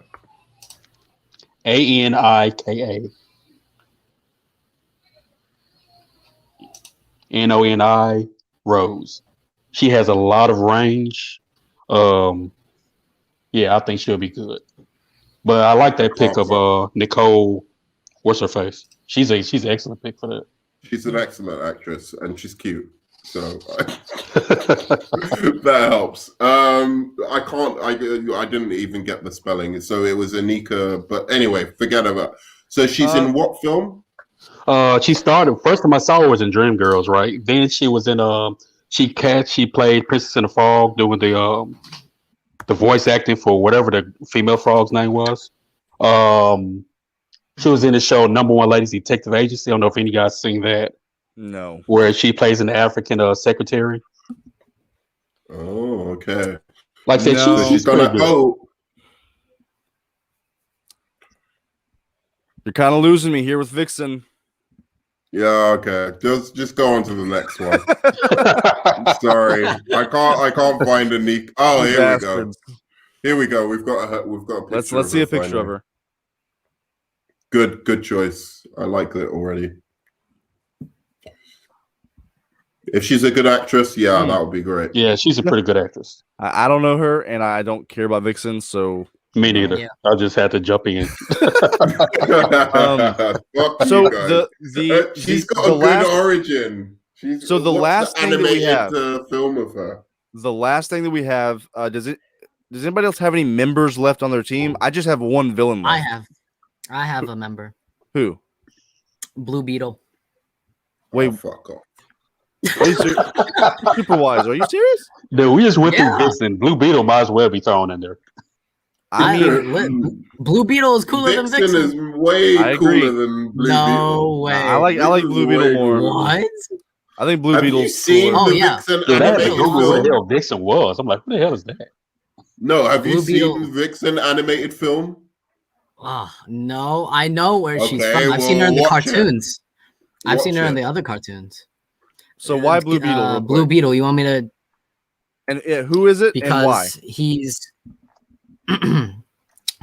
Anika. Noni Rose. She has a lot of range. I think she'll be good. But I like that pick of Nicole. What's her face? She's an excellent pick for that. She's an excellent actress and she's cute. So that helps. I didn't even get the spelling. So it was Anika, but anyway, forget about it. So she's in what film? She started, first time I saw her was in Dreamgirls, right? Then she was in she played Princess in the Frog, doing the voice acting for whatever the female frog's name was. She was in the show Number One Ladies Detective Agency. I don't know if any guys seen that. No. Where she plays an African secretary. Oh, okay. Like I said, she's gonna. You're kind of losing me here with Vixen. Yeah, okay. Just go on to the next one. I'm sorry, I can't find a Nick. Oh, here we go. Here we go. We've got a picture. Let's see a picture of her. Good choice. I like it already. If she's a good actress, that would be great. Yeah, she's a pretty good actress. I don't know her, and I don't care about Vixen, so me neither. Yeah. I just had to jump in. She's got a good origin. The last thing that we have, film of her. The last thing that we have, does it? Does anybody else have any members left on their team? I just have one villain left. I have a member. Who? Blue Beetle. Wait, fuck off. Super Wise, are you serious? Dude, we just went through Vixen. Blue Beetle might as well be thrown in there. I mean, Blue Beetle is cooler than Vixen. Is way cooler than Blue Beetle. No way. I like Blue Beetle more. What? I think Blue Beetle's seen cooler. the Vixen Dude, I had to animated Google film? what the hell Vixen was. I'm like, who the hell is that? No, have you Blue Beetle. seen Vixen animated film? Oh, no, I know where she's Okay, from. I've seen her in the watch it. cartoons. I've seen her Watch in it. the other cartoons. So why Blue Beetle? real Blue quick? Beetle. You want me to? And who is it and why? Because he's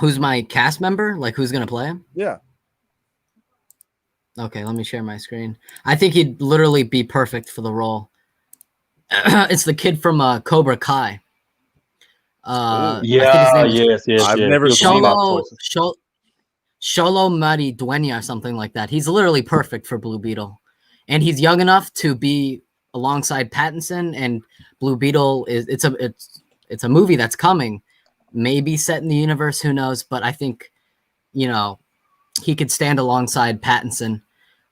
who's my cast member? Like who's gonna play him? Yeah. Okay, let me share my screen. I think he'd literally be perfect for the role. It's the kid from Cobra Kai. Yes. I've never seen Sholo Mari Dueña or something like that. He's literally perfect for Blue Beetle. And he's young enough to be alongside Pattinson, and Blue Beetle it's a movie that's coming. Maybe set in the universe, who knows? But I think, he could stand alongside Pattinson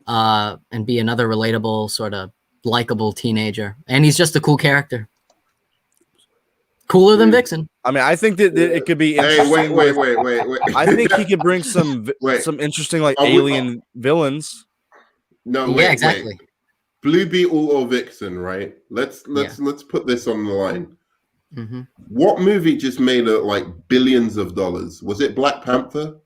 and be another relatable, sort of likable teenager. And he's just a cool character. Cooler than Vixen. I mean, I think that it could be Hey, interesting. wait. I think he could bring some interesting alien villains. No, yeah, exactly. Wait. Blue Beetle or Vixen, right? Let's put this on the line. Mm-hmm. What movie just made like billions of dollars? Was it Black Panther?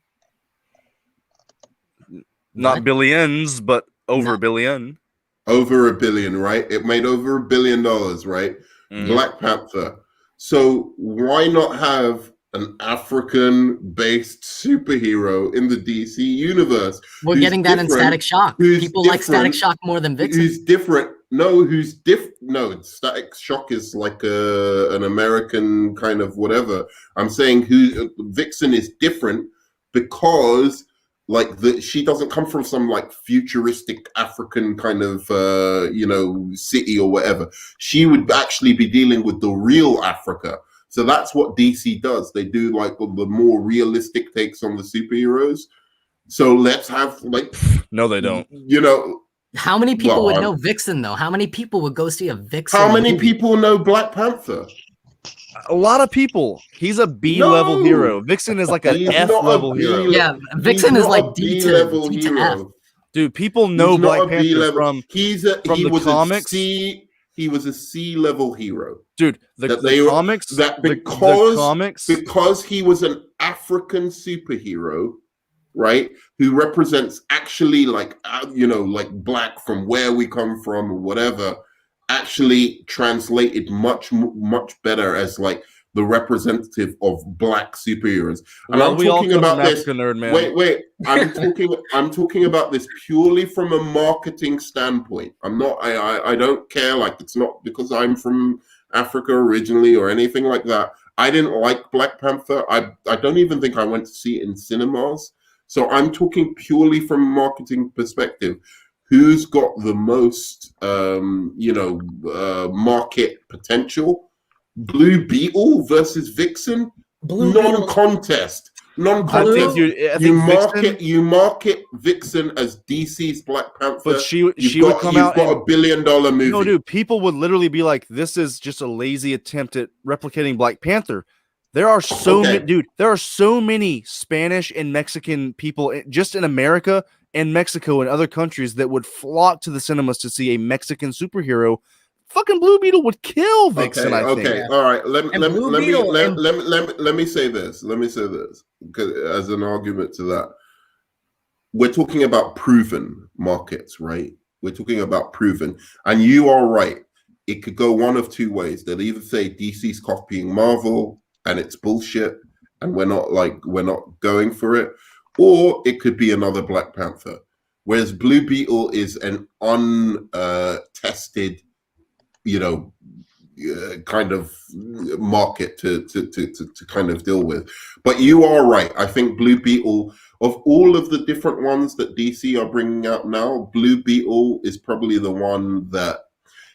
Not billions, but over a billion. Over $1 billion, right? It made over $1 billion, right? Mm. Black Panther. So why not have an African-based superhero in the DC universe? We're getting that in Static Shock. People like Static Shock more than Vixen. Who's different? No, No, Static Shock is like an American kind of whatever. I'm saying Vixen is different because she doesn't come from some like futuristic African kind of city or whatever. She would actually be dealing with the real Africa. So that's what DC does. They do like the more realistic takes on the superheroes. So let's have no, they don't. How many people would know Vixen though? How many people would go see a Vixen? How many people know Black Panther? A lot of people. He's a B-level hero. Vixen is like an F-level hero. Yeah, Vixen is like D-level hero. F. Dude, people know Black Panther from the comics. He was a C-level hero. Dude, the comics. Because he was an African superhero, right? Who represents actually like black from where we come from or whatever, actually translated much better as like the representative of black superheroes. And I'm talking about this. Nerd, man. Wait. I'm talking about this purely from a marketing standpoint. I don't care. Like, it's not because I'm from Africa originally or anything like that. I didn't like Black Panther. I don't even think I went to see it in cinemas. So I'm talking purely from a marketing perspective. Who's got the most, market potential? Blue Beetle versus Vixen? Non-contest. You market Vixen as DC's Black Panther. But she would come out. You've got $1 billion movie. No, dude, people would literally be like, "This is just a lazy attempt at replicating Black Panther." There are there are so many Spanish and Mexican people just in America and Mexico and other countries that would flock to the cinemas to see a Mexican superhero. Fucking Blue Beetle would kill Vixen. I think. All right. Let me say this. As an argument to that. We're talking about proven markets, right? We're talking about proven, and you are right. It could go one of two ways. They'll either say DC's copying Marvel and it's bullshit, and we're not going for it, or it could be another Black Panther. Whereas Blue Beetle is an untested, kind of market to kind of deal with. But you are right. I think Blue Beetle, of all of the different ones that DC are bringing out now, Blue Beetle is probably the one that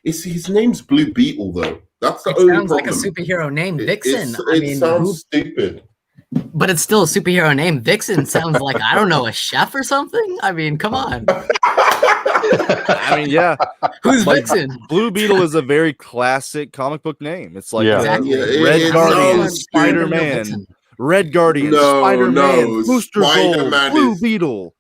his name's Blue Beetle though. That's the It only sounds like problem. a superhero named Vixen. It sounds stupid. But it's still a superhero name. Vixen sounds like, I don't know, a chef or something? I mean, come on. I mean, yeah. Who's Like, Vixen? Blue Beetle is a very classic comic book name. It's like Exactly. Red Guardian, sounds Spider-Man, Red Guardian, No, Spider-Man, no, Booster Spider-Man Gold, Blue is- Beetle.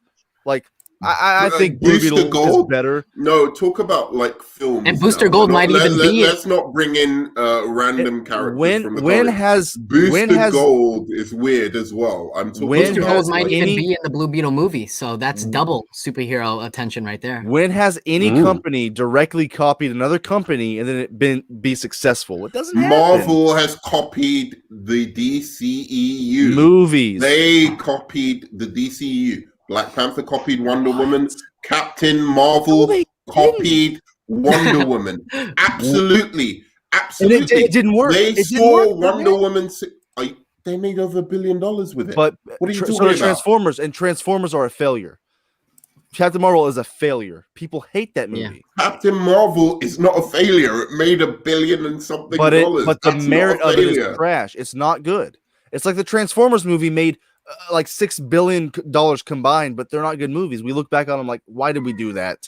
Like, I think Booster Blue Beetle Gold? is better. No, talk about like films. And Booster now. Gold We're might not- even be it. Let's not bring in random characters from the comics. Booster Gold is weird as well. I'm talking Booster about Gold might like, even be in the Blue Beetle movie, so that's double superhero attention right there. When has any company directly copied another company and then it be successful? It doesn't happen. Marvel has copied the DCEU movies. They copied the DCEU. Black Panther copied Wonder Woman. Captain Marvel copied Wonder Woman. Absolutely. And it didn't work. They It didn't saw work, Wonder Woman. They made over $1 billion with it. But what are you talking so about? Transformers are a failure. Captain Marvel is a failure. People hate that movie. Captain Marvel is not a failure. It made $1 billion and something dollars. But the That's merit not a of it is failure. trash. It's not good. It's like the Transformers movie made like $6 billion combined, but they're not good movies. We look back on them like, why did we do that?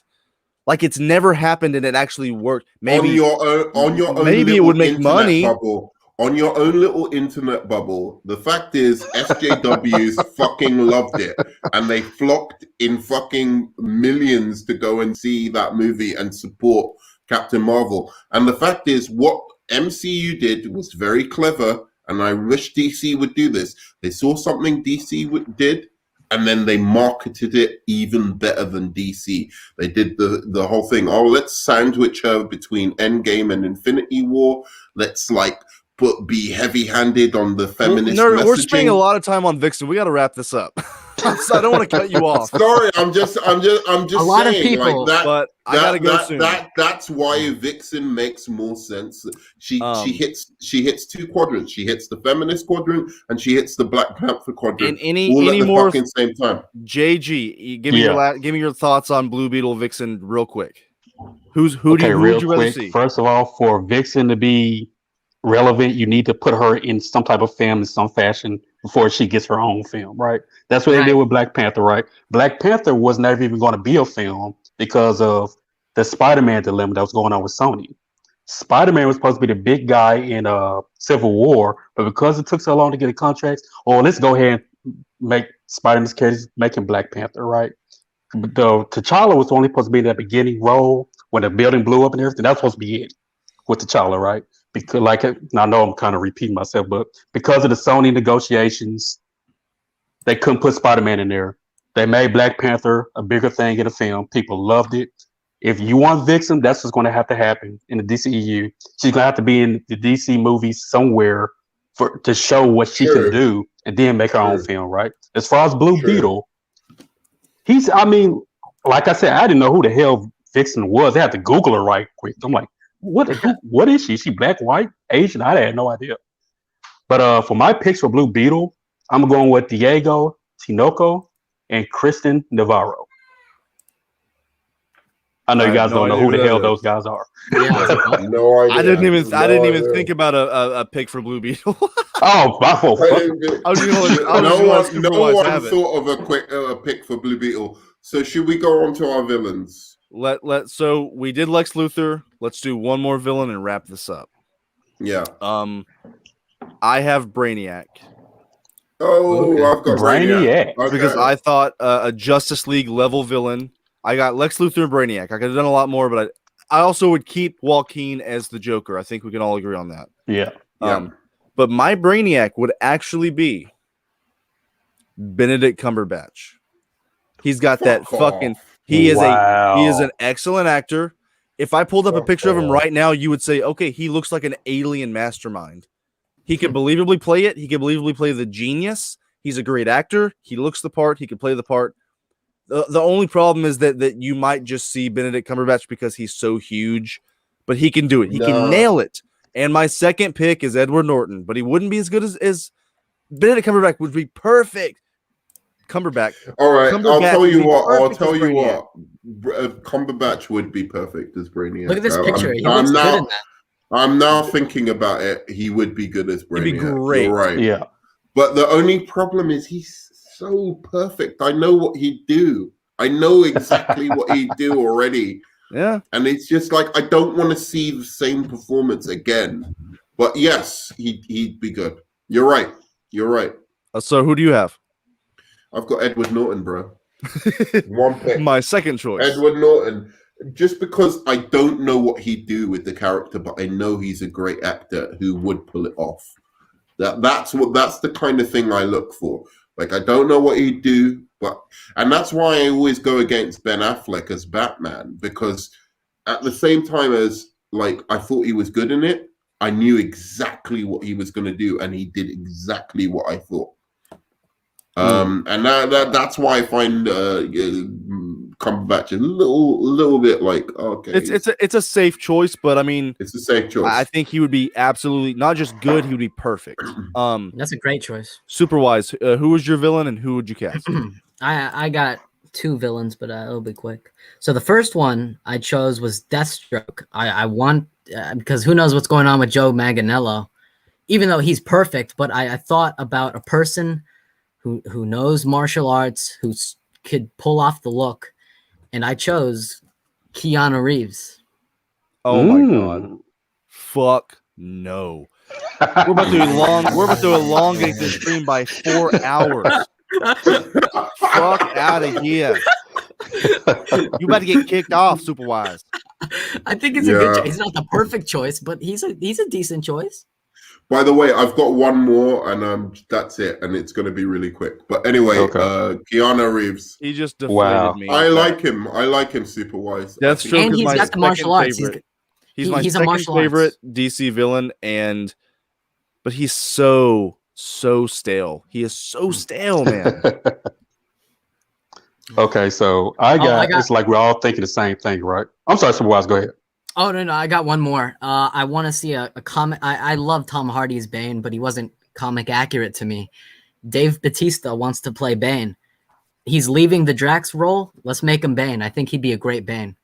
Like it's never happened and it actually worked. Maybe on your own maybe it little would make internet money. Bubble, on your own little internet bubble. The fact is, SJWs fucking loved it, and they flocked in fucking millions to go and see that movie and support Captain Marvel. And the fact is, what MCU did was very clever. And I wish DC would do this. They saw something DC did, and then they marketed it even better than DC. They did the whole thing. Oh, let's sandwich her between Endgame and Infinity War. Let's like be heavy-handed on the feminist messaging. We're spending a lot of time on Vixen. We got to wrap this up. So I don't want to cut you off. Sorry, I'm just a lot saying, of people, like that. But I gotta go soon. That's why Vixen makes more sense. She hits two quadrants. She hits the feminist quadrant and she hits the Black Panther quadrant. All at the fucking same time. JG, give me your thoughts on Blue Beetle Vixen real quick. Who would you rather see? First of all, for Vixen to be relevant, you need to put her in some type of film in some fashion before she gets her own film, right? That's what they did with Black Panther, right? Black Panther was never even going to be a film because of the Spider-Man dilemma that was going on with Sony. Spider-Man was supposed to be the big guy in Civil War, but because it took so long to get the contracts, let's go ahead and make Spider-Man's character making Black Panther, right? But T'Challa was only supposed to be that beginning role when the building blew up and everything. That was supposed to be it with T'Challa, right? Because, I know I'm kind of repeating myself, but because of the Sony negotiations, they couldn't put Spider-Man in there. They made Black Panther a bigger thing in the film. People loved it. If you want Vixen, that's what's going to have to happen in the DCEU. She's going to have to be in the DC movies somewhere to show what she can do, and then make her own film, right? As far as Blue Beetle, like I said, I didn't know who the hell Vixen was. I had to Google her right quick. I'm like, what is she? Is she black, white, Asian? I had no idea. But for my picks for Blue Beetle, I'm going with Diego Tinoco and Kristen Navarro. I know you guys don't know who the hell those guys are. No idea. I didn't even think about a pick for Blue Beetle. No one thought of a pick for Blue Beetle. So should we go on to our villains? So we did Lex Luthor. Let's do one more villain and wrap this up. Yeah. I have Brainiac. I've got Brainiac. Okay. Because I thought a Justice League level villain. I got Lex Luthor and Brainiac. I could have done a lot more, but I also would keep Joaquin as the Joker. I think we can all agree on that. Yeah. But my Brainiac would actually be Benedict Cumberbatch. He's got that fucking. He is an excellent actor. If I pulled up a picture of him right now, you would say, okay, he looks like an alien mastermind. He could believably play it. He could believably play the genius. He's a great actor. He looks the part. He could play the part. The only problem is that you might just see Benedict Cumberbatch because he's so huge, but he can do it. He can nail it. And my second pick is Edward Norton, but he wouldn't be as good as Benedict Cumberbatch would be perfect. Cumberbatch. All right, I'll tell you what. Cumberbatch would be perfect as Brainiac. Look at this picture. He looks good in that. I'm now thinking about it. He would be good as Brainiac. He'd be great. You're right. Yeah. But the only problem is he's so perfect. I know what he'd do. I know exactly what he'd do already. Yeah. And it's just like, I don't want to see the same performance again. But yes, he'd be good. You're right. You're right. So who do you have? I've got Edward Norton, bro. One pick. My second choice. Edward Norton. Just because I don't know what he'd do with the character, but I know he's a great actor who would pull it off. That's the kind of thing I look for. Like, I don't know what he'd do, and that's why I always go against Ben Affleck as Batman, because at the same time as like I thought he was good in it, I knew exactly what he was going to do, and he did exactly what I thought. And that's why I find Cumberbatch a little bit like, okay, it's a safe choice, but I mean, it's a safe choice. I think he would be absolutely not just good; he would be perfect. That's a great choice. Superwise, who was your villain and who would you cast? I got two villains, but it'll be quick. So the first one I chose was Deathstroke. I want because who knows what's going on with Joe Manganiello, even though he's perfect. But I thought about a person who knows martial arts, who could pull off the look, and I chose Keanu Reeves. Oh my god! Fuck no! We're about to elongate this stream by 4 hours. Fuck out of here! You about to get kicked off, Superwise. I think it's a good choice. He's not the perfect choice, but he's a decent choice. By the way, I've got one more, and that's it, and it's going to be really quick. But anyway, Keanu Reeves. He just deflated me. I like him. Superwise. Deathstroke and is he's my got the martial arts. favorite. He's my a second martial favorite arts. DC villain, but he's so stale. He is so stale, man. Okay, so I got it's like we're all thinking the same thing, right? I'm sorry, Superwise, go ahead. Oh no, I got one more. I want to see a comic. I love Tom Hardy's Bane, but he wasn't comic accurate to me. Dave Bautista wants to play Bane. He's leaving the Drax role. Let's make him Bane. I think he'd be a great Bane.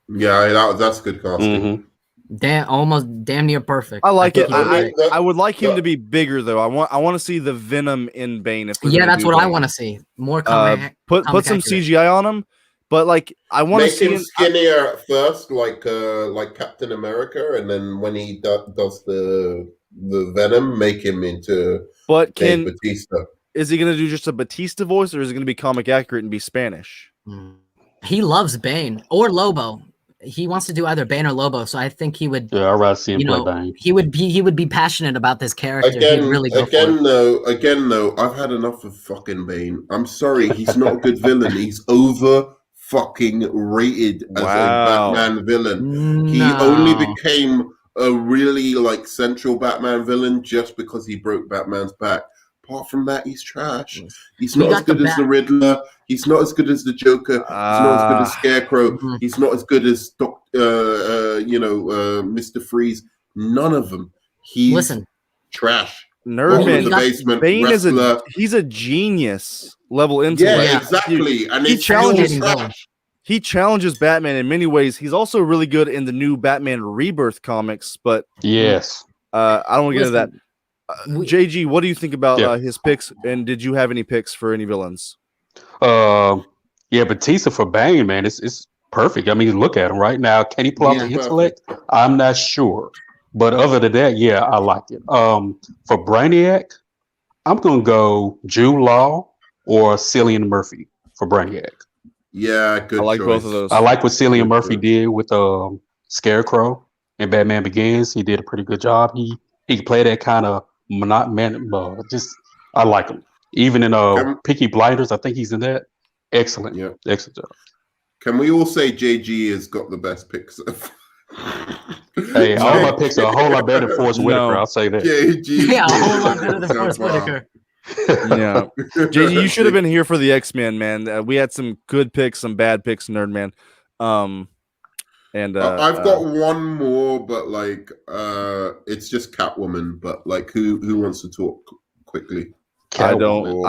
Yeah, that's good casting. Damn near perfect. I like it. I would like him to be bigger though. I want to see the Venom in Bane. That's what I want to see. More comic. Put some CGI on him. But like, I want to see him skinnier first, like Captain America, and then when he does the Venom, make him into. But Batista. Is he going to do just a Batista voice, or is it going to be comic accurate and be Spanish? He loves Bane or Lobo. He wants to do either Bane or Lobo, so I think he would. Yeah, I'd rather see him play Bane. He would be passionate about this character. Again, though, I've had enough of fucking Bane. I'm sorry, he's not a good villain. He's over fucking rated as a Batman villain. He only became a really like central Batman villain just because he broke Batman's back. Apart from that, he's trash. He's not as good as the Riddler. He's not as good as the Joker. He's not as good as Scarecrow. He's not as good as Mr. Freeze. None of them. He's trash. Nerdman. Bane he's a genius level intellect. Yeah, exactly. And he challenges Batman in many ways. He's also really good in the new Batman Rebirth comics, but I don't want to get into that. JG, what do you think about his picks? And did you have any picks for any villains? Batista for Bane, man, it's perfect. I mean, look at him right now. Can he pull off the intellect? I'm not sure. But other than that, I like it. For Brainiac, I'm gonna go Jude Law or Cillian Murphy for Brainiac. Yeah, good. I like both of those. I like what Cillian Murphy did with Scarecrow in Batman Begins. He did a pretty good job. He can play that kind of I like him. Even in Peaky Blinders, I think he's in that. Excellent. Yeah. Excellent job. Can we all say JG has got the best picks? Hey, all my picks are a whole lot better than Forrest Whitaker. I'll say that. JG, a whole lot better than Forrest Whitaker. Yeah, JG, you should have been here for the X-Men, man. We had some good picks, some bad picks, Nerdman. And I've got one more, but like it's just Catwoman. But like, who wants to talk quickly? I don't.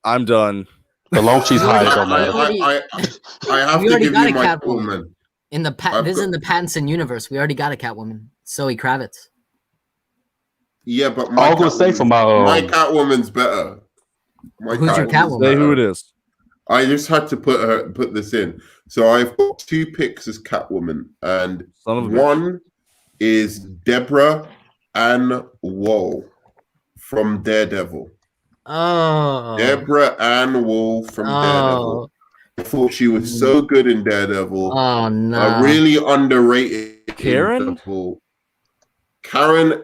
I'm done. The long she's high, I have to give you my Catwoman. In the this is in the Pattinson universe. We already got a Catwoman, Zoe Kravitz. Yeah, but I was gonna say for my Catwoman's better. Who's your Catwoman? Say who it is. I just had to put this in. So I've got 2 picks as Catwoman, and one is Deborah Ann Woll from Daredevil. Oh, Deborah Ann Woll from Daredevil. I thought she was so good in Daredevil. Oh no, really underrated. Karen. Karen. No,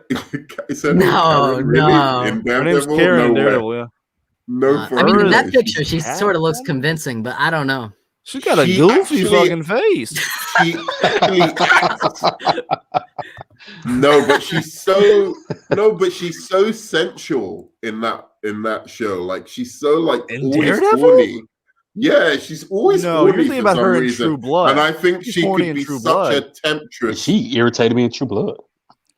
Karen, really? no. In Her name's Daredevil? Karen in No way. Daredevil. Yeah. No, I mean, in that she's picture, she sort of looks convincing, but I don't know. She's got a goofy fucking face. She no, but she's so sensual in that show. Like she's so like In always Daredevil? horny. Yeah, she's always horny you're thinking for about some her in reason. True Blood. And I think She's she horny could in be True such Blood. a temptress. She irritated me in True Blood.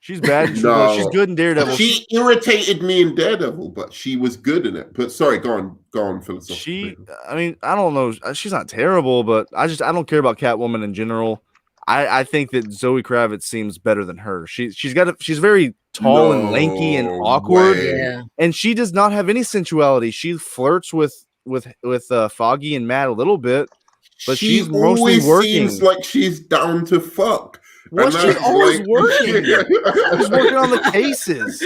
She's bad in True Blood. She's good in Daredevil. She irritated me in Daredevil, but she was good in it. But sorry, go on, philosophy. I mean, I don't know. She's not terrible, but I don't care about Catwoman in general. I think that Zoe Kravitz seems better than her. She's very tall and lanky and awkward, and she does not have any sensuality. She flirts with Foggy and Matt a little bit, but she's mostly working. Seems like she's down to fuck. Well, she's always working. She's working on the cases.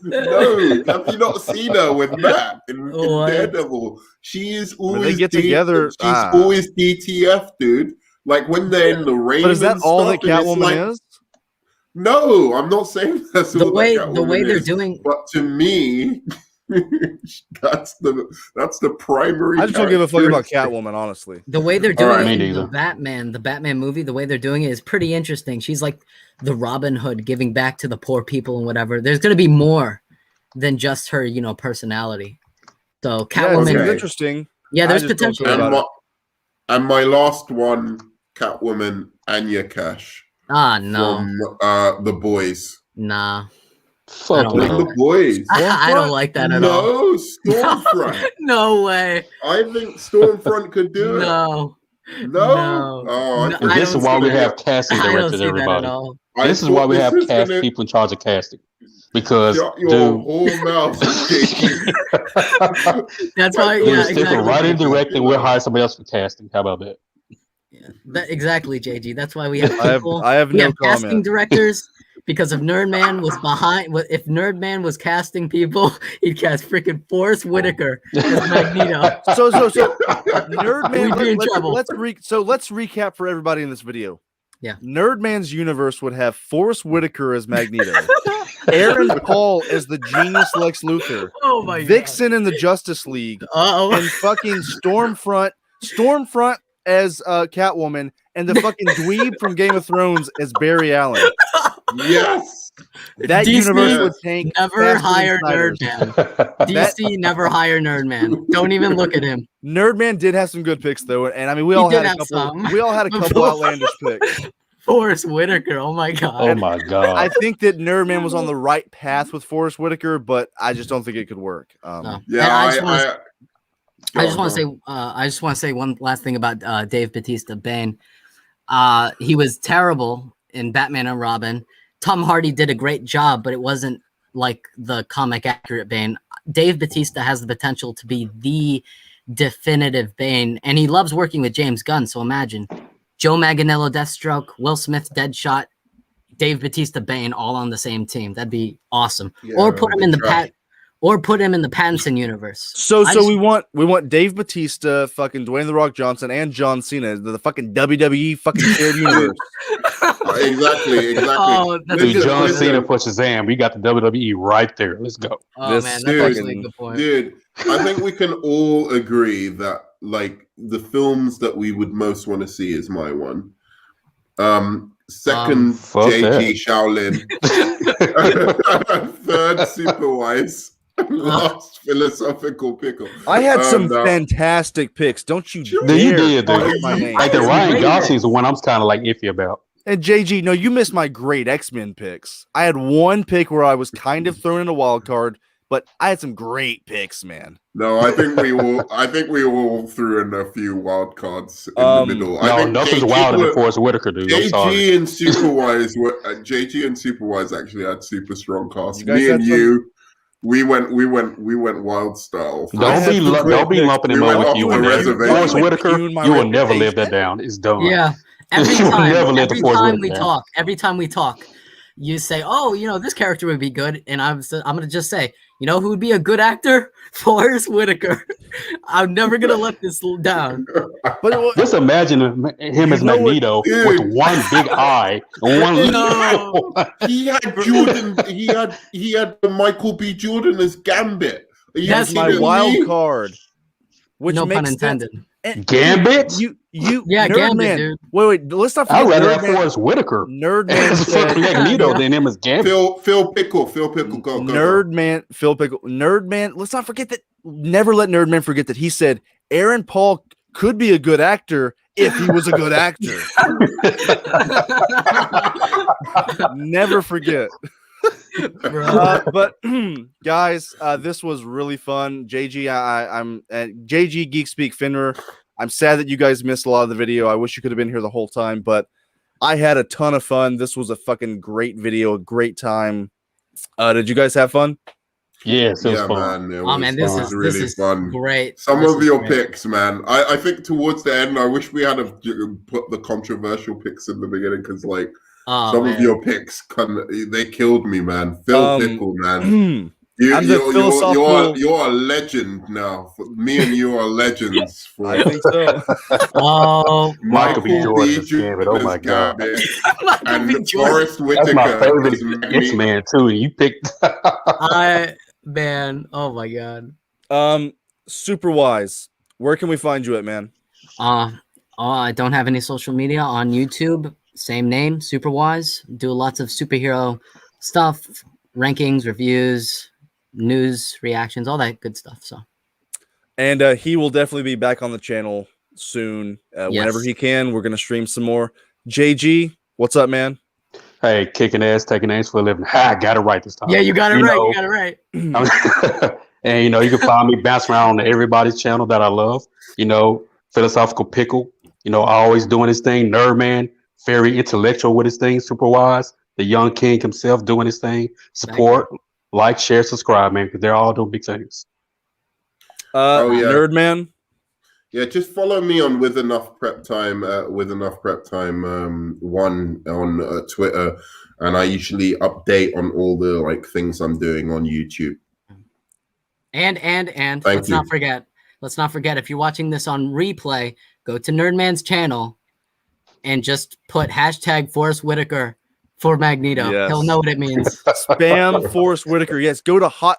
No, have you not seen her with Matt in Daredevil? She is always. When they get together, she's always DTF, dude. Like when they're in the rain. But is that all that stuff, Catwoman is? No, I'm not saying that's all the way they're doing. But to me, that's the primary. I just don't give a fuck about Catwoman, honestly. The way they're doing it in the Batman movie, the way they're doing it is pretty interesting. She's like the Robin Hood, giving back to the poor people and whatever. There's going to be more than just her, personality. So Catwoman, it's interesting. Yeah, there's potential. And my last one, Catwoman, Anya Cash. Ah, no. From The Boys. Nah. Fuck The Boys. I don't like that at all. No, Stormfront. No way. I think Stormfront could do it. No. Oh, this is why we have casting directors, everybody. This is why we have people in charge of casting. Because that's why exactly. Writing and directing, we'll hire somebody else for casting. How about that? Yeah, exactly, JG. That's why we have people. I have no casting directors. Because if Nerdman was if Nerdman was casting people, he'd cast freaking Forrest Whitaker as Magneto. So Nerdman. We'd be in trouble. Let's recap for everybody in this video. Yeah, Nerdman's universe would have Forrest Whitaker as Magneto, Aaron Paul as the genius Lex Luthor, Vixen in the Justice League, and fucking Stormfront as Catwoman, and the fucking dweeb from Game of Thrones as Barry Allen. Yes, that DC universe would tank. Never hire Nerdman. DC never hire Nerdman. Don't even look at him. Nerdman did have some good picks though, and I mean we all had a couple outlandish picks. Forrest Whitaker, oh my god. Oh my god. I think that Nerdman was on the right path with Forrest Whitaker, but I just don't think it could work. Yeah, I just want to say one last thing about Dave Bautista Bane. He was terrible in Batman and Robin. Tom Hardy did a great job, but it wasn't like the comic accurate Bane. Dave Bautista has the potential to be the definitive Bane, and he loves working with James Gunn. So imagine Joe Manganiello Deathstroke, Will Smith Deadshot, Dave Bautista Bane all on the same team. That'd be awesome. Or put him in the Pattinson universe. So we want Dave Bautista, fucking Dwayne The Rock Johnson, and John Cena, the fucking WWE fucking shared universe. Exactly. Oh, Dude, John Cena for Shazam. We got the WWE right there. Let's go. Oh man, that's actually a good point. Dude, I think we can all agree that like the films that we would most want to see is my one. Second, JG Shaolin. Third, Superwise. Last, Philosophical Pickle. I had some fantastic picks. Don't you dare You did, call dude. my name. Like the Ryan Gosling's the one I'm kind of like iffy about. And JG, no, you missed my great X-Men picks. I had one pick where I was kind of thrown in a wild card. but I had some great picks, man. No, I think we all threw in a few wild cards in the middle. I No, think nothing's wilder than Forrest Whitaker, dude. I'm sorry. JG and Superwise were JG and Superwise actually had super strong casts. You guys Me had and some- you, we went wild style. Don't be lumping him We up went with off you the and that. reservation. Forrest Whitaker, Pune my you will never live reputation. that down. It's done. Yeah. Every You will time, never live the every Forrest time we Whitaker. talk, you say, "Oh, this character would be good," and I'm gonna just say, who would be a good actor? Forrest Whitaker. I'm never gonna let this down. But Just imagine him as Magneto with one big eye and one No. He had Jordan. He had Michael B. Jordan as Gambit. Are you that's my kidding wild me? card. Which No makes pun intended. sense. And Gambit? Yeah, Nerd Gambit, Man. dude. Wait, let's not forget. I'd rather have Nerd Man- Forrest Whitaker Nerd Man as fucking said, Magneto than him as Gambit. Phil Pickle, go. Nerd Man, Phil Pickle, Nerd Man. Let's not forget that. Never let Nerd Man forget that he said Aaron Paul could be a good actor if he was a good actor. Never forget. But guys, this was really fun. JG, I'm at JG Geek Speak Finner. I'm sad that you guys missed a lot of the video. I wish you could have been here the whole time, but I had a ton of fun. This was a fucking great video, a great time. Did you guys have fun? Yes, it was fun. Man, this was is really fun. Great. Some This of is your great. picks, man. I think towards the end, I wish we had put the controversial picks in the beginning because, like, some of your picks, they killed me, man. Phil Pickle, man. You're a legend now. Me and you are legends. I think so. Oh, Michael B. Jordan is Gambit. Oh my god. And Forrest Whitaker. That's my favorite X-Man too. You picked. Man. Oh my god. Super Wise. Where can we find you at, man? I don't have any social media on YouTube. Same name, Superwise. Do lots of superhero stuff, rankings, reviews, news, reactions, all that good stuff. So, and he will definitely be back on the channel soon. Whenever he can, we're gonna stream some more. JG, what's up, man? Hey, kicking ass, taking names for a living. Ha, I got it right this time. Yeah, you got it right. You got it right. And you can find me bouncing around on everybody's channel that I love. Philosophical Pickle. Always doing his thing. Nerd Man, very intellectual with his thing. Superwise, the young king himself doing his thing. Support, like, share, subscribe, man, because they're all doing big things. Nerd Man. Yeah, just follow me on with enough prep time. One on Twitter, and I usually update on all the things I'm doing on YouTube. And let's not forget, if you're watching this on replay, go to Nerdman's channel and just put hashtag Forrest Whitaker for Magneto. Yes. He'll know what it means. Spam Forrest Whitaker. Yes, go to Hot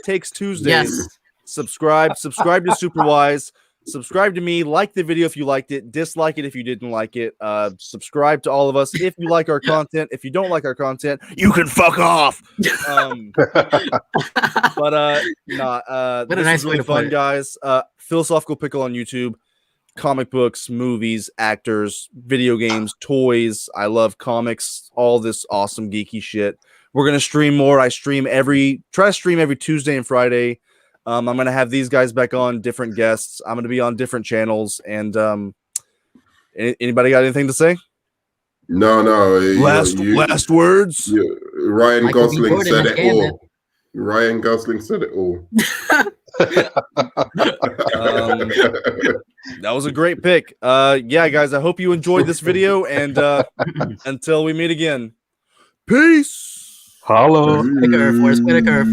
Takes Tuesdays. Yes. Subscribe to Superwise. Subscribe to me. Like the video if you liked it. Dislike it if you didn't like it. Subscribe to all of us if you like our content. If you don't like our content, you can fuck off. What a nice way to fun, put it. guys. Philosophical Pickle on YouTube. Comic books, movies, actors, video games, toys. I love comics. All this awesome geeky shit. We're gonna stream more. I try to stream every Tuesday and Friday. I'm gonna have these guys back on, different guests. I'm gonna be on different channels. And anybody got anything to say? No. Last words. Ryan Michael B. Gosling Jordan said is it Gambit. all. Ryan Gosling said it all. That was a great pick. Yeah, guys, I hope you enjoyed this video. And until we meet again, peace. Hello. Forrest Whitaker.